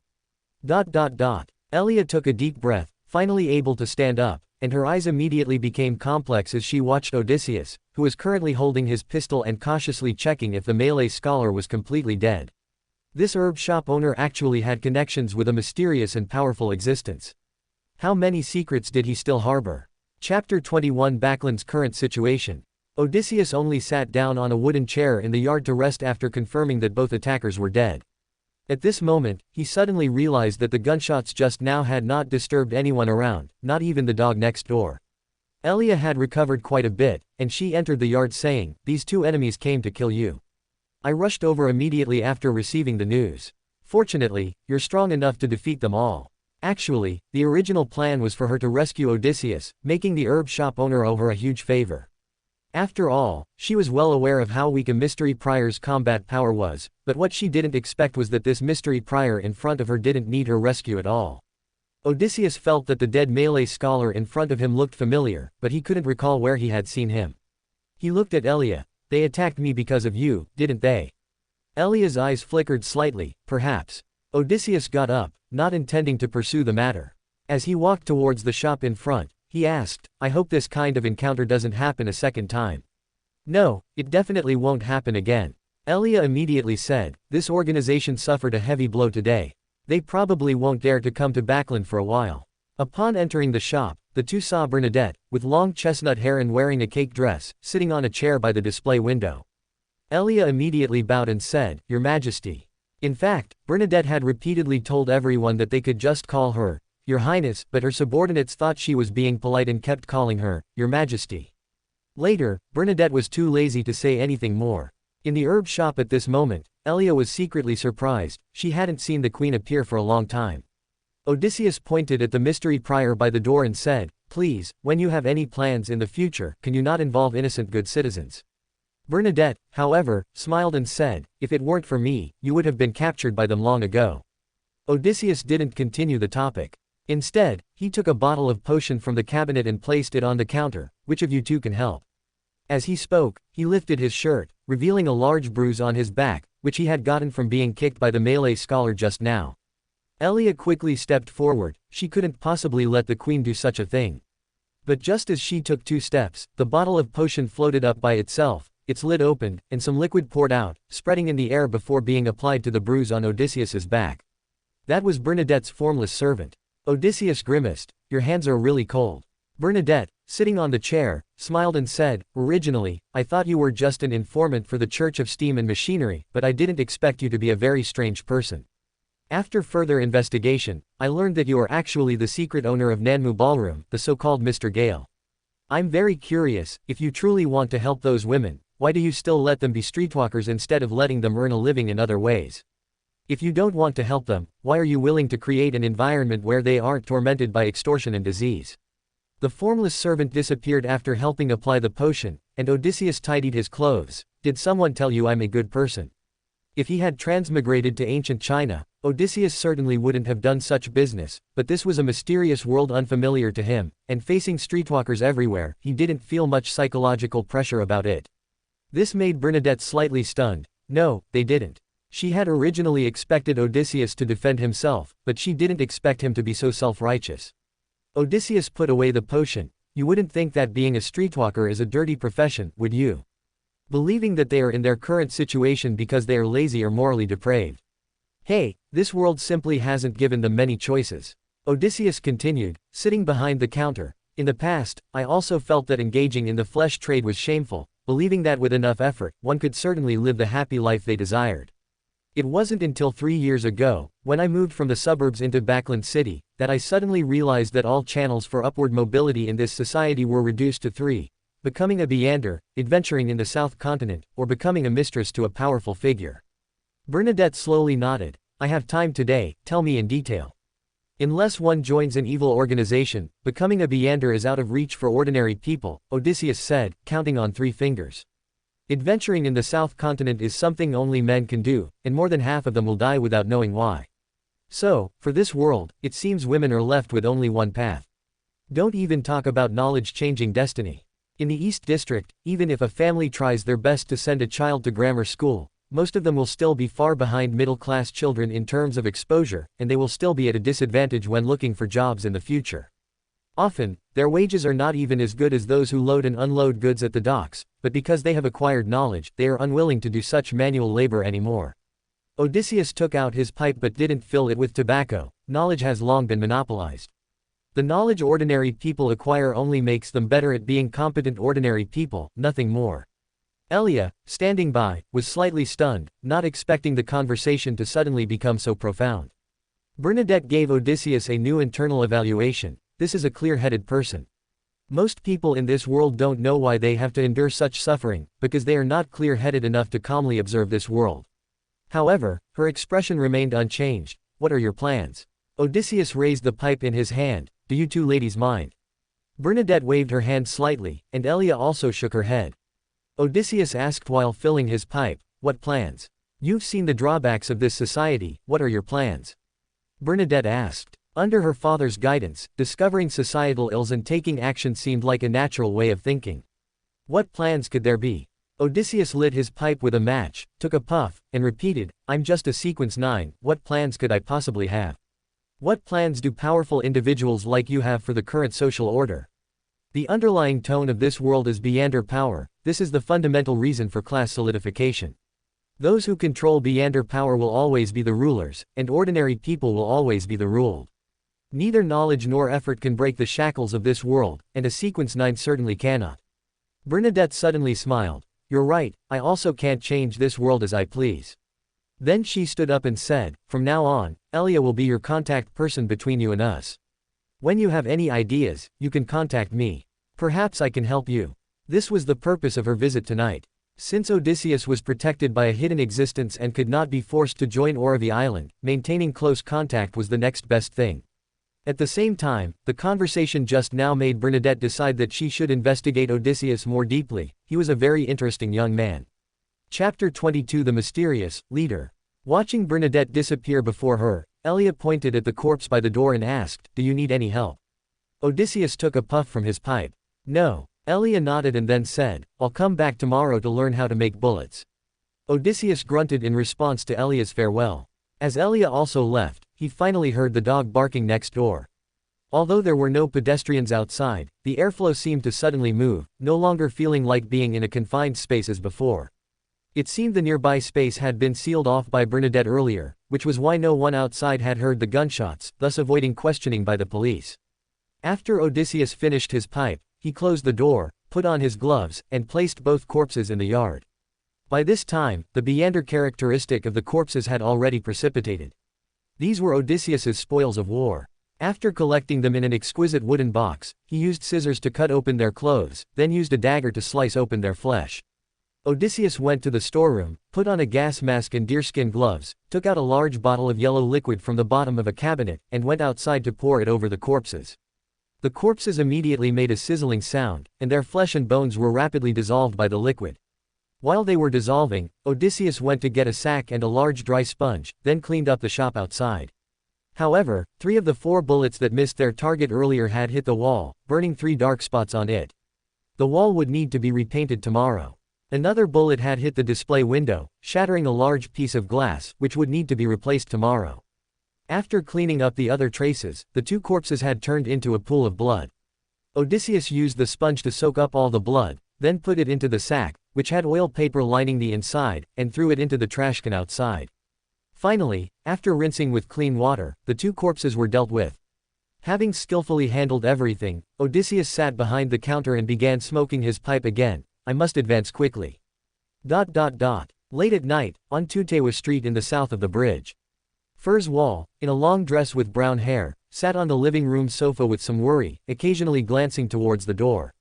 Speaker 1: Elia took a deep breath, finally able to stand up, and her eyes immediately became complex as she watched Odysseus, who was currently holding his pistol and cautiously checking if the Malay scholar was completely dead. This herb shop owner actually had connections with a mysterious and powerful existence. How many secrets did he still harbor? Chapter 21 Backlund's current situation. Odysseus only sat down on a wooden chair in the yard to rest after confirming that both attackers were dead. At this moment, he suddenly realized that the gunshots just now had not disturbed anyone around, not even the dog next door. Elia had recovered quite a bit, and she entered the yard saying, "These two enemies came to kill you. I rushed over immediately after receiving the news. Fortunately, you're strong enough to defeat them all." Actually, the original plan was for her to rescue Odysseus, making the herb shop owner owe her a huge favor. After all, she was well aware of how weak a mystery prior's combat power was, but what she didn't expect was that this mystery prior in front of her didn't need her rescue at all. Odysseus felt that the dead Malay scholar in front of him looked familiar, but he couldn't recall where he had seen him. He looked at Elia. "They attacked me because of you, didn't they?" Elia's eyes flickered slightly, perhaps. Odysseus got up, not intending to pursue the matter. As he walked towards the shop in front, he asked, "I hope this kind of encounter doesn't happen a second time." "No, it definitely won't happen again." Elia immediately said, "This organization suffered a heavy blow today. They probably won't dare to come to Backlund for a while." Upon entering the shop, the two saw Bernadette, with long chestnut hair and wearing a cake dress, sitting on a chair by the display window. Elia immediately bowed and said, "Your Majesty." In fact, Bernadette had repeatedly told everyone that they could just call her, "Your Highness," but her subordinates thought she was being polite and kept calling her, "Your Majesty." Later, Bernadette was too lazy to say anything more. In the herb shop at this moment, Elia was secretly surprised. She hadn't seen the queen appear for a long time. Odysseus pointed at the mystery prior by the door and said, "Please, when you have any plans in the future, can you not involve innocent good citizens?" Bernadette, however, smiled and said, "If it weren't for me, you would have been captured by them long ago." Odysseus didn't continue the topic. Instead, he took a bottle of potion from the cabinet and placed it on the counter. "Which of you two can help?" As he spoke, he lifted his shirt, revealing a large bruise on his back, which he had gotten from being kicked by the Malay scholar just now. Elia quickly stepped forward. She couldn't possibly let the queen do such a thing. But just as she took 2 steps, the bottle of potion floated up by itself, its lid opened, and some liquid poured out, spreading in the air before being applied to the bruise on Odysseus's back. That was Bernadette's formless servant. Odysseus grimaced. "Your hands are really cold." Bernadette, sitting on the chair, smiled and said, "Originally, I thought you were just an informant for the Church of Steam and Machinery, but I didn't expect you to be a very strange person. After further investigation, I learned that you are actually the secret owner of Nanmu Ballroom, the so-called Mr. Gale. I'm very curious, if you truly want to help those women, why do you still let them be streetwalkers instead of letting them earn a living in other ways? If you don't want to help them, why are you willing to create an environment where they aren't tormented by extortion and disease?" The formless servant disappeared after helping apply the potion, and Odysseus tidied his clothes. "Did someone tell you I'm a good person?" If he had transmigrated to ancient China, Odysseus certainly wouldn't have done such business, but this was a mysterious world unfamiliar to him, and facing streetwalkers everywhere, he didn't feel much psychological pressure about it. This made Bernadette slightly stunned. No, they didn't. She had originally expected Odysseus to defend himself, but she didn't expect him to be so self-righteous. Odysseus put away the potion. You wouldn't think that being a streetwalker is a dirty profession, would you? Believing that they are in their current situation because they are lazy or morally depraved. Hey, this world simply hasn't given them many choices. Odysseus continued, sitting behind the counter. In the past, I also felt that engaging in the flesh trade was shameful, believing that with enough effort, one could certainly live the happy life they desired. It wasn't until 3 years ago, when I moved from the suburbs into Backland City, that I suddenly realized that all channels for upward mobility in this society were reduced to 3. Becoming a Beander, adventuring in the South Continent, or becoming a mistress to a powerful figure. Bernadette slowly nodded. I have time today, tell me in detail. Unless one joins an evil organization, becoming a Beander is out of reach for ordinary people, Odysseus said, counting on 3 fingers. Adventuring in the South Continent is something only men can do, and more than half of them will die without knowing why. So, for this world, it seems women are left with only one path. Don't even talk about knowledge changing destiny. In the East District, even if a family tries their best to send a child to grammar school, most of them will still be far behind middle-class children in terms of exposure, and they will still be at a disadvantage when looking for jobs in the future. Often, their wages are not even as good as those who load and unload goods at the docks, but because they have acquired knowledge, they are unwilling to do such manual labor anymore. Odysseus took out his pipe but didn't fill it with tobacco. Knowledge has long been monopolized. The knowledge ordinary people acquire only makes them better at being competent ordinary people, nothing more. Elia, standing by, was slightly stunned, not expecting the conversation to suddenly become so profound. Bernadette gave Odysseus a new internal evaluation. This is a clear-headed person. Most people in this world don't know why they have to endure such suffering, because they are not clear-headed enough to calmly observe this world. However, her expression remained unchanged. What are your plans? Odysseus raised the pipe in his hand. Do you two ladies mind? Bernadette waved her hand slightly, and Elia also shook her head. Odysseus asked while filling his pipe, what plans? You've seen the drawbacks of this society, what are your plans? Bernadette asked. Under her father's guidance, discovering societal ills and taking action seemed like a natural way of thinking. What plans could there be? Odysseus lit his pipe with a match, took a puff, and repeated, I'm just a sequence 9, what plans could I possibly have? What plans do powerful individuals like you have for the current social order? The underlying tone of this world is Beander power. This is the fundamental reason for class solidification. Those who control Beander power will always be the rulers, and ordinary people will always be the ruled. Neither knowledge nor effort can break the shackles of this world, and a sequence 9 certainly cannot. Bernadette suddenly smiled. You're right, I also can't change this world as I please. Then she stood up and said, from now on, Elia will be your contact person between you and us. When you have any ideas, you can contact me. Perhaps I can help you. This was the purpose of her visit tonight. Since Odysseus was protected by a hidden existence and could not be forced to join Oravi Island, maintaining close contact was the next best thing. At the same time, the conversation just now made Bernadette decide that she should investigate Odysseus more deeply. He was a very interesting young man. Chapter 22 The Mysterious Leader. Watching Bernadette disappear before her, Elia pointed at the corpse by the door and asked, do you need any help? Odysseus took a puff from his pipe. No. Elia nodded and then said, I'll come back tomorrow to learn how to make bullets. Odysseus grunted in response to Elia's farewell. As Elia also left, he finally heard the dog barking next door. Although there were no pedestrians outside, the airflow seemed to suddenly move, no longer feeling like being in a confined space as before. It seemed the nearby space had been sealed off by Bernadette earlier, which was why no one outside had heard the gunshots, thus avoiding questioning by the police. After Odysseus finished his pipe, he closed the door, put on his gloves, and placed both corpses in the yard. By this time, the Beander characteristic of the corpses had already precipitated. These were Odysseus's spoils of war. After collecting them in an exquisite wooden box, he used scissors to cut open their clothes, then used a dagger to slice open their flesh. Odysseus went to the storeroom, put on a gas mask and deerskin gloves, took out a large bottle of yellow liquid from the bottom of a cabinet, and went outside to pour it over the corpses. The corpses immediately made a sizzling sound, and their flesh and bones were rapidly dissolved by the liquid. While they were dissolving, Odysseus went to get a sack and a large dry sponge, then cleaned up the shop outside. However, 3 of the 4 bullets that missed their target earlier had hit the wall, burning 3 dark spots on it. The wall would need to be repainted tomorrow. Another bullet had hit the display window, shattering a large piece of glass, which would need to be replaced tomorrow. After cleaning up the other traces, the two corpses had turned into a pool of blood. Odysseus used the sponge to soak up all the blood, then put it into the sack, which had oil paper lining the inside, and threw it into the trash can outside. Finally, after rinsing with clean water, the two corpses were dealt with. Having skillfully handled everything, Odysseus sat behind the counter and began smoking his pipe again. I must advance quickly. Late at night, on Tutewa Street in the south of the bridge. Furs Wall, in a long dress with brown hair, sat on the living room sofa with some worry, occasionally glancing towards the door.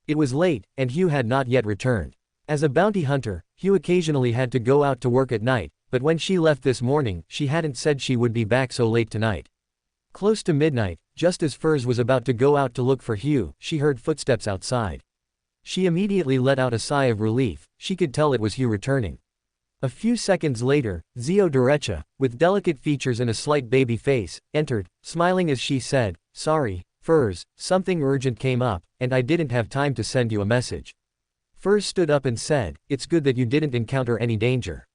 Speaker 1: It was late, and Huo had not yet returned. As a bounty hunter, Huo occasionally had to go out to work at night, but when she left this morning, she hadn't said she would be back so late tonight. Close to midnight, just as Furs was about to go out to look for Huo, she heard footsteps outside. She immediately let out a sigh of relief. She could tell it was Huo returning. A few seconds later, Zio Derecha, with delicate features and a slight baby face, entered, smiling as she said, "Sorry, Furs, something urgent came up, and I didn't have time to send you a message." Furs stood up and said, "It's good that you didn't encounter any danger."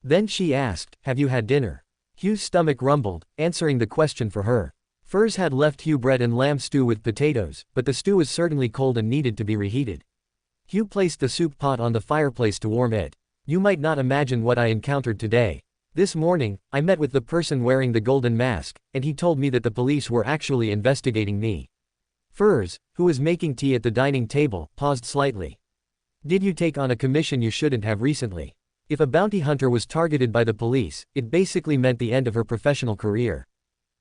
Speaker 1: Then she asked, "Have you had dinner?" Huo's stomach rumbled, answering the question for her. Furs had left Huo bread and lamb stew with potatoes, but the stew was certainly cold and needed to be reheated. Huo placed the soup pot on the fireplace to warm it. "You might not imagine what I encountered today. This morning, I met with the person wearing the golden mask, and he told me that the police were actually investigating me." Furs, who was making tea at the dining table, paused slightly. "Did you take on a commission you shouldn't have recently?" If a bounty hunter was targeted by the police, it basically meant the end of her professional career.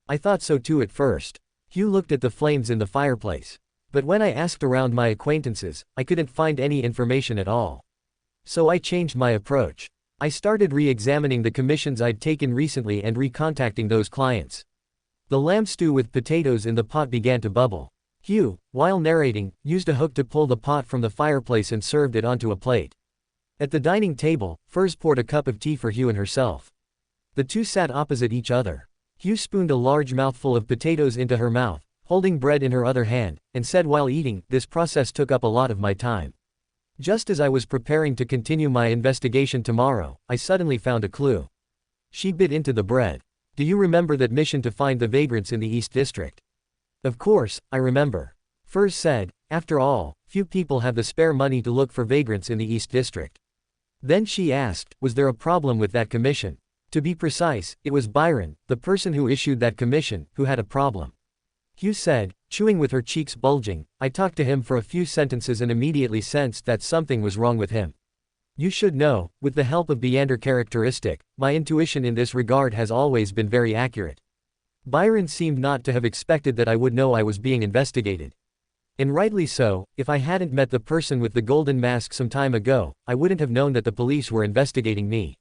Speaker 1: "I thought so too at first." Huo looked at the flames in the fireplace. "But when I asked around my acquaintances, I couldn't find any information at all. So I changed my approach. I started re-examining the commissions I'd taken recently and recontacting those clients." The lamb stew with potatoes in the pot began to bubble. Huo, while narrating, used a hook to pull the pot from the fireplace and served it onto a plate. At the dining table, Furs poured a cup of tea for Huo and herself. The two sat opposite each other. Huo spooned a large mouthful of potatoes into her mouth, holding bread in her other hand, and said while eating, "This process took up a lot of my time. Just as I was preparing to continue my investigation tomorrow, I suddenly found a clue." She bit into the bread. "Do you remember that mission to find the vagrants in the East District?" "Of course, I remember." Furs said, "After all, few people have the spare money to look for vagrants in the East District." Then she asked, "Was there a problem with that commission?" To be precise, it was Byron, the person who issued that commission, who had a problem. Huo said, chewing with her cheeks bulging, "I talked to him for a few sentences and immediately sensed that something was wrong with him. You should know, with the help of Beander characteristic, my intuition in this regard has always been very accurate." Byron seemed not to have expected that I would know I was being investigated. And rightly so. If I hadn't met the person with the golden mask some time ago, I wouldn't have known that the police were investigating me.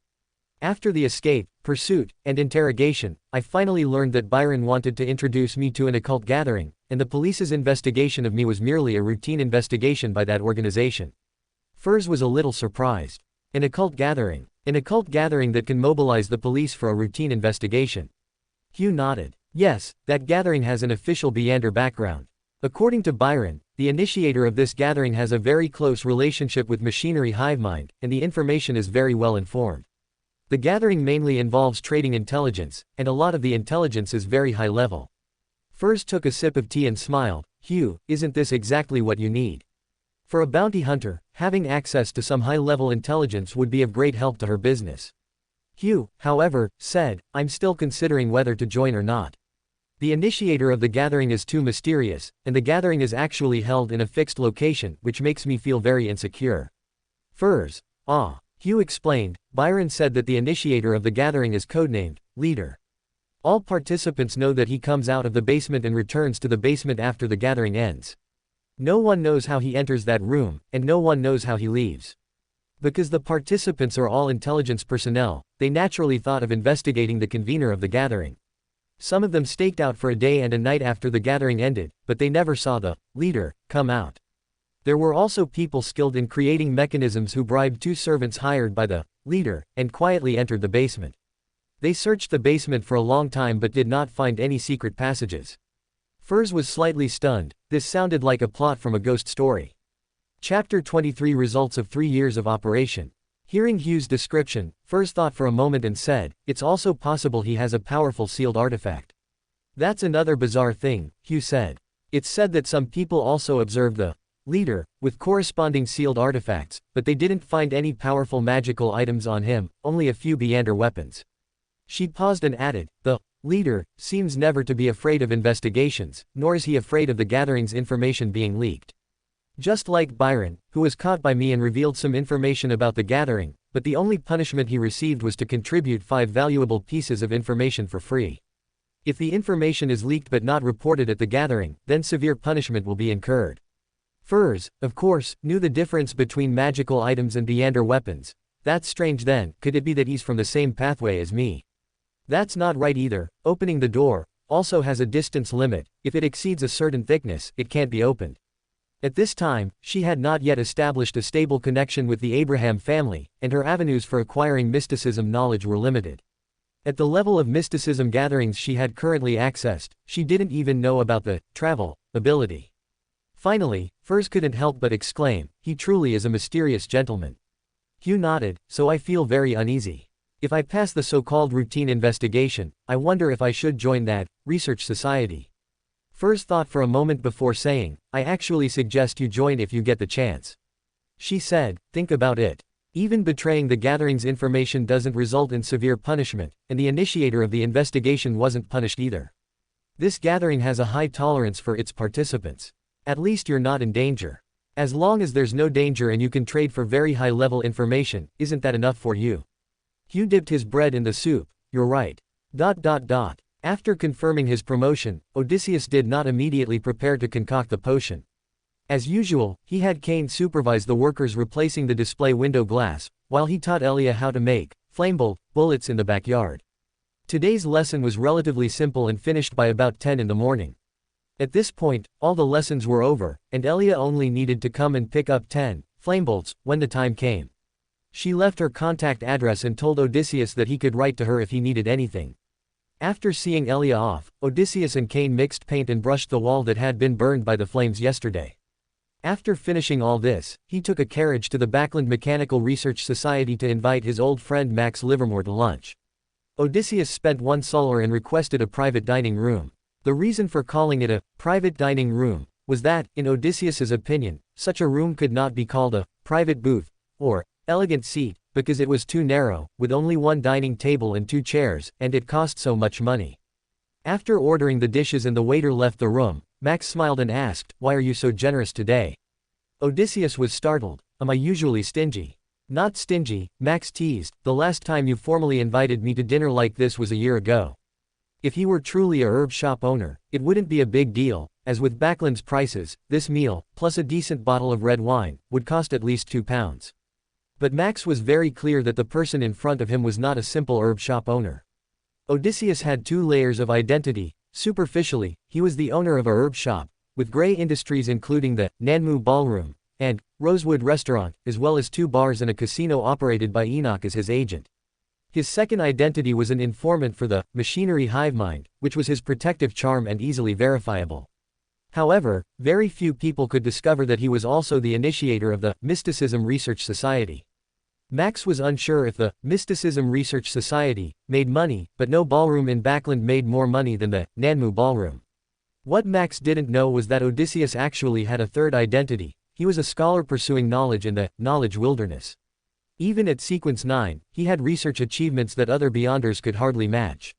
Speaker 1: After the escape, pursuit, and interrogation, I finally learned that Byron wanted to introduce me to an occult gathering, and the police's investigation of me was merely a routine investigation by that organization. Furs was a little surprised. An occult gathering? An occult gathering that can mobilize the police for a routine investigation? Huo nodded. Yes, that gathering has an official Beander background. According to Byron, the initiator of this gathering has a very close relationship with Machinery Hivemind, and the information is very well informed. The gathering mainly involves trading intelligence, and a lot of the intelligence is very high level. Furs took a sip of tea and smiled. "Huo, isn't this exactly what you need? For a bounty hunter, having access to some high-level intelligence would be of great help to her business." Huo, however, said, "I'm still considering whether to join or not. The initiator of the gathering is too mysterious, and the gathering is actually held in a fixed location, which makes me feel very insecure." Furs. "Ah." Huo explained. Byron said that the initiator of the gathering is codenamed Leader. All participants know that he comes out of the basement and returns to the basement after the gathering ends. No one knows how he enters that room, and no one knows how he leaves. Because the participants are all intelligence personnel, they naturally thought of investigating the convener of the gathering. Some of them staked out for a day and a night after the gathering ended, but they never saw the leader come out. There were also people skilled in creating mechanisms who bribed two servants hired by the leader, and quietly entered the basement. They searched the basement for a long time but did not find any secret passages. Furs was slightly stunned. This sounded like a plot from a ghost story. Chapter 23 Results of 3 Years of Operation. Hearing Huo's description, Furs thought for a moment and said, "It's also possible he has a powerful sealed artifact." "That's another bizarre thing," Huo said. "It's said that some people also observed the leader with corresponding sealed artifacts, but they didn't find any powerful magical items on him, only a few Beyonder weapons." She paused and added, "The leader seems never to be afraid of investigations, nor is he afraid of the gathering's information being leaked. Just like Byron, who was caught by me and revealed some information about the gathering, but the only punishment he received was to contribute 5 valuable pieces of information for free. If the information is leaked but not reported at the gathering, then severe punishment will be incurred." Furs, of course, knew the difference between magical items and Beyonder weapons. "That's strange then, could it be that he's from the same pathway as me?" "That's not right either, opening the door also has a distance limit, if it exceeds a certain thickness, it can't be opened." At this time, she had not yet established a stable connection with the Abraham family, and her avenues for acquiring mysticism knowledge were limited. At the level of mysticism gatherings she had currently accessed, she didn't even know about the travel ability. Finally, Furs couldn't help but exclaim, "He truly is a mysterious gentleman." Huo nodded, "So I feel very uneasy. If I pass the so-called routine investigation, I wonder if I should join that research society." Furs thought for a moment before saying, "I actually suggest you join if you get the chance." She said, "Think about it. Even betraying the gathering's information doesn't result in severe punishment, and the initiator of the investigation wasn't punished either. This gathering has a high tolerance for its participants. At least you're not in danger. As long as there's no danger and you can trade for very high-level information, isn't that enough for you?" Huo dipped his bread in the soup. "You're right. ... After confirming his promotion, Odysseus did not immediately prepare to concoct the potion. As usual, he had Cain supervise the workers replacing the display window glass, while he taught Elia how to make flamebolt bullets in the backyard. Today's lesson was relatively simple and finished by about 10 in the morning. At this point, all the lessons were over, and Elia only needed to come and pick up 10 flamebolts when the time came. She left her contact address and told Odysseus that he could write to her if he needed anything. After seeing Elia off, Odysseus and Cain mixed paint and brushed the wall that had been burned by the flames yesterday. After finishing all this, he took a carriage to the Backland Mechanical Research Society to invite his old friend Max Livermore to lunch. Odysseus spent 1 solar and requested a private dining room. The reason for calling it a private dining room was that, in Odysseus's opinion, such a room could not be called a private booth or elegant seat, because it was too narrow, with only 1 dining table and 2 chairs, and it cost so much money. After ordering the dishes and the waiter left the room, Max smiled and asked, "Why are you so generous today?" Odysseus was startled. "Am I usually stingy?" "Not stingy," Max teased, "the last time you formally invited me to dinner like this was a year ago." If he were truly a herb shop owner, it wouldn't be a big deal, as with Backland's prices, this meal, plus a decent bottle of red wine, would cost at least £2. But Max was very clear that the person in front of him was not a simple herb shop owner. Odysseus had 2 layers of identity. Superficially, he was the owner of a herb shop, with Grey Industries including the Nanmu Ballroom and Rosewood Restaurant, as well as 2 bars and a casino operated by Enoch as his agent. His second identity was an informant for the machinery hivemind, which was his protective charm and easily verifiable. However, very few people could discover that he was also the initiator of the Mysticism Research Society. Max was unsure if the Mysticism Research Society made money, but no ballroom in Backland made more money than the Nanmu Ballroom. What Max didn't know was that Odysseus actually had a third identity. He was a scholar pursuing knowledge in the knowledge wilderness. Even at Sequence 9, he had research achievements that other Beyonders could hardly match.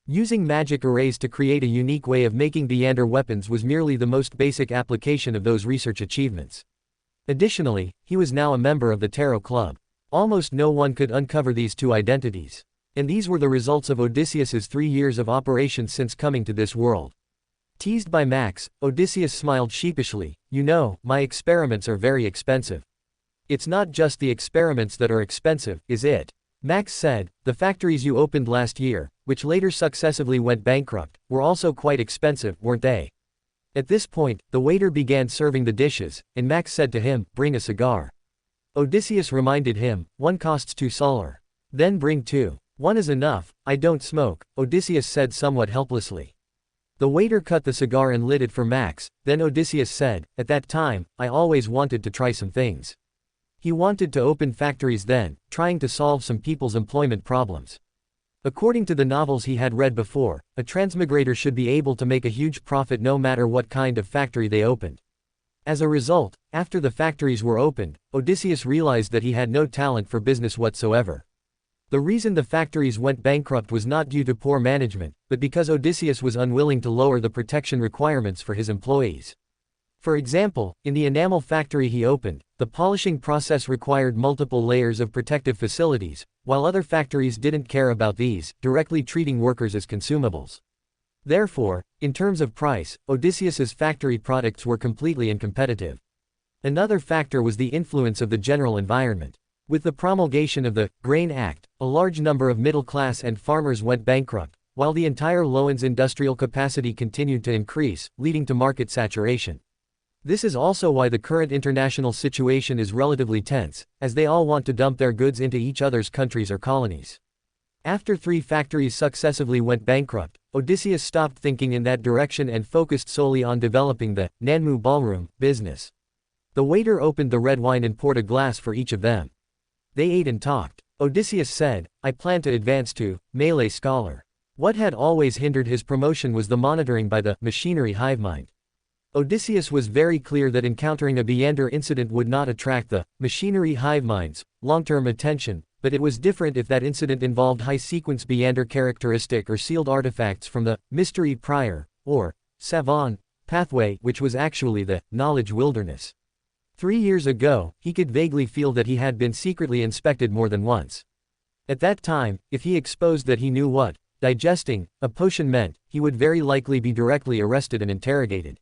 Speaker 1: Using magic arrays to create a unique way of making Beyonder weapons was merely the most basic application of those research achievements. Additionally, he was now a member of the Tarot Club. Almost no one could uncover these 2 identities. And these were the results of Odysseus's 3 years of operation since coming to this world. Teased by Max, Odysseus smiled sheepishly. "You know, my experiments are very expensive." "It's not just the experiments that are expensive, is it?" Max said. "The factories you opened last year, which later successively went bankrupt, were also quite expensive, weren't they?" At this point, the waiter began serving the dishes, and Max said to him, "Bring a cigar." Odysseus reminded him, "1 costs 2 solar." "Then bring 2. 1 is enough, I don't smoke," Odysseus said somewhat helplessly. The waiter cut the cigar and lit it for Max, then Odysseus said, "At that time, I always wanted to try some things." He wanted to open factories then, trying to solve some people's employment problems. According to the novels he had read before, a transmigrator should be able to make a huge profit no matter what kind of factory they opened. As a result, after the factories were opened, Odysseus realized that he had no talent for business whatsoever. The reason the factories went bankrupt was not due to poor management, but because Odysseus was unwilling to lower the protection requirements for his employees. For example, in the enamel factory he opened, the polishing process required multiple layers of protective facilities, while other factories didn't care about these, directly treating workers as consumables. Therefore, in terms of price, Odysseus's factory products were completely uncompetitive. Another factor was the influence of the general environment. With the promulgation of the Grain Act, a large number of middle class and farmers went bankrupt, while the entire Loan's industrial capacity continued to increase, leading to market saturation. This is also why the current international situation is relatively tense, as they all want to dump their goods into each other's countries or colonies. After 3 factories successively went bankrupt, Odysseus stopped thinking in that direction and focused solely on developing the Nanmu ballroom business. The waiter opened the red wine and poured a glass for each of them. They ate and talked. Odysseus said, "I plan to advance to Melee Scholar." What had always hindered his promotion was the monitoring by the machinery hivemind. Odysseus was very clear that encountering a Beander incident would not attract the machinery hivemind's long-term attention, but it was different if that incident involved high-sequence Beander characteristic or sealed artifacts from the mystery prior, or savant, pathway, which was actually the knowledge wilderness. 3 years ago, he could vaguely feel that he had been secretly inspected more than once. At that time, if he exposed that he knew what digesting a potion meant, he would very likely be directly arrested and interrogated.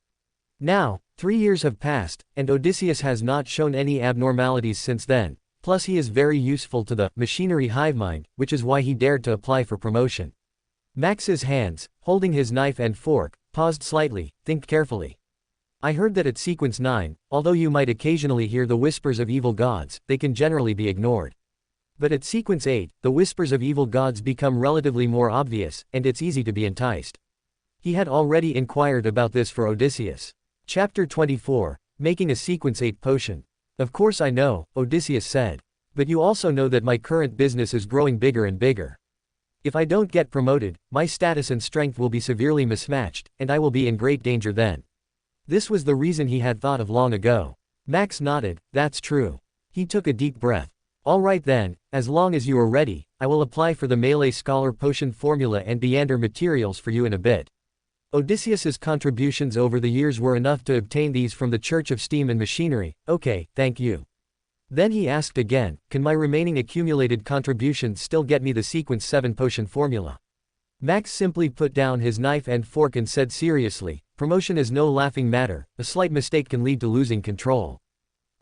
Speaker 1: Now, 3 years have passed, and Odysseus has not shown any abnormalities since then, plus he is very useful to the machinery hivemind, which is why he dared to apply for promotion. Max's hands, holding his knife and fork, paused slightly. "Think carefully. I heard that at sequence 9, although you might occasionally hear the whispers of evil gods, they can generally be ignored. But at sequence 8, the whispers of evil gods become relatively more obvious, and it's easy to be enticed." He had already inquired about this for Odysseus. Chapter 24, Making a Sequence 8 Potion. "Of course I know," Odysseus said. "But you also know that my current business is growing bigger and bigger. If I don't get promoted, my status and strength will be severely mismatched, and I will be in great danger then." This was the reason he had thought of long ago. Max nodded. "That's true." He took a deep breath. "All right then, as long as you are ready, I will apply for the Melee Scholar Potion formula and Beander materials for you in a bit." Odysseus's contributions over the years were enough to obtain these from the Church of Steam and Machinery. "Okay, thank you." Then he asked again, "Can my remaining accumulated contributions still get me the sequence 7 potion formula?" Max simply put down his knife and fork and said seriously, "Promotion is no laughing matter, a slight mistake can lead to losing control.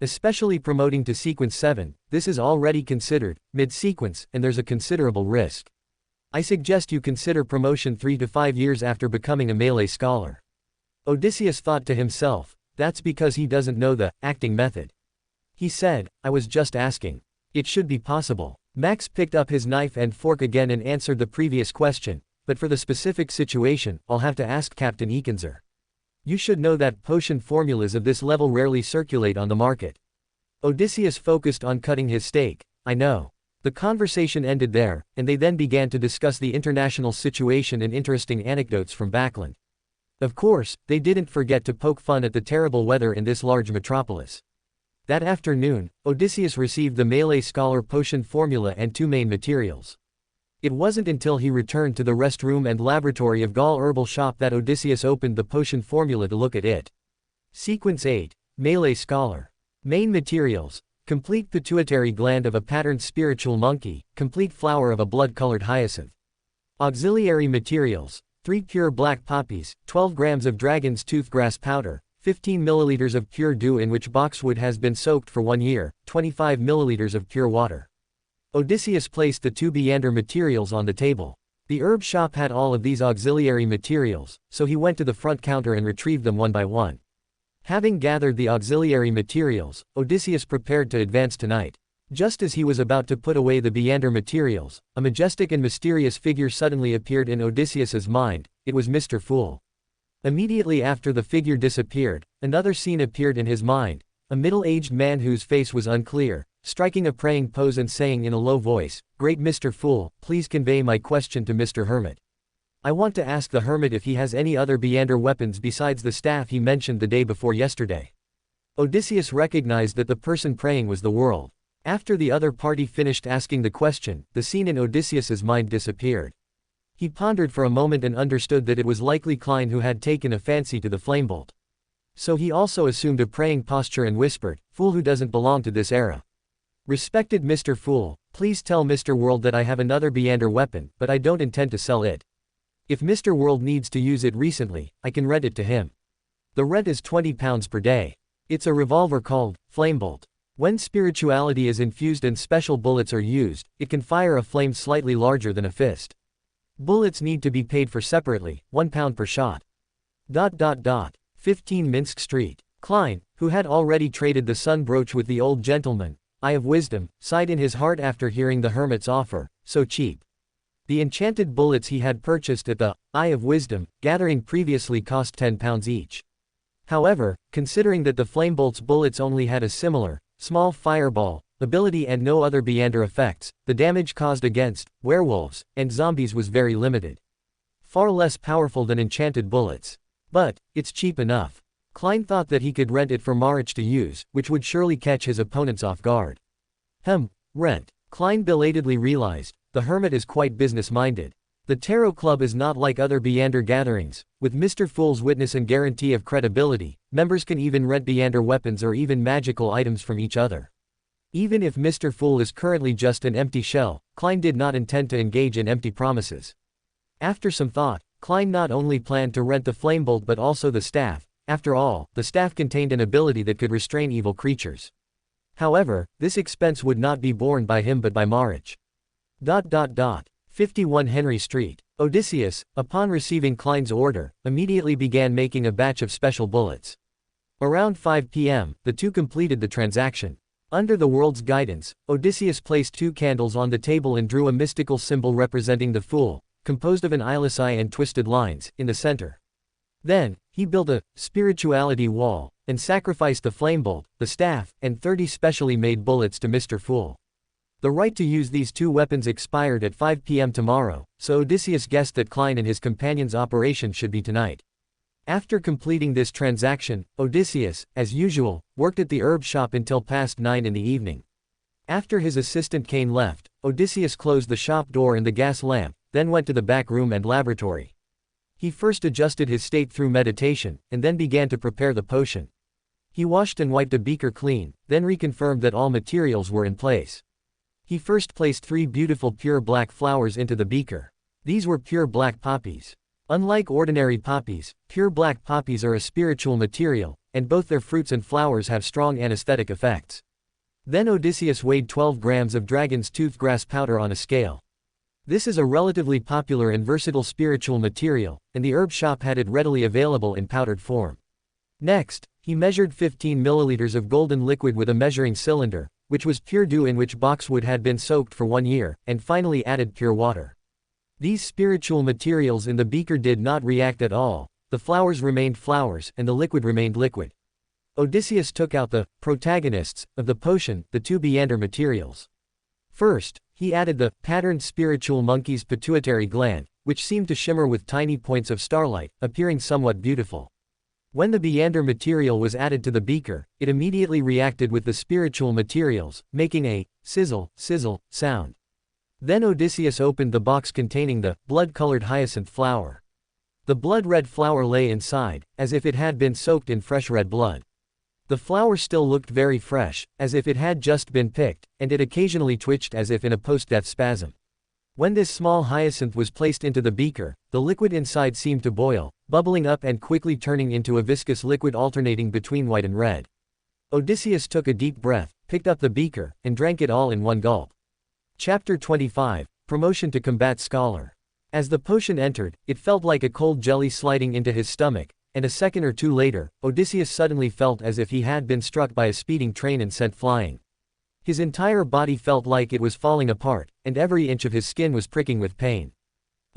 Speaker 1: Especially promoting to sequence 7, this is already considered mid-sequence, and there's a considerable risk. I suggest you consider promotion 3 to 5 years after becoming a Melee Scholar." Odysseus thought to himself, that's because he doesn't know the acting method. He said, "I was just asking. It should be possible." Max picked up his knife and fork again and answered the previous question, "But for the specific situation, I'll have to ask Captain Ekenzer. You should know that potion formulas of this level rarely circulate on the market." Odysseus focused on cutting his steak. "I know." The conversation ended there, and they then began to discuss the international situation and interesting anecdotes from Backland. Of course, they didn't forget to poke fun at the terrible weather in this large metropolis. That afternoon, Odysseus received the Melee Scholar Potion formula and 2 main materials. It wasn't until he returned to the restroom and laboratory of Gaul Herbal Shop that Odysseus opened the potion formula to look at it. Sequence 8, Melee Scholar. Main materials: complete pituitary gland of a patterned spiritual monkey, complete flower of a blood-colored hyacinth. Auxiliary materials: 3 pure black poppies, 12 grams of dragon's tooth grass powder, 15 milliliters of pure dew in which boxwood has been soaked for 1 year, 25 milliliters of pure water. Odysseus placed the 2 Beander materials on the table. The herb shop had all of these auxiliary materials, so he went to the front counter and retrieved them one by one. Having gathered the auxiliary materials, Odysseus prepared to advance tonight. Just as he was about to put away the Beander materials, a majestic and mysterious figure suddenly appeared in Odysseus's mind. It was Mr. Fool. Immediately after the figure disappeared, another scene appeared in his mind, a middle-aged man whose face was unclear, striking a praying pose and saying in a low voice, "Great Mr. Fool, please convey my question to Mr. Hermit. I want to ask the Hermit if he has any other Beander weapons besides the staff he mentioned the day before yesterday." Odysseus recognized that the person praying was the world. After the other party finished asking the question, the scene in Odysseus's mind disappeared. He pondered for a moment and understood that it was likely Klein who had taken a fancy to the flamebolt. So he also assumed a praying posture and whispered, "Fool who doesn't belong to this era. Respected Mr. Fool, please tell Mr. World that I have another Beander weapon, but I don't intend to sell it. If Mr. World needs to use it recently, I can rent it to him. The rent is £20 per day. It's a revolver called Flamebolt. When spirituality is infused and special bullets are used, it can fire a flame slightly larger than a fist. Bullets need to be paid for separately, £1 per shot. 15 Minsk Street. Klein, who had already traded the sun brooch with the old gentleman, Eye of Wisdom, sighed in his heart after hearing the hermit's offer, so cheap. The enchanted bullets he had purchased at the Eye of Wisdom gathering previously cost £10 each. However, considering that the Flamebolt's bullets only had a similar, small fireball ability and no other Beander effects, the damage caused against werewolves and zombies was very limited. Far less powerful than enchanted bullets. But it's cheap enough. Klein thought that he could rent it for Marich to use, which would surely catch his opponents off guard. Rent. Klein belatedly realized, the hermit is quite business-minded. The Tarot Club is not like other Beander gatherings. With Mr. Fool's witness and guarantee of credibility, members can even rent Beander weapons or even magical items from each other. Even if Mr. Fool is currently just an empty shell, Klein did not intend to engage in empty promises. After some thought, Klein not only planned to rent the Flamebolt but also the staff. After all, the staff contained an ability that could restrain evil creatures. However, this expense would not be borne by him but by Marich. 51 Henry Street. Odysseus, upon receiving Klein's order, immediately began making a batch of special bullets. Around 5 p.m., the two completed the transaction. Under the world's guidance, Odysseus placed 2 candles on the table and drew a mystical symbol representing the Fool, composed of an eyeless eye and twisted lines, in the center. Then, he built a spirituality wall, and sacrificed the Flamebolt, the staff, and 30 specially made bullets to Mr. Fool. The right to use these 2 weapons expired at 5 p.m. tomorrow, so Odysseus guessed that Klein and his companion's operation should be tonight. After completing this transaction, Odysseus, as usual, worked at the herb shop until past 9 in the evening. After his assistant Cain left, Odysseus closed the shop door and the gas lamp, then went to the back room and laboratory. He first adjusted his state through meditation, and then began to prepare the potion. He washed and wiped a beaker clean, then reconfirmed that all materials were in place. He first placed 3 beautiful pure black flowers into the beaker. These were pure black poppies. Unlike ordinary poppies, pure black poppies are a spiritual material, and both their fruits and flowers have strong anesthetic effects. Then Odysseus weighed 12 grams of dragon's tooth grass powder on a scale. This is a relatively popular and versatile spiritual material, and the herb shop had it readily available in powdered form. Next, he measured 15 milliliters of golden liquid with a measuring cylinder, which was pure dew in which boxwood had been soaked for 1 year, and finally added pure water. These spiritual materials in the beaker did not react at all, the flowers remained flowers and the liquid remained liquid. Odysseus took out the protagonists of the potion, the 2 Beander materials. First, he added the patterned spiritual monkey's pituitary gland, which seemed to shimmer with tiny points of starlight, appearing somewhat beautiful. When the Beander material was added to the beaker, it immediately reacted with the spiritual materials, making a sizzle, sizzle sound. Then Odysseus opened the box containing the blood-colored hyacinth flower. The blood-red flower lay inside, as if it had been soaked in fresh red blood. The flower still looked very fresh, as if it had just been picked, and it occasionally twitched as if in a post-death spasm. When this small hyacinth was placed into the beaker, the liquid inside seemed to boil, bubbling up and quickly turning into a viscous liquid alternating between white and red. Odysseus took a deep breath, picked up the beaker, and drank it all in one gulp. Chapter 25, Promotion to Combat Scholar. As the potion entered, it felt like a cold jelly sliding into his stomach, and a second or two later, Odysseus suddenly felt as if he had been struck by a speeding train and sent flying. His entire body felt like it was falling apart, and every inch of his skin was pricking with pain.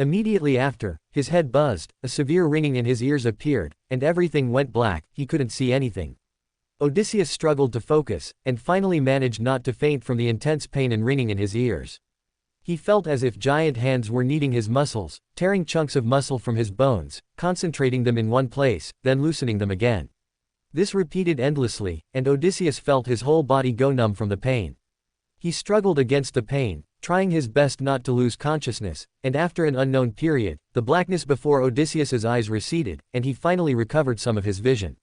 Speaker 1: Immediately after, his head buzzed, a severe ringing in his ears appeared, and everything went black, he couldn't see anything. Odysseus struggled to focus, and finally managed not to faint from the intense pain and ringing in his ears. He felt as if giant hands were kneading his muscles, tearing chunks of muscle from his bones, concentrating them in one place, then loosening them again. This repeated endlessly, and Odysseus felt his whole body go numb from the pain. He struggled against the pain, trying his best not to lose consciousness, and after an unknown period, the blackness before Odysseus's eyes receded, and he finally recovered some of his vision.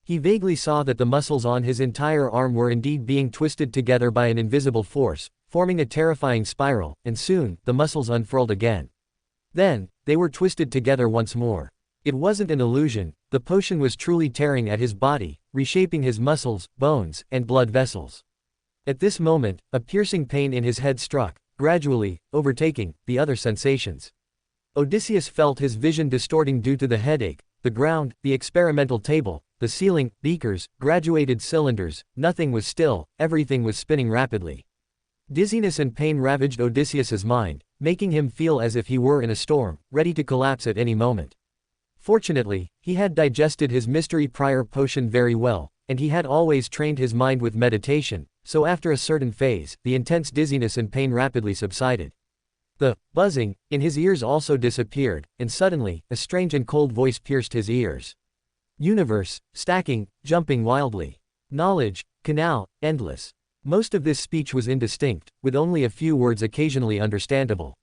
Speaker 1: He vaguely saw that the muscles on his entire arm were indeed being twisted together by an invisible force, forming a terrifying spiral, and soon, the muscles unfurled again. Then, they were twisted together once more. It wasn't an illusion, the potion was truly tearing at his body, reshaping his muscles, bones, and blood vessels. At this moment, a piercing pain in his head struck, gradually, overtaking the other sensations. Odysseus felt his vision distorting due to the headache, the ground, the experimental table, the ceiling, beakers, graduated cylinders, nothing was still, everything was spinning rapidly. Dizziness and pain ravaged Odysseus's mind, making him feel as if he were in a storm, ready to collapse at any moment. Fortunately, he had digested his mystery prior potion very well, and he had always trained his mind with meditation, so after a certain phase, the intense dizziness and pain rapidly subsided. The buzzing in his ears also disappeared, and suddenly, a strange and cold voice pierced his ears. Universe, stacking, jumping wildly. Knowledge, canal, endless. Most of this speech was indistinct, with only a few words occasionally understandable.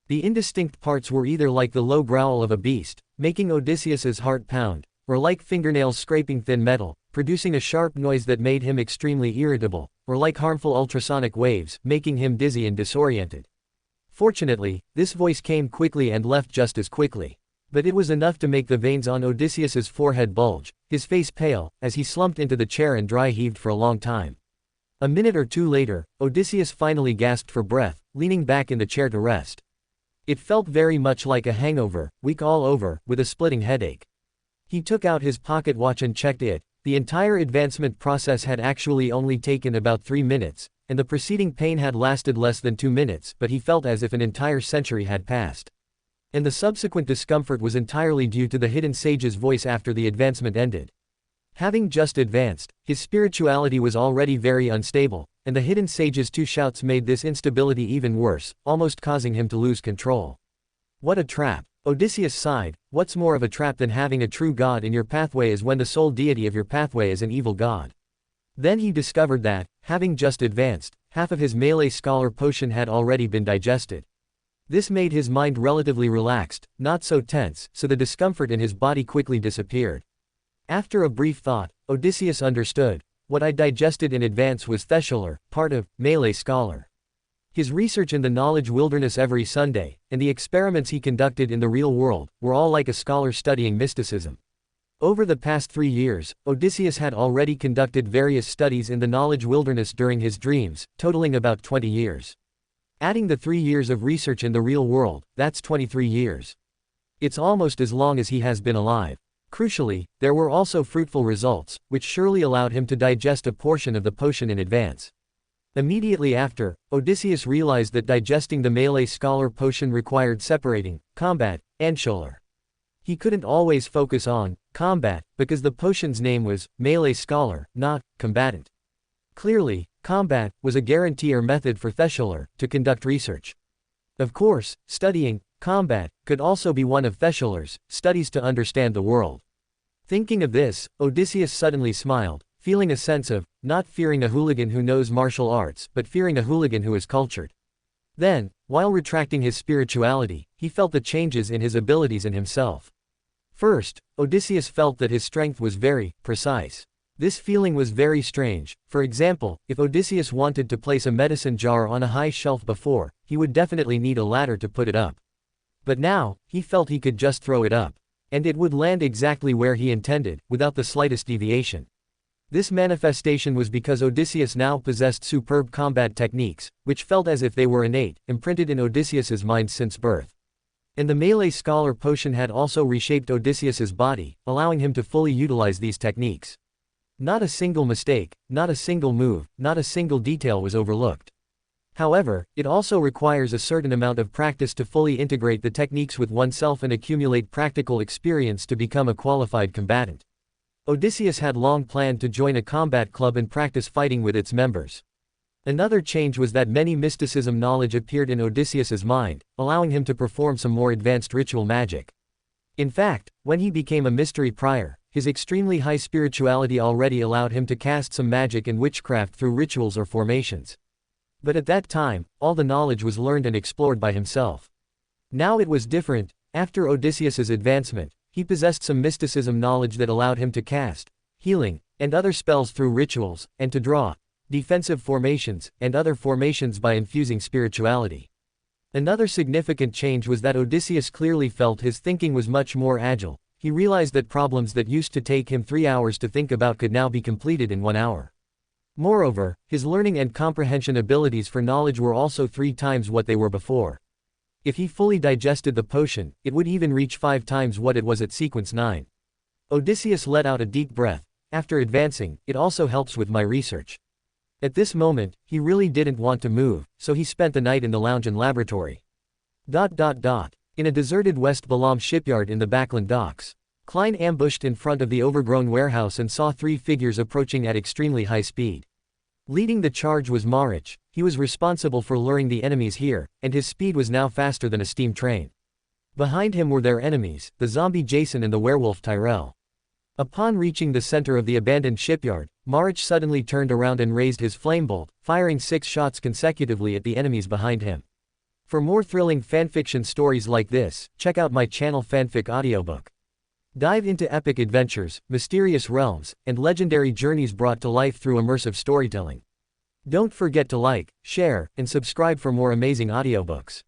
Speaker 1: The indistinct parts were either like the low growl of a beast, making Odysseus's heart pound, or like fingernails scraping thin metal, producing a sharp noise that made him extremely irritable, or like harmful ultrasonic waves, making him dizzy and disoriented. Fortunately, this voice came quickly and left just as quickly. But it was enough to make the veins on Odysseus's forehead bulge, his face pale, as he slumped into the chair and dry heaved for a long time. A minute or two later, Odysseus finally gasped for breath, leaning back in the chair to rest. It felt very much like a hangover, weak all over, with a splitting headache. He took out his pocket watch and checked it. The entire advancement process had actually only taken about 3 minutes, and the preceding pain had lasted less than 2 minutes, but he felt as if an entire century had passed. And the subsequent discomfort was entirely due to the hidden sage's voice after the advancement ended. Having just advanced, his spirituality was already very unstable, and the hidden sage's 2 shouts made this instability even worse, almost causing him to lose control. What a trap! Odysseus sighed. What's more of a trap than having a true god in your pathway is when the sole deity of your pathway is an evil god. Then he discovered that, having just advanced, half of his melee scholar potion had already been digested. This made his mind relatively relaxed, not so tense, so the discomfort in his body quickly disappeared. After a brief thought, Odysseus understood. What I digested in advance was Thessalur, part of melee scholar. His research in the knowledge wilderness every Sunday, and the experiments he conducted in the real world, were all like a scholar studying mysticism. Over the past 3 years, Odysseus had already conducted various studies in the knowledge wilderness during his dreams, totaling about 20 years. Adding the 3 years of research in the real world, that's 23 years. It's almost as long as he has been alive. Crucially, there were also fruitful results, which surely allowed him to digest a portion of the potion in advance. Immediately after, Odysseus realized that digesting the melee scholar potion required separating combat and scholar. He couldn't always focus on combat, because the potion's name was melee scholar, not combatant. Clearly, combat was a guarantee or method for Thessalur to conduct research. Of course, studying combat could also be one of Thessalur's studies to understand the world. Thinking of this, Odysseus suddenly smiled, feeling a sense of not fearing a hooligan who knows martial arts, but fearing a hooligan who is cultured. Then, while retracting his spirituality, he felt the changes in his abilities in himself. First, Odysseus felt that his strength was very precise. This feeling was very strange. For example, if Odysseus wanted to place a medicine jar on a high shelf before, he would definitely need a ladder to put it up. But now, he felt he could just throw it up. And it would land exactly where he intended, without the slightest deviation. This manifestation was because Odysseus now possessed superb combat techniques, which felt as if they were innate, imprinted in Odysseus's mind since birth. And the melee scholar potion had also reshaped Odysseus's body, allowing him to fully utilize these techniques. Not a single mistake, not a single move, not a single detail was overlooked. However, it also requires a certain amount of practice to fully integrate the techniques with oneself and accumulate practical experience to become a qualified combatant. Odysseus had long planned to join a combat club and practice fighting with its members. Another change was that many mysticism knowledge appeared in Odysseus's mind, allowing him to perform some more advanced ritual magic. In fact, when he became a mystery prior, his extremely high spirituality already allowed him to cast some magic and witchcraft through rituals or formations. But at that time, all the knowledge was learned and explored by himself. Now it was different. After Odysseus's advancement, he possessed some mysticism knowledge that allowed him to cast healing and other spells through rituals, and to draw defensive formations and other formations by infusing spirituality. Another significant change was that Odysseus clearly felt his thinking was much more agile. He realized that problems that used to take him 3 hours to think about could now be completed in 1 hour. Moreover, his learning and comprehension abilities for knowledge were also 3 times what they were before. If he fully digested the potion, it would even reach 5 times what it was at sequence 9. Odysseus let out a deep breath. After advancing, it also helps with my research. At this moment, he really didn't want to move, so he spent the night in the lounge and laboratory. In a deserted West Balam shipyard in the Backland docks, Klein ambushed in front of the overgrown warehouse and saw 3 figures approaching at extremely high speed. Leading the charge was Moretti. He was responsible for luring the enemies here, and his speed was now faster than a steam train. Behind him were their enemies, the zombie Jason and the werewolf Tyrell. Upon reaching the center of the abandoned shipyard, Moretti suddenly turned around and raised his flamebolt, firing 6 shots consecutively at the enemies behind him. For more thrilling fanfiction stories like this, check out my channel Fanfic Audiobook. Dive into epic adventures, mysterious realms, and legendary journeys brought to life through immersive storytelling. Don't forget to like, share, and subscribe for more amazing audiobooks.